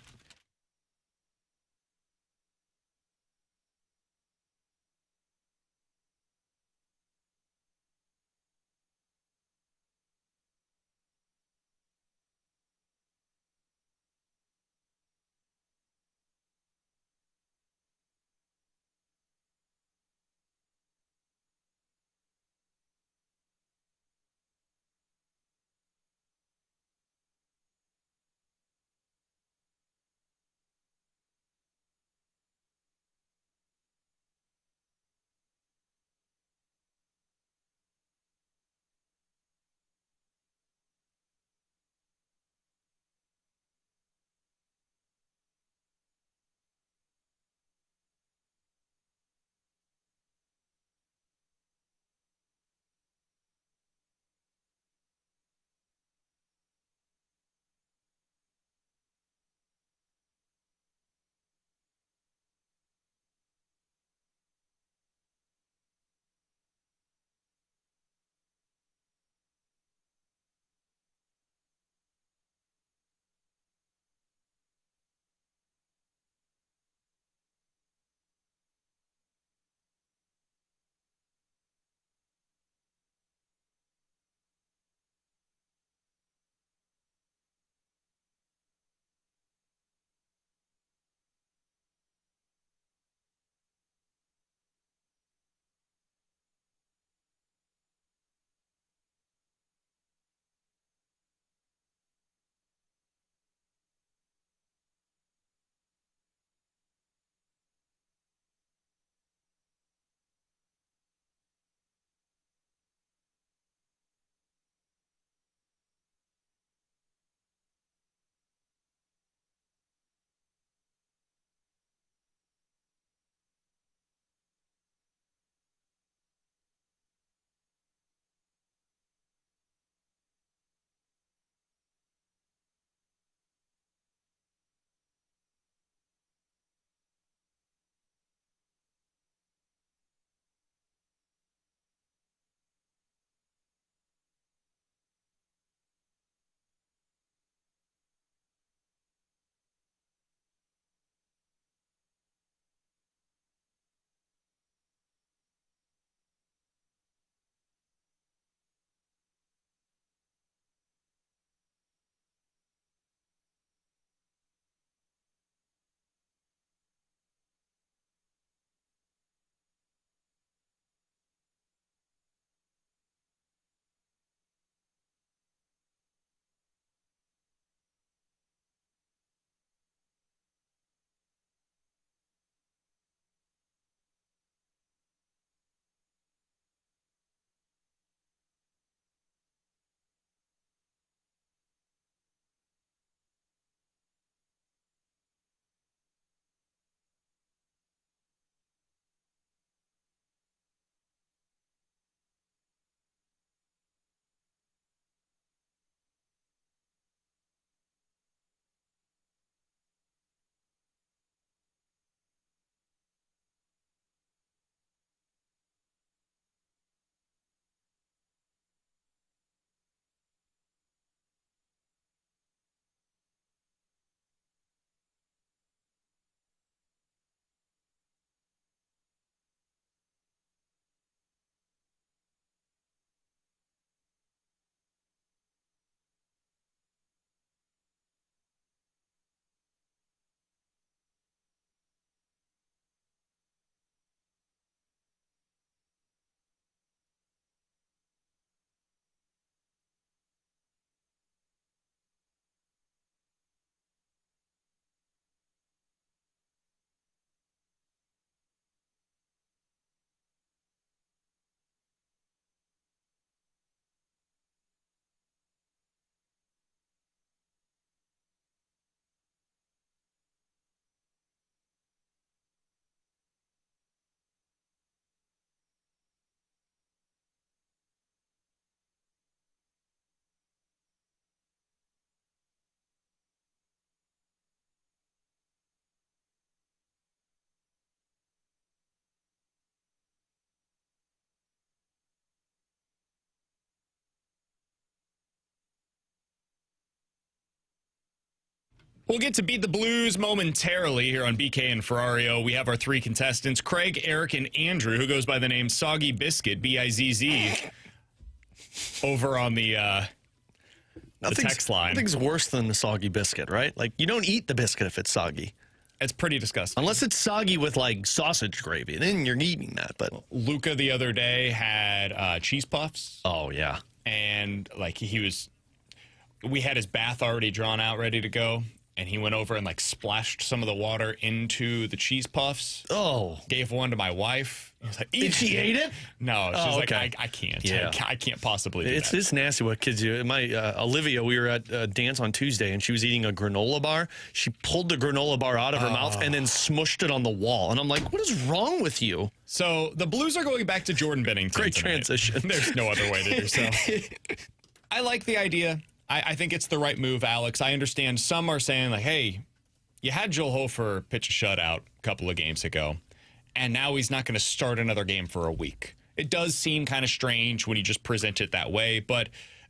We'll get to Beat the Blues momentarily here on BK and Ferrario. We have our 3 contestants, Craig, Eric, and Andrew, who goes by the name Soggy Biscuit, B-I-Z-Z, over on the text line. Nothing's worse than the soggy biscuit, right? Like, you don't eat the biscuit if it's soggy. It's pretty disgusting. Unless it's soggy with, like, sausage gravy. Then you're eating that. But Luca the other day had cheese puffs. Oh, yeah. And, like, we had his bath already drawn out, ready to go. And he went over and, like, splashed some of the water into the cheese puffs. Oh. Gave one to my wife. He was like, Did she ate it? No. She's like, okay. I can't. Yeah. I can't possibly do that. It's nasty what kids do. My Olivia, we were at a dance on Tuesday, and she was eating a granola bar. She pulled the granola bar out of her mouth and then smushed it on the wall. And I'm like, what is wrong with you? So the Blues are going back to Jordan Binnington. Great tonight. transition. There's no other way to do so. I like the idea. I think it's the right move, Alex. I understand some are saying, like, hey, you had Joel Hofer pitch a shutout a couple of games ago, and now he's not going to start another game for a week. It does seem kind of strange when you just present it that way, but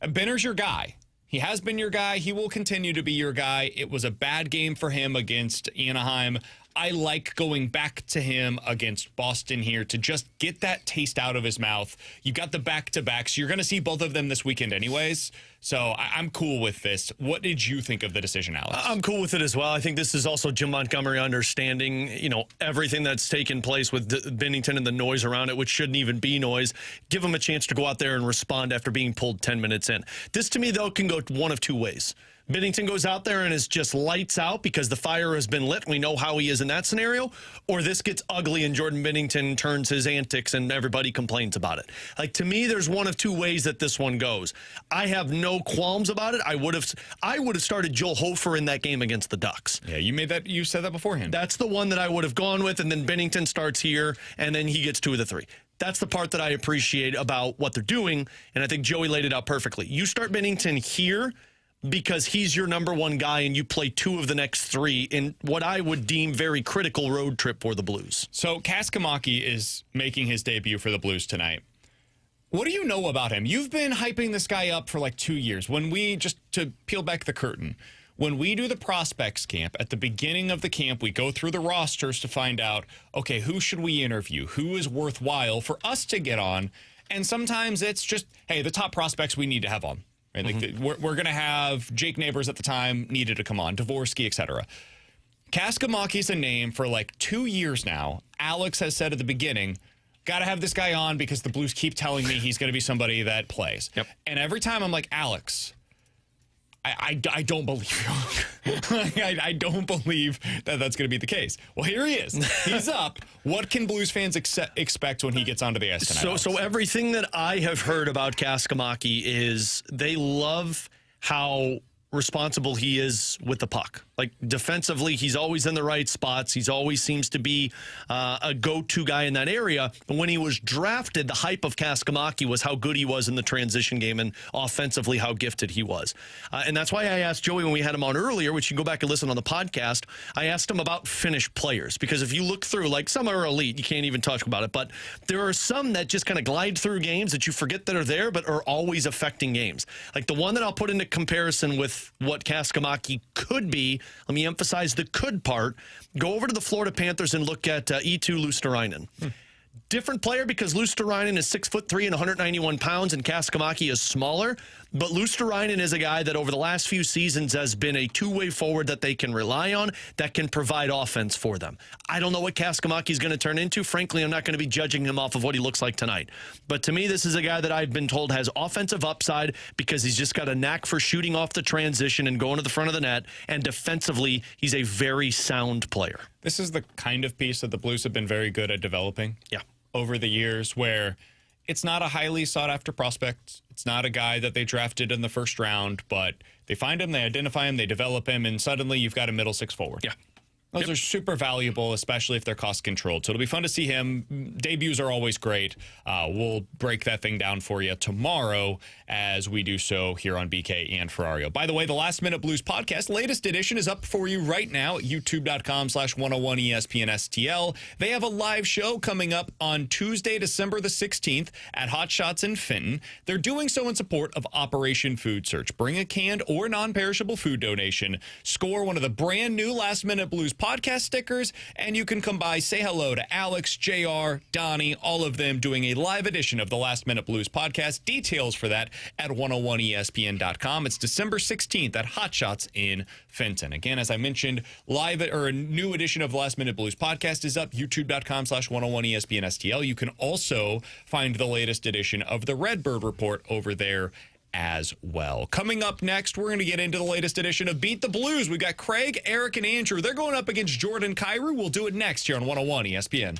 Benner's your guy. He has been your guy. He will continue to be your guy. It was a bad game for him against Anaheim. I like going back to him against Boston here to just get that taste out of his mouth. You got the back-to-backs. You're going to see both of them this weekend anyways, so I'm cool with this. What did you think of the decision, Alex? I'm cool with it as well. I think this is also Jim Montgomery understanding, everything that's taken place with Binnington and the noise around it, which shouldn't even be noise. Give him a chance to go out there and respond after being pulled 10 minutes in. This, to me, though, can go one of two ways. Binnington goes out there and is just lights out because the fire has been lit. We know how he is in that scenario. Or this gets ugly and Jordan Binnington turns his antics and everybody complains about it. Like, to me, there's one of two ways that this one goes. I have no qualms about it. I would have started Joel Hofer in that game against the Ducks. Yeah, you said that beforehand. That's the one that I would have gone with, and then Binnington starts here, and then he gets 2 of the 3. That's the part that I appreciate about what they're doing, and I think Joey laid it out perfectly. You start Binnington here because he's your number 1 guy, and you play 2 of the next 3 in what I would deem very critical road trip for the Blues. So Kaskamaki is making his debut for the Blues tonight. What do you know about him? You've been hyping this guy up for like 2 years. Just to peel back the curtain, when we do the prospects camp, at the beginning of the camp, we go through the rosters to find out, okay, who should we interview? Who is worthwhile for us to get on? And sometimes it's just, hey, the top prospects we need to have on. Right? Mm-hmm. Like we're going to have Jake Neighbors at the time needed to come on, Dvorsky, etc. Kaskamaki's a name for like 2 years now. Alex has said at the beginning, got to have this guy on because the Blues keep telling me he's going to be somebody that plays. Yep. And every time I'm like, Alex, I don't believe you. I don't believe that that's going to be the case. Well, here he is. He's up. What can Blues fans expect when he gets onto the ice tonight? So everything that I have heard about Kaskamaki is they love how responsible he is with the puck. Like, defensively, he's always in the right spots. He's always seems to be a go-to guy in that area. But when he was drafted, the hype of Kaskamaki was how good he was in the transition game and offensively how gifted he was. And that's why I asked Joey when we had him on earlier, which you can go back and listen on the podcast, I asked him about Finnish players. Because if you look through, like, some are elite, you can't even talk about it, but there are some that just kind of glide through games that you forget that are there, but are always affecting games. Like, the one that I'll put into comparison with what Kaskamaki could be, let me emphasize the could part. Go over to the Florida Panthers and look at Eetu Luostarinen. Different player because Luostarinen is 6'3" and 191 pounds, and Kaskamaki is smaller. But Luostarinen is a guy that over the last few seasons has been a two-way forward that they can rely on, that can provide offense for them. I don't know what Kaskamaki is going to turn into. Frankly, I'm not going to be judging him off of what he looks like tonight. But to me, this is a guy that I've been told has offensive upside because he's just got a knack for shooting off the transition and going to the front of the net. And defensively, he's a very sound player. This is the kind of piece that the Blues have been very good at developing. Yeah. Over the years, where it's not a highly sought-after prospect. It's not a guy that they drafted in the first round, but they find him, they identify him, they develop him, and suddenly you've got a middle 6 forward. Yeah. Those are super valuable, especially if they're cost controlled. So it'll be fun to see him. Debuts are always great. We'll break that thing down for you tomorrow as we do so here on BK and Ferrario. By the way, the Last Minute Blues podcast, latest edition, is up for you right now at youtube.com/101ESPNSTL. They have a live show coming up on Tuesday, December the 16th at Hot Shots in Fenton. They're doing so in support of Operation Food Search. Bring a canned or non-perishable food donation. Score one of the brand new Last Minute Blues podcast stickers, and you can come by, say hello to Alex, JR, Donnie, all of them doing a live edition of the Last Minute Blues podcast. Details for that at 101ESPN.com. It's December 16th at Hot Shots in Fenton. Again, as I mentioned, a new edition of the Last Minute Blues podcast is up, youtube.com/101ESPNSTL. You can also find the latest edition of the Redbird Report over there as well. Coming up next, we're going to get into the latest edition of Beat the Blues. We've got Craig, Eric, and Andrew. They're going up against Jordan Kyrou. We'll do it next here on 101 ESPN.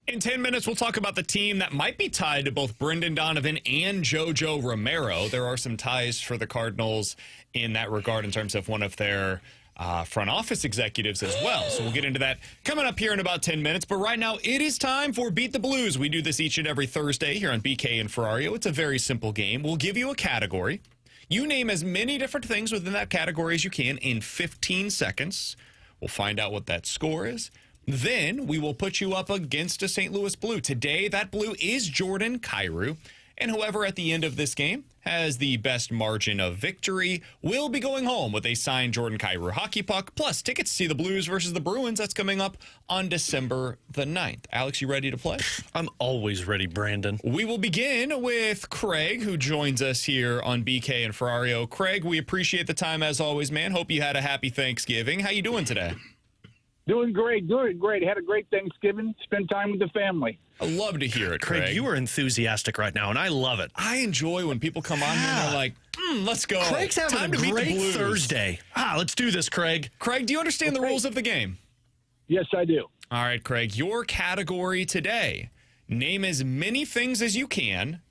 In 10 minutes, we'll talk about the team that might be tied to both Brendan Donovan and JoJo Romero. There are some ties for the Cardinals in that regard in terms of one of their front office executives as well. So we'll get into that coming up here in about 10 minutes. But right now, it is time for Beat the Blues. We do this each and every Thursday here on BK and Ferrario. It's a very simple game. We'll give you a category. You name as many different things within that category as you can in 15 seconds. We'll find out what that score is. Then we will put you up against a St. Louis Blue. Today, that Blue is Jordan Kyrou. And whoever at the end of this game has the best margin of victory will be going home with a signed Jordan Kyrou hockey puck, plus tickets to see the Blues versus the Bruins. That's coming up on December the 9th. Alex, you ready to play? I'm always ready, Brandon. We will begin with Craig, who joins us here on BK and Ferrario. Craig, we appreciate the time as always, man. Hope you had a happy Thanksgiving. How you doing today? Doing great. Had a great Thanksgiving. Spent time with the family. I love to hear it, Craig. You are enthusiastic right now, and I love it. I enjoy when people come on here and they're like, let's go. Craig's having Time a to beat the great Blues. Thursday. Let's do this, Craig. Craig, do you understand the rules of the game? Yes, I do. All right, Craig, your category today. Name as many things as you can.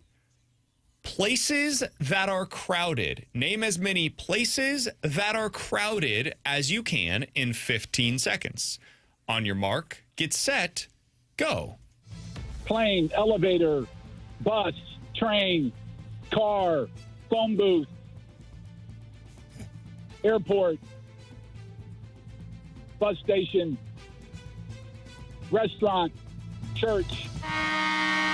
Places that are crowded. Name as many places that are crowded as you can in 15 seconds. On your mark, get set, go. Plane, elevator, bus, train, car, phone booth, airport, bus station, restaurant, church.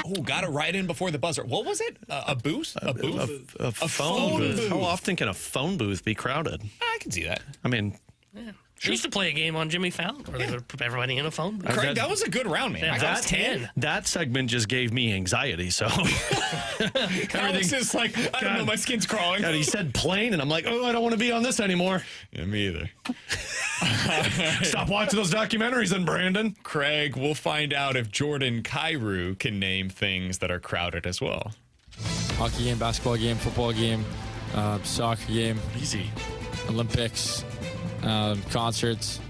Oh, got it right in before the buzzer. What was it? A booth? A booth? A phone booth. How often can a phone booth be crowded? I can see that. I mean, She used to play a game on Jimmy Fallon where they would put everybody in a phone booth. Craig, that was a good round, man. Yeah, I that got 10. that segment just gave me anxiety. So Alex is like, I don't know, my skin's crawling. God, he said plane, and I'm like, oh, I don't want to be on this anymore. Yeah, me either. Stop watching those documentaries then, Brandon. Craig, we'll find out if Jordan Kyrou can name things that are crowded as well. Hockey game, basketball game, football game, soccer game, Easy. Olympics, concerts,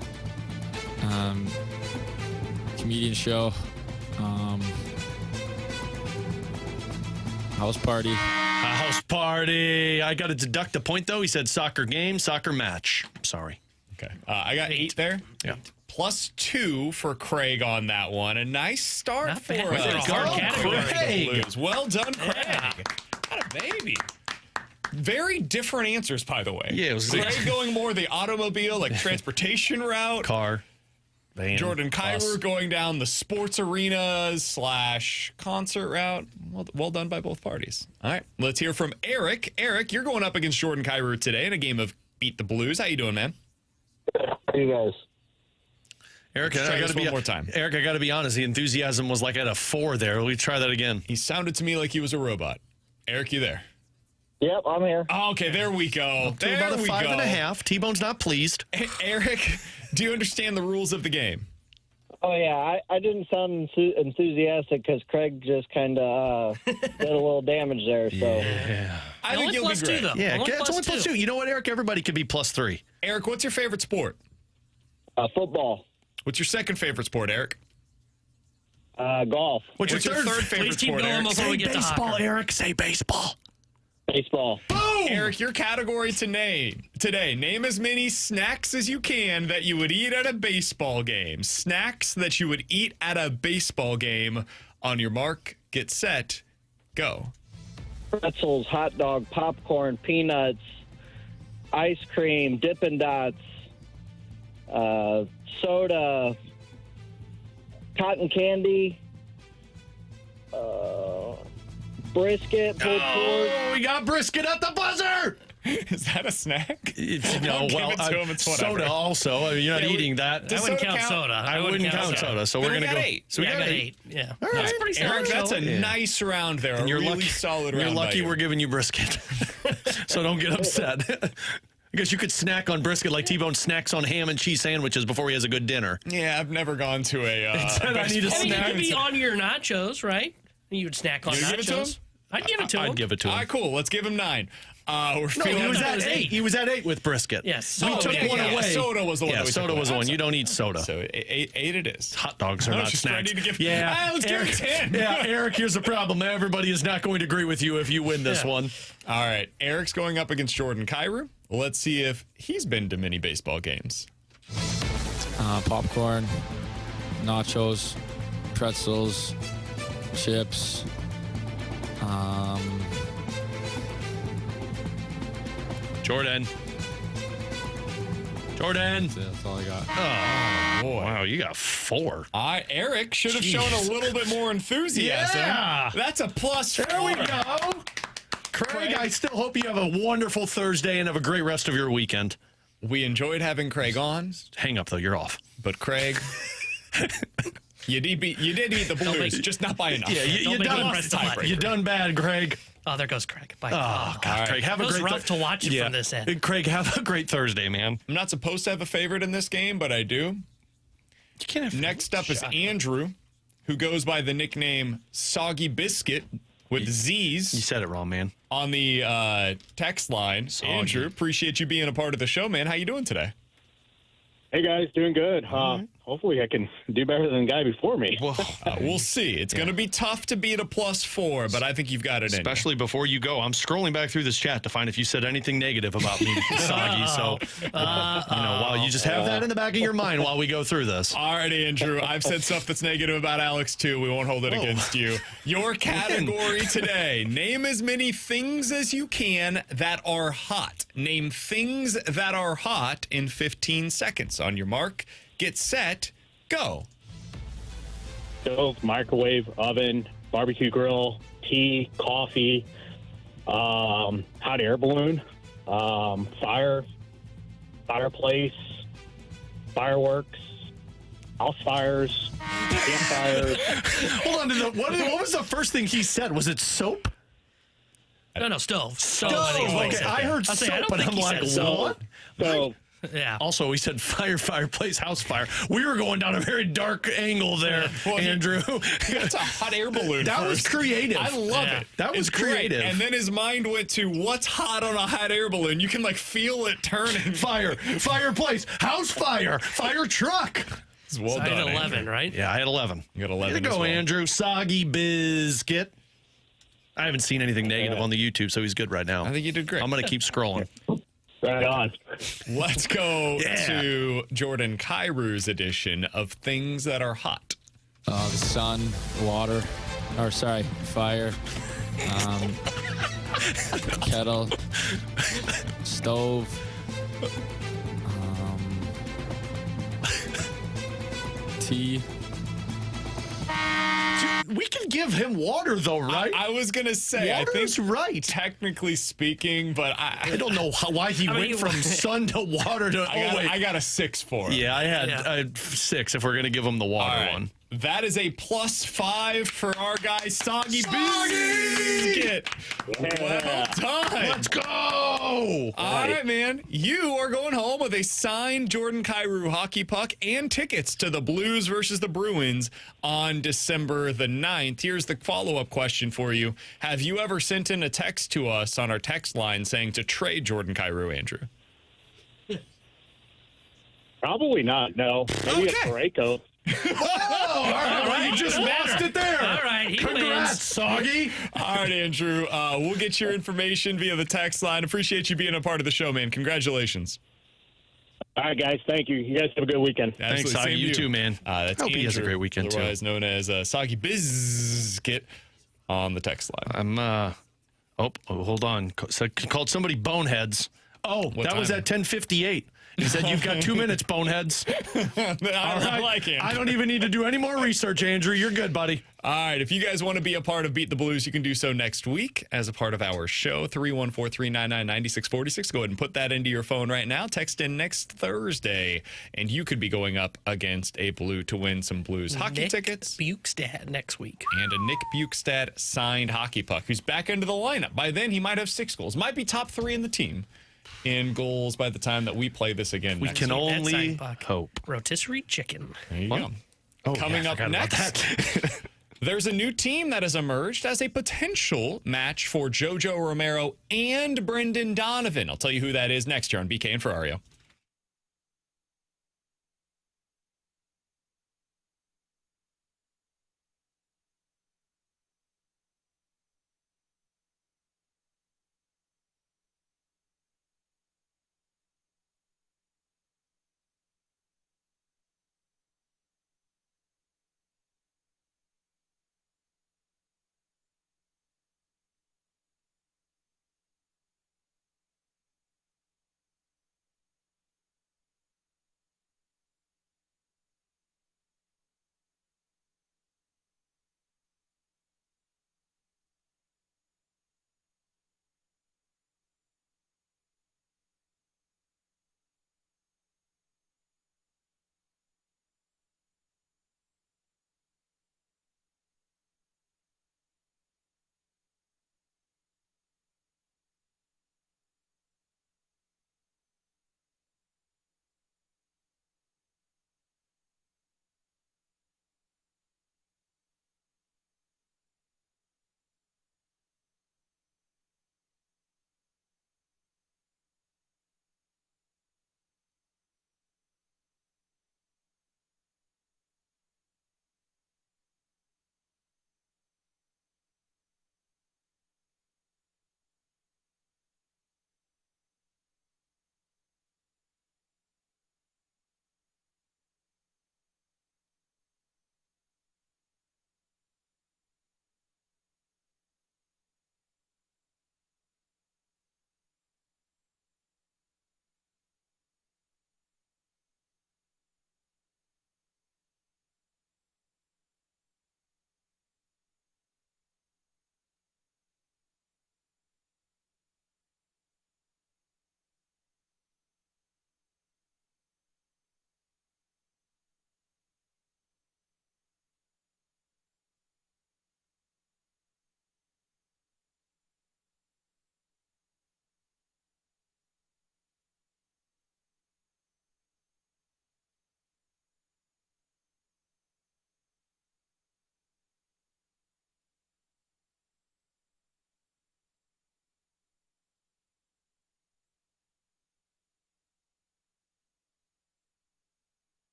comedian show, house party. A house party. I got to deduct a point, though. He said soccer game, soccer match. Sorry. Okay. I got 8 there. Yeah. +2 for Craig on that one. A nice start Not for bad. us. That's a hard category. Craig. Well done, Craig. Yeah. What a baby. Very different answers, by the way. Yeah, it was Craig going more the automobile, like transportation route. Car. Van, Jordan Kyrou bus. going down the sports arenas / concert route. Well done by both parties. All right, let's hear from Eric. Eric, you're going up against Jordan Kyrou today in a game of Beat the Blues. How you doing, man? How you guys? Eric, Let's try I got this to be one more time. Eric, I got to be honest. The enthusiasm was like at a 4 there. Let me try that again. He sounded to me like he was a robot. Eric, you there? Yep, I'm here. Oh, okay, there we go. To There about a we 5.5. go. T-Bone's not pleased. Eric, do you understand the rules of the game? Oh yeah, I didn't sound enthusiastic because Craig just kind of did a little damage there. So I think Only you'll be +2 great. though. Yeah, Only it's only +2. +2. You know what, Eric? Everybody could be +3. Eric, what's your favorite sport? football, What's your second favorite sport, Eric? golf, What's your third Please favorite keep sport, going Eric? before we get to hockey. Eric. Say baseball. baseball. Eric, your category today. Name as many snacks as you can that you would eat at a baseball game. Snacks that you would eat at a baseball game. On your mark, get set, go. Pretzels, hot dog, popcorn, peanuts, ice cream, Dippin' Dots, soda, cotton candy, brisket, pulled pork. Oh, we got brisket at the buzzer. Is that a snack? It's, no, Don't give well, it to him, it's whatever. soda also. I mean, you're not eating that. I wouldn't soda count count? soda. I wouldn't count soda. So Then we're we gonna got go 8. So we Yeah, I got got 8. 8. Yeah. All right. That's pretty Eric, solid. that's a nice round there. And A you're really lucky. solid round. You're by lucky you. we're giving you brisket. So don't get upset. I guess you could snack on brisket like T-Bone snacks on ham and cheese sandwiches before he has a good dinner. Yeah, I've never gone to a. said I need a baseball I mean, it snack. could be on your nachos, right? You would snack on You give it to nachos. I'd give it to him. I'd give it to All him. right, cool. Let's give him 9. We're No, feeling he was that at was 8. eight. He was at 8 with brisket. Yes. We took one away. Soda was the one. Yeah, that we soda took was the away. one. You don't eat soda. So 8 it is. Hot dogs are I was not just snacks. ready to give. Yeah, Let's give it 10. Yeah, Eric, here's the problem. Everybody is not going to agree with you if you win this one. All right, Eric's going up against Jordan Kyrou. Let's see if he's been to many baseball games. Popcorn, nachos, pretzels, chips. Jordan. That's all I got. Boy. Wow, you got 4. Eric should have shown a little bit more enthusiasm. Yeah. That's a plus 4. There we go. Craig, I still hope you have a wonderful Thursday and have a great rest of your weekend. We enjoyed having Craig on, Hang up, though. You're off. but Craig, you did beat the Blues, just not by enough. Yeah, you make me done. press the button. You done bad, Craig. Oh, there goes Craig. Bye. Oh, God, right. Craig, have It a was great rough to watch it from this end. Craig, have a great Thursday, man. I'm not supposed to have a favorite in this game, but I do. You can't have Next up is Andrew, who goes by the nickname Soggy Biscuit with Z's You said it wrong, man. on the text line. Soggy. Andrew, appreciate you being a part of the show, man. How you doing today? Hey guys, doing good. Hopefully I can do better than the guy before me. We'll see. It's going to be tough to beat a +4, but I think you've got it in you. Especially before you go. I'm scrolling back through this chat to find if you said anything negative about me, Soggy. So, while you just have that in the back of your mind while we go through this. All right, Andrew. I've said stuff that's negative about Alex, too. We won't hold it against you. Your category today. Name as many things as you can that are hot. Name things that are hot in 15 seconds. On your mark, get set, go. Stove, microwave, oven, barbecue grill, tea, coffee, hot air balloon, fireplace, fireworks, house fires, campfires. Hold on. What was the first thing he said? Was it soap? No, stove. Stove. Okay, I heard I'll say, I soap, don't but think I'm he like, said soap. what? So Yeah. Also, he said fireplace, house fire. We were going down a very dark angle there, Well, Andrew. That's a hot air balloon. That was first. creative. I love Yeah. it. That was It's great. creative. And then his mind went to what's hot on a hot air balloon. You can feel it turning. Fireplace, house fire, fire truck. It's well I done, had 11, Andrew. right? Yeah, I had 11. You got 11 Way to as go, well. Andrew. Soggy biscuit. I haven't seen anything negative on the YouTube, so he's good right now. I think you did great. I'm going to keep scrolling. right on. Let's go Yeah. to Jordan Kyrou's edition of things that are hot. The sun, water, fire, kettle, stove, tea. We can give him water, though, right? I was going to say, I think Water's right. technically speaking, but I don't know why he mean, went from sun to water to. I got a 6 for him. Yeah, I had 6 if we're going to give him the water All right. one. That is a +5 for our guy, Soggy Biscuit. Well done. Let's go. All right, man. You are going home with a signed Jordan Kyrou hockey puck and tickets to the Blues versus the Bruins on December the 9th. Here's the follow-up question for you. Have you ever sent in a text to us on our text line saying to trade Jordan Kyrou, Andrew? Probably not, no. Maybe Okay. a Ferrario. Oh, all right. Well, you just lost it there. All right, he Congrats, wins. Soggy. All right, Andrew. We'll get your information via the text line. Appreciate you being a part of the show, man. Congratulations. All right, guys. Thank you. You guys have a good weekend. Thanks, Absolutely. Soggy. Same You to too, man. That's Hope he has a Andrew, great weekend, too. otherwise known as Soggy Biscuit on the text line. Hold on. Called somebody boneheads. Oh, What that was time? at 10:58. He said, "You've got 2 minutes, boneheads." I like it. I don't even need to do any more research, Andrew. You're good, buddy. All right, if you guys want to be a part of Beat the Blues, you can do so next week as a part of our show, 314-399-9646. Go ahead and put that into your phone right now. Text in next Thursday, and you could be going up against a Blue to win some Blues hockey Nick tickets Bukestad next week. and a Nick Bukestad signed hockey puck, who's back into the lineup. By then, he might have 6 goals. Might be top 3 in the team in goals by the time that we play this again We next can week. only signed puck. hope. Rotisserie chicken. There you What? go. Oh, Coming yeah, I up forgot about next, There's a new team that has emerged as a potential match for JoJo Romero and Brendan Donovan. I'll tell you who that is next year on BK and Ferrario.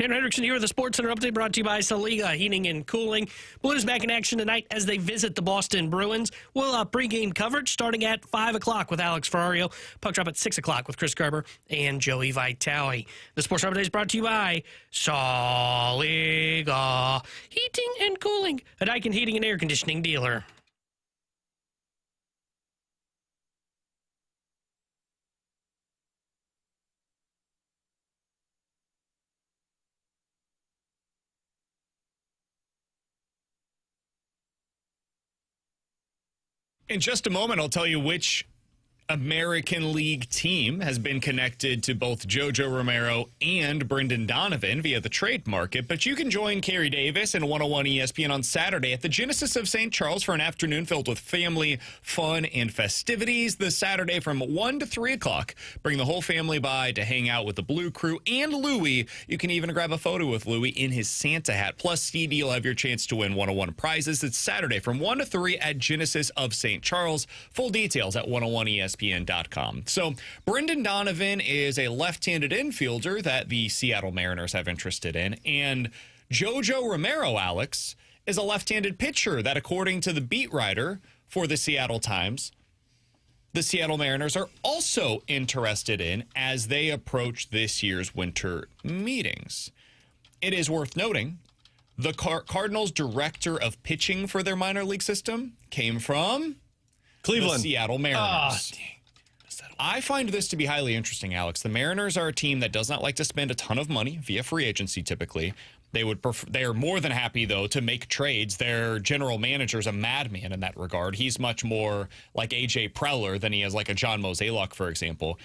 Tanner Hendrickson here with the Sports Center update brought to you by Saliga Heating and Cooling. Blues back in action tonight as they visit the Boston Bruins. We'll pregame coverage starting at 5 o'clock with Alex Ferrario. Puck drop at 6 o'clock with Chris Garber and Joey Vitale. The Sports Center update is brought to you by Saliga Heating and Cooling, a Daikin heating and air conditioning dealer. In just a moment, I'll tell you which American League team has been connected to both JoJo Romero and Brendan Donovan via the trade market. But you can join Carey Davis and 101 ESPN on Saturday at the Genesis of St. Charles for an afternoon filled with family, fun, and festivities. This Saturday from 1 to 3 o'clock. Bring the whole family by to hang out with the Blue Crew and Louie. You can even grab a photo with Louie in his Santa hat. Plus, Stevie, you'll have your chance to win 101 prizes. It's Saturday from 1 to 3 at Genesis of St. Charles. Full details at 101 ESPN. So Brendan Donovan is a left-handed infielder that the Seattle Mariners have interested in, and JoJo Romero, Alex, is a left-handed pitcher that, according to the beat writer for the Seattle Times, the Seattle Mariners are also interested in as they approach this year's winter meetings. It is worth noting the Cardinals' director of pitching for their minor league system came from Cleveland. The Seattle Mariners. I find this to be highly interesting, Alex. The Mariners are a team that does not like to spend a ton of money via free agency typically. They are more than happy, though, to make trades. Their general manager is a madman in that regard. He's much more like A.J. Preller than he is like a John Mozeliak, for example.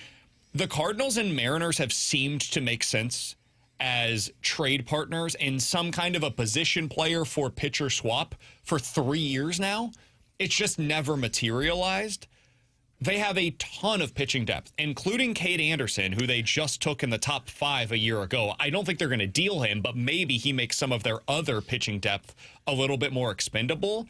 The Cardinals and Mariners have seemed to make sense as trade partners and some kind of a position player for pitcher swap for 3 years now. It's just never materialized. They have a ton of pitching depth, including Cade Anderson, who they just took in the top 5 a year ago. I don't think they're going to deal him, but maybe he makes some of their other pitching depth a little bit more expendable.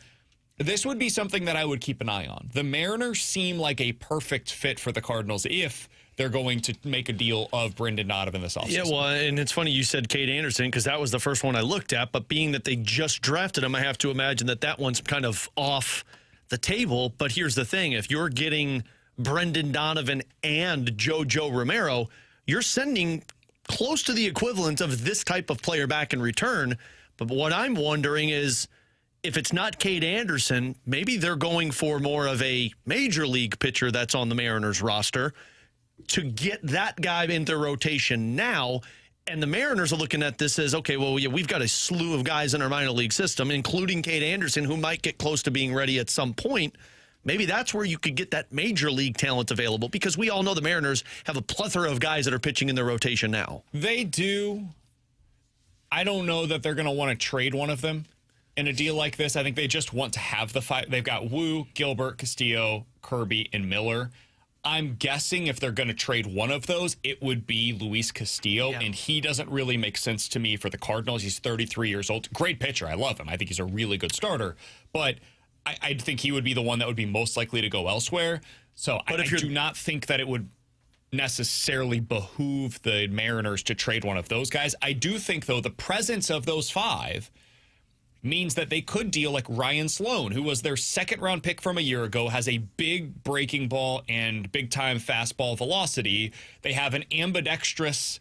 This would be something that I would keep an eye on. The Mariners seem like a perfect fit for the Cardinals if they're going to make a deal of Brendan Donovan this offseason. Yeah, well, and it's funny you said Cade Anderson because that was the first one I looked at, but being that they just drafted him, I have to imagine that one's kind of off the table. But here's the thing. If you're getting Brendan Donovan and JoJo Romero, you're sending close to the equivalent of this type of player back in return. But what I'm wondering is if it's not Cade Anderson, maybe they're going for more of a major league pitcher that's on the Mariners roster to get that guy in their rotation now. And the Mariners are looking at this as, okay, well, yeah, we've got a slew of guys in our minor league system, including Cade Anderson, who might get close to being ready at some point. Maybe that's where you could get that major league talent available because we all know the Mariners have a plethora of guys that are pitching in their rotation now. They do. I don't know that they're going to want to trade one of them in a deal like this. I think they just want to have the 5. They've got Wu, Gilbert, Castillo, Kirby, and Miller. I'm guessing if they're going to trade one of those, it would be Luis Castillo, and he doesn't really make sense to me for the Cardinals. He's 33 years old. Great pitcher. I love him. I think he's a really good starter. But I think he would be the one that would be most likely to go elsewhere. So I do not think that it would necessarily behoove the Mariners to trade one of those guys. I do think, though, the presence of those 5 means that they could deal like Ryan Sloan, who was their second-round pick from a year ago, has a big breaking ball and big-time fastball velocity. They have an ambidextrous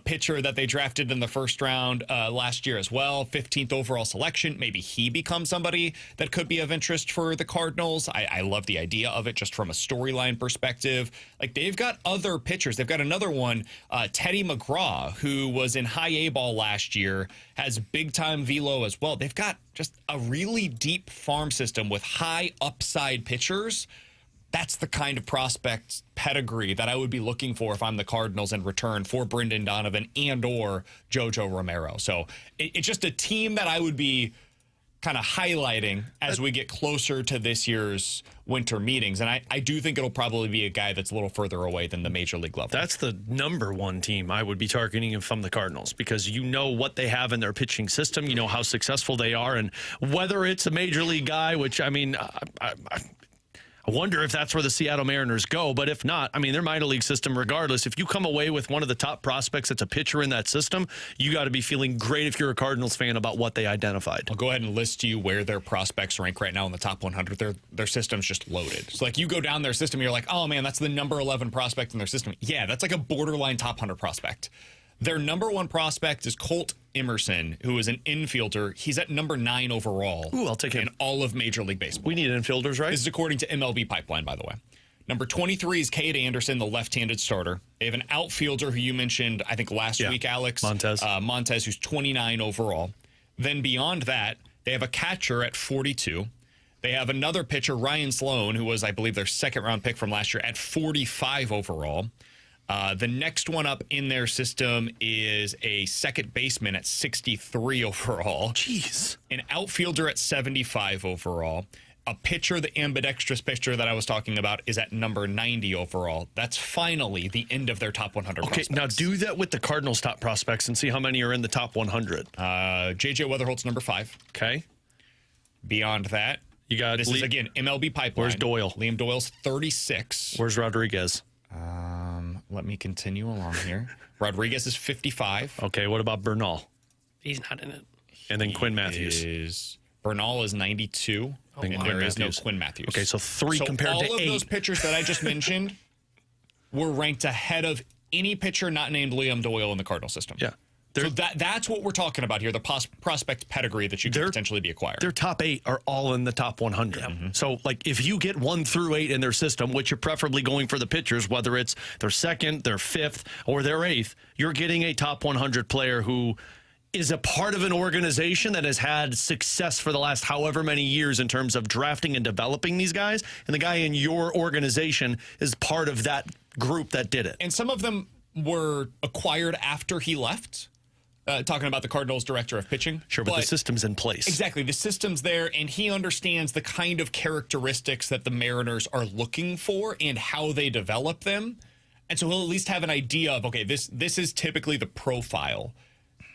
pitcher that they drafted in the first round last year as well, 15th overall selection. Maybe he becomes somebody that could be of interest for the Cardinals. I love the idea of it just from a storyline perspective. Like, they've got other pitchers. They've got another one, Teddy McGraw, who was in high A ball last year, has big-time velo as well. They've got just a really deep farm system with high upside pitchers. That's the kind of prospect pedigree that I would be looking for if I'm the Cardinals in return for Brendan Donovan and or JoJo Romero. So it's just a team that I would be kind of highlighting as we get closer to this year's winter meetings. And I do think it'll probably be a guy that's a little further away than the major league level. That's the number one team I would be targeting from the Cardinals because you know what they have in their pitching system. You know how successful they are. And whether it's a major league guy, which, I mean, I wonder if that's where the Seattle Mariners go. But if not, I mean, their minor league system, regardless, if you come away with one of the top prospects that's a pitcher in that system, you got to be feeling great if you're a Cardinals fan about what they identified. I'll go ahead and list you where their prospects rank right now in the top 100. Their system's just loaded. So, like, you go down their system, you're like, oh, man, that's the number 11 prospect in their system. Yeah, that's like a borderline top 100 prospect. Their number 1 prospect is Colt Emerson, who is an infielder. He's at number 9 overall. Ooh, I'll take him. In all of Major League Baseball. We need infielders, right? This is according to MLB Pipeline, by the way. Number 23 is Cade Anderson, the left-handed starter. They have an outfielder who you mentioned, I think, last week, Alex. Montez, who's 29 overall. Then beyond that, they have a catcher at 42. They have another pitcher, Ryan Sloan, who was, I believe, their second-round pick from last year, at 45 overall. The next one up in their system is a second baseman at 63 overall. Jeez. An outfielder at 75 overall. A pitcher, the ambidextrous pitcher that I was talking about, is at number 90 overall. That's finally the end of their top 100 prospects. Now do that with the Cardinals' top prospects and see how many are in the top 100. J.J. Weatherholt's number 5. Okay. Beyond that, you got this is, again, MLB Pipeline. Where's Doyle? Liam Doyle's 36. Where's Rodriguez? Let me continue along here. Rodriguez is 55. Okay, what about Bernal? He's not in it. And then Quinn Matthews. Bernal is 92. And there is no Quinn Matthews. Okay, so 3 compared to 8. All of those pitchers that I just mentioned were ranked ahead of any pitcher not named Liam Doyle in the Cardinal system. Yeah. So that's what we're talking about here, the prospect pedigree that you could potentially be acquired. Their top 8 are all in the top 100. Mm-hmm. So, like, if you get 1 through 8 in their system, which you're preferably going for the pitchers, whether it's their 2nd, their 5th, or their 8th, you're getting a top 100 player who is a part of an organization that has had success for the last however many years in terms of drafting and developing these guys. And the guy in your organization is part of that group that did it. And some of them were acquired after he left. Talking about the Cardinals director of pitching. Sure, but the system's in place. Exactly. The system's there, and he understands the kind of characteristics that the Mariners are looking for and how they develop them. And so he'll at least have an idea of, okay, this is typically the profile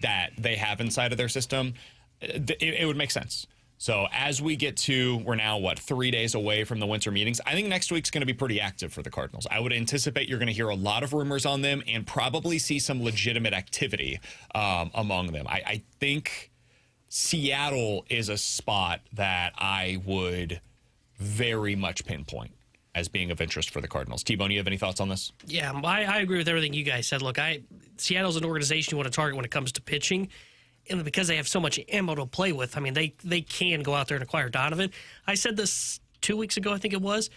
that they have inside of their system. It would make sense. So as we get to, we're now, 3 days away from the winter meetings. I think next week's going to be pretty active for the Cardinals. I would anticipate you're going to hear a lot of rumors on them and probably see some legitimate activity among them. I think Seattle is a spot that I would very much pinpoint as being of interest for the Cardinals. T-Bone, you have any thoughts on this? Yeah, I agree with everything you guys said. Look, Seattle's an organization you want to target when it comes to pitching. And because they have so much ammo to play with, I mean, they can go out there and acquire Donovan. I said this 2 weeks ago, I think it was.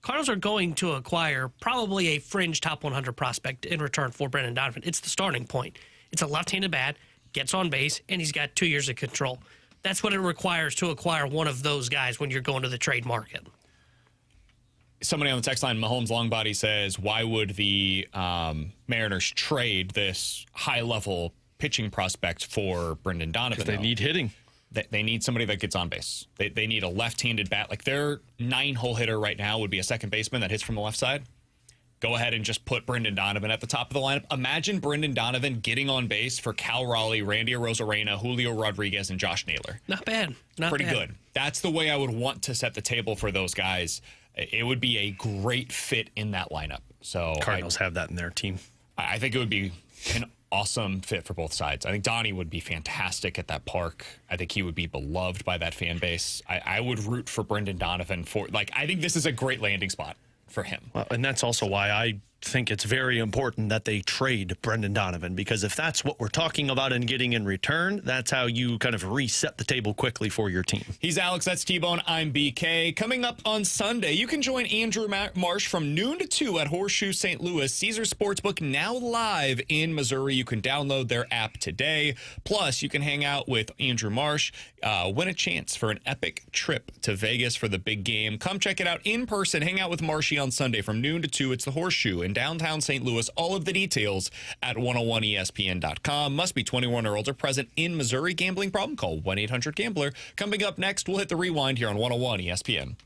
Cardinals are going to acquire probably a fringe top 100 prospect in return for Brendan Donovan. It's the starting point. It's a left-handed bat, gets on base, and he's got 2 years of control. That's what it requires to acquire one of those guys when you're going to the trade market. Somebody on the text line, Mahomes Longbody, says, why would the Mariners trade this high-level pitching prospect for Brendan Donovan? They need hitting. They need somebody that gets on base. They need a left-handed bat. Like, their 9-hole hitter right now would be a second baseman that hits from the left side. Go ahead and just put Brendan Donovan at the top of the lineup. Imagine Brendan Donovan getting on base for Cal Raleigh, Randy Arozarena, Julio Rodriguez, and Josh Naylor. Not bad. Pretty good. That's the way I would want to set the table for those guys. It would be a great fit in that lineup. So Cardinals have that in their team. I think it would be an awesome fit for both sides. I think Donnie would be fantastic at that park. I think he would be beloved by that fan base. I would root for Brendan Donovan I think this is a great landing spot for him. Well, and that's also why I think it's very important that they trade Brendan Donovan, because if that's what we're talking about and getting in return, that's how you kind of reset the table quickly for your team. He's Alex, that's T-Bone, I'm BK. Coming up on Sunday, you can join Andrew Marsh from noon to 2 at Horseshoe St. Louis. Caesars Sportsbook now live in Missouri. You can download their app today. Plus, you can hang out with Andrew Marsh, win a chance for an epic trip to Vegas for the big game. Come check it out in person. Hang out with Marshy on Sunday from noon to 2. It's the Horseshoe in downtown St. Louis. All of the details at 101ESPN.com. Must be 21 or older, present in Missouri. Gambling problem? Call 1-800-GAMBLER. Coming up next, we'll hit the rewind here on 101 ESPN.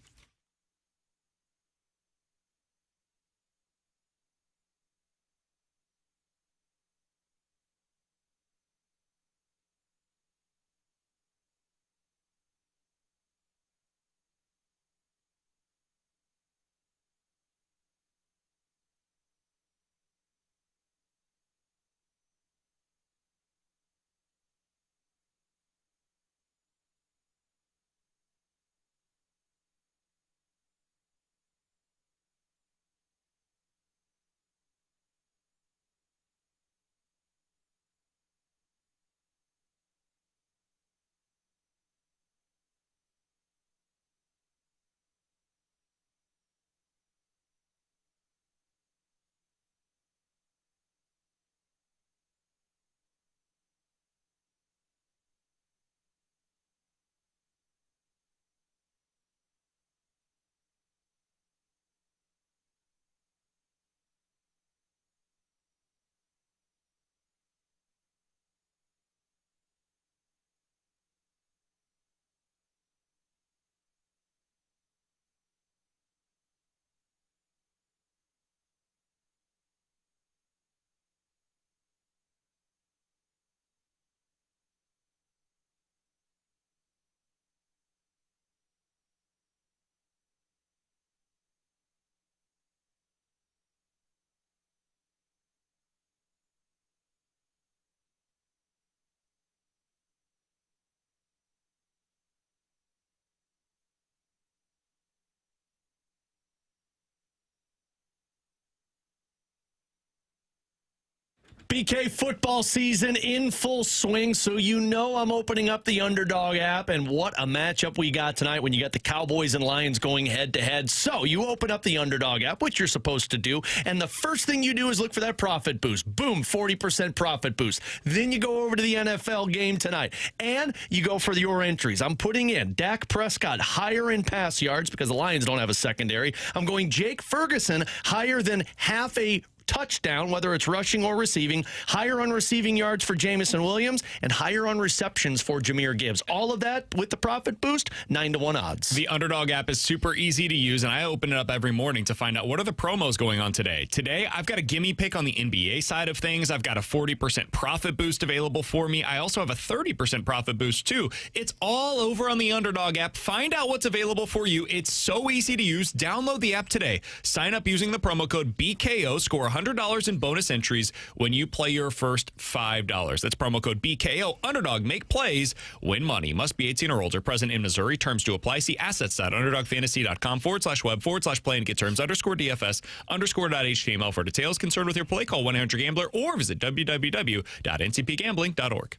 BK, football season in full swing, so you know I'm opening up the Underdog app, and what a matchup we got tonight when you got the Cowboys and Lions going head-to-head. So you open up the Underdog app, which you're supposed to do, and the first thing you do is look for that profit boost. Boom, 40% profit boost. Then you go over to the NFL game tonight, and you go for your entries. I'm putting in Dak Prescott higher in pass yards because the Lions don't have a secondary. I'm going Jake Ferguson higher than half a touchdown, whether it's rushing or receiving, higher on receiving yards for Jamison Williams, and higher on receptions for Jahmyr Gibbs. All of that with the profit boost, 9-1 odds. The Underdog app is super easy to use, and I open it up every morning to find out what are the promos going on today. Today, I've got a gimme pick on the NBA side of things. I've got a 40% profit boost available for me. I also have a 30% profit boost, too. It's all over on the Underdog app. Find out what's available for you. It's so easy to use. Download the app today. Sign up using the promo code BKO. Score $100 in bonus entries when you play your first $5. That's promo code BKO. Underdog, make plays, win money. Must be 18 or older. Present in Missouri. Terms to apply. See assets.underdogfantasy.com/web/play and get terms _DFS_.html for details. Concerned with your play, call 1-800-GAMBLER or visit www.ncpgambling.org.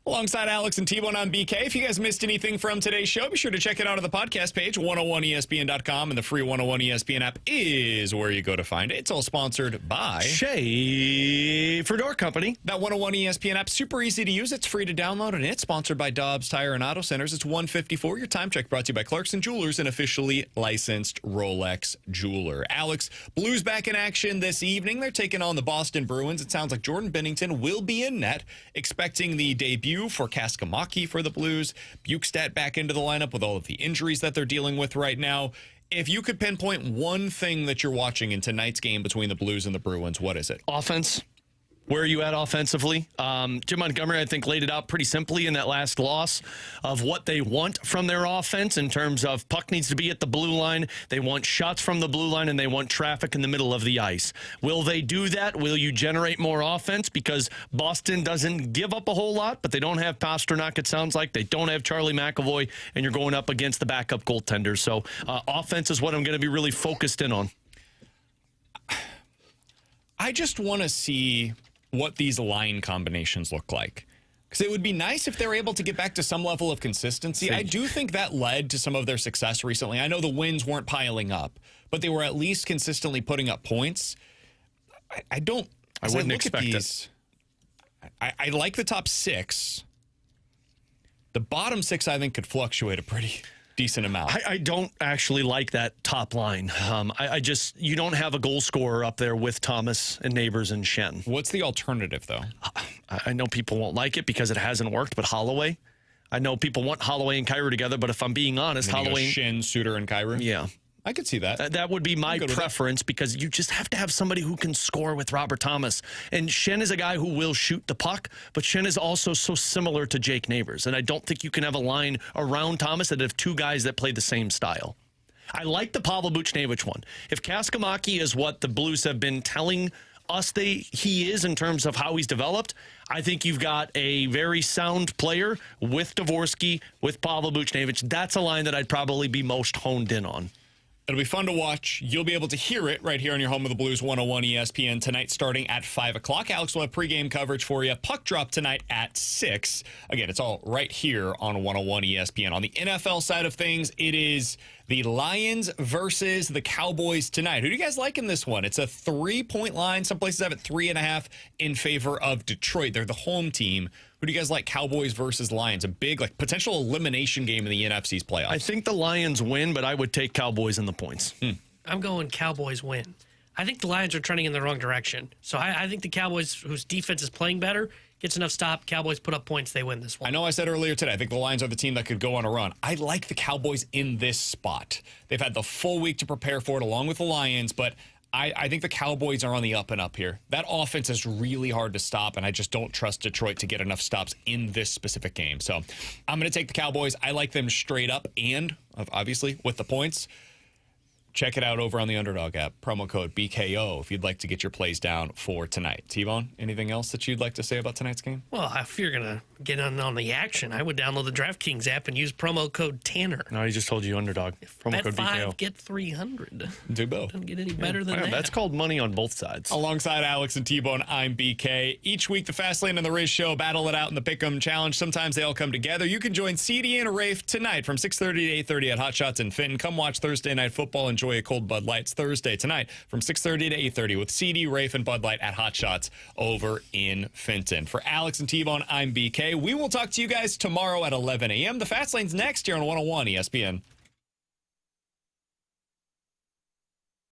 Alongside Alex and T-Bone on BK. If you guys missed anything from today's show, be sure to check it out on the podcast page, 101ESPN.com, and the free 101 ESPN app is where you go to find it. It's all sponsored by Schaefer Door Company. That 101 ESPN app, super easy to use. It's free to download, and it's sponsored by Dobbs Tire and Auto Centers. It's 154. Your time check brought to you by Clarkson Jewelers, an officially licensed Rolex jeweler. Alex, Blues back in action this evening. They're taking on the Boston Bruins. It sounds like Jordan Binnington will be in net, expecting the debut for Kaskamaki for the Blues. Bukestad back into the lineup with all of the injuries that they're dealing with right now. If you could pinpoint one thing that you're watching in tonight's game between the Blues and the Bruins, what is it? Offense. Where are you at offensively? Jim Montgomery, I think, laid it out pretty simply in that last loss of what they want from their offense in terms of puck needs to be at the blue line. They want shots from the blue line, and they want traffic in the middle of the ice. Will they do that? Will you generate more offense? Because Boston doesn't give up a whole lot, but they don't have Pasternak, it sounds like. They don't have Charlie McAvoy, and you're going up against the backup goaltenders. So offense is what I'm going to be really focused in on. I just want to see what these line combinations look like. Because it would be nice if they were able to get back to some level of consistency. I do think that led to some of their success recently. I know the wins weren't piling up, but they were at least consistently putting up points. I wouldn't expect it. I like the top six. The bottom six, I think, could fluctuate a pretty decent amount. I don't actually like that top line. You don't have a goal scorer up there with Thomas and Neighbors and Shen. What's the alternative, though? I know people won't like it because it hasn't worked, but Holloway. I know people want Holloway and Kyrou together, but if I'm being honest, Holloway, Shen, Suter, and Kyrou. Yeah. I could see that. That would be my preference because you just have to have somebody who can score with Robert Thomas. And Shen is a guy who will shoot the puck, but Shen is also so similar to Jake Neighbors. And I don't think you can have a line around Thomas that have two guys that play the same style. I like the Pavel Buchnevich one. If Kaskamaki is what the Blues have been telling us he is in terms of how he's developed, I think you've got a very sound player with Dvorsky, with Pavel Buchnevich. That's a line that I'd probably be most honed in on. It'll be fun to watch. You'll be able to hear it right here on your home of the Blues 101 ESPN tonight starting at 5 o'clock. Alex will have pregame coverage for you. Puck drop tonight at 6. Again, it's all right here on 101 ESPN. On the NFL side of things, it is the Lions versus the Cowboys tonight. Who do you guys like in this one? It's a 3-point line. Some places have it 3.5 in favor of Detroit. They're the home team. Who do you guys like, Cowboys versus Lions? A big, potential elimination game in the NFC's playoffs. I think the Lions win, but I would take Cowboys in the points. I'm going Cowboys win. I think the Lions are trending in the wrong direction. So I think the Cowboys, whose defense is playing better, gets enough stop. Cowboys put up points. They win this one. I know I said earlier today, I think the Lions are the team that could go on a run. I like the Cowboys in this spot. They've had the full week to prepare for it along with the Lions, but I think the Cowboys are on the up and up here. That offense is really hard to stop, and I just don't trust Detroit to get enough stops in this specific game. So I'm going to take the Cowboys. I like them straight up and, obviously, with the points. Check it out over on the Underdog app. Promo code BKO if you'd like to get your plays down for tonight. T-Bone, anything else that you'd like to say about tonight's game? Well, if you're going to get on the action, I would download the DraftKings app and use promo code Tanner. No, he just told you Underdog. Promo code Bet BKO. 5, get 300. Do both. Doesn't get any better than that. That's called money on both sides. Alongside Alex and T-Bone, I'm BK. Each week, the Fastlane and the Riz Show battle it out in the Pick'em Challenge. Sometimes they all come together. You can join CD and Rafe tonight from 6:30 to 8:30 at Hot Shots in Fenton. Come watch Thursday Night Football. Enjoy a cold Bud Light. It's Thursday tonight from 6:30 to 8:30 with CD, Rafe, and Bud Light at Hot Shots over in Fenton. For Alex and T-Bone, I'm BK. We will talk to you guys tomorrow at 11 a.m. The Fastlane's next here on 101 ESPN.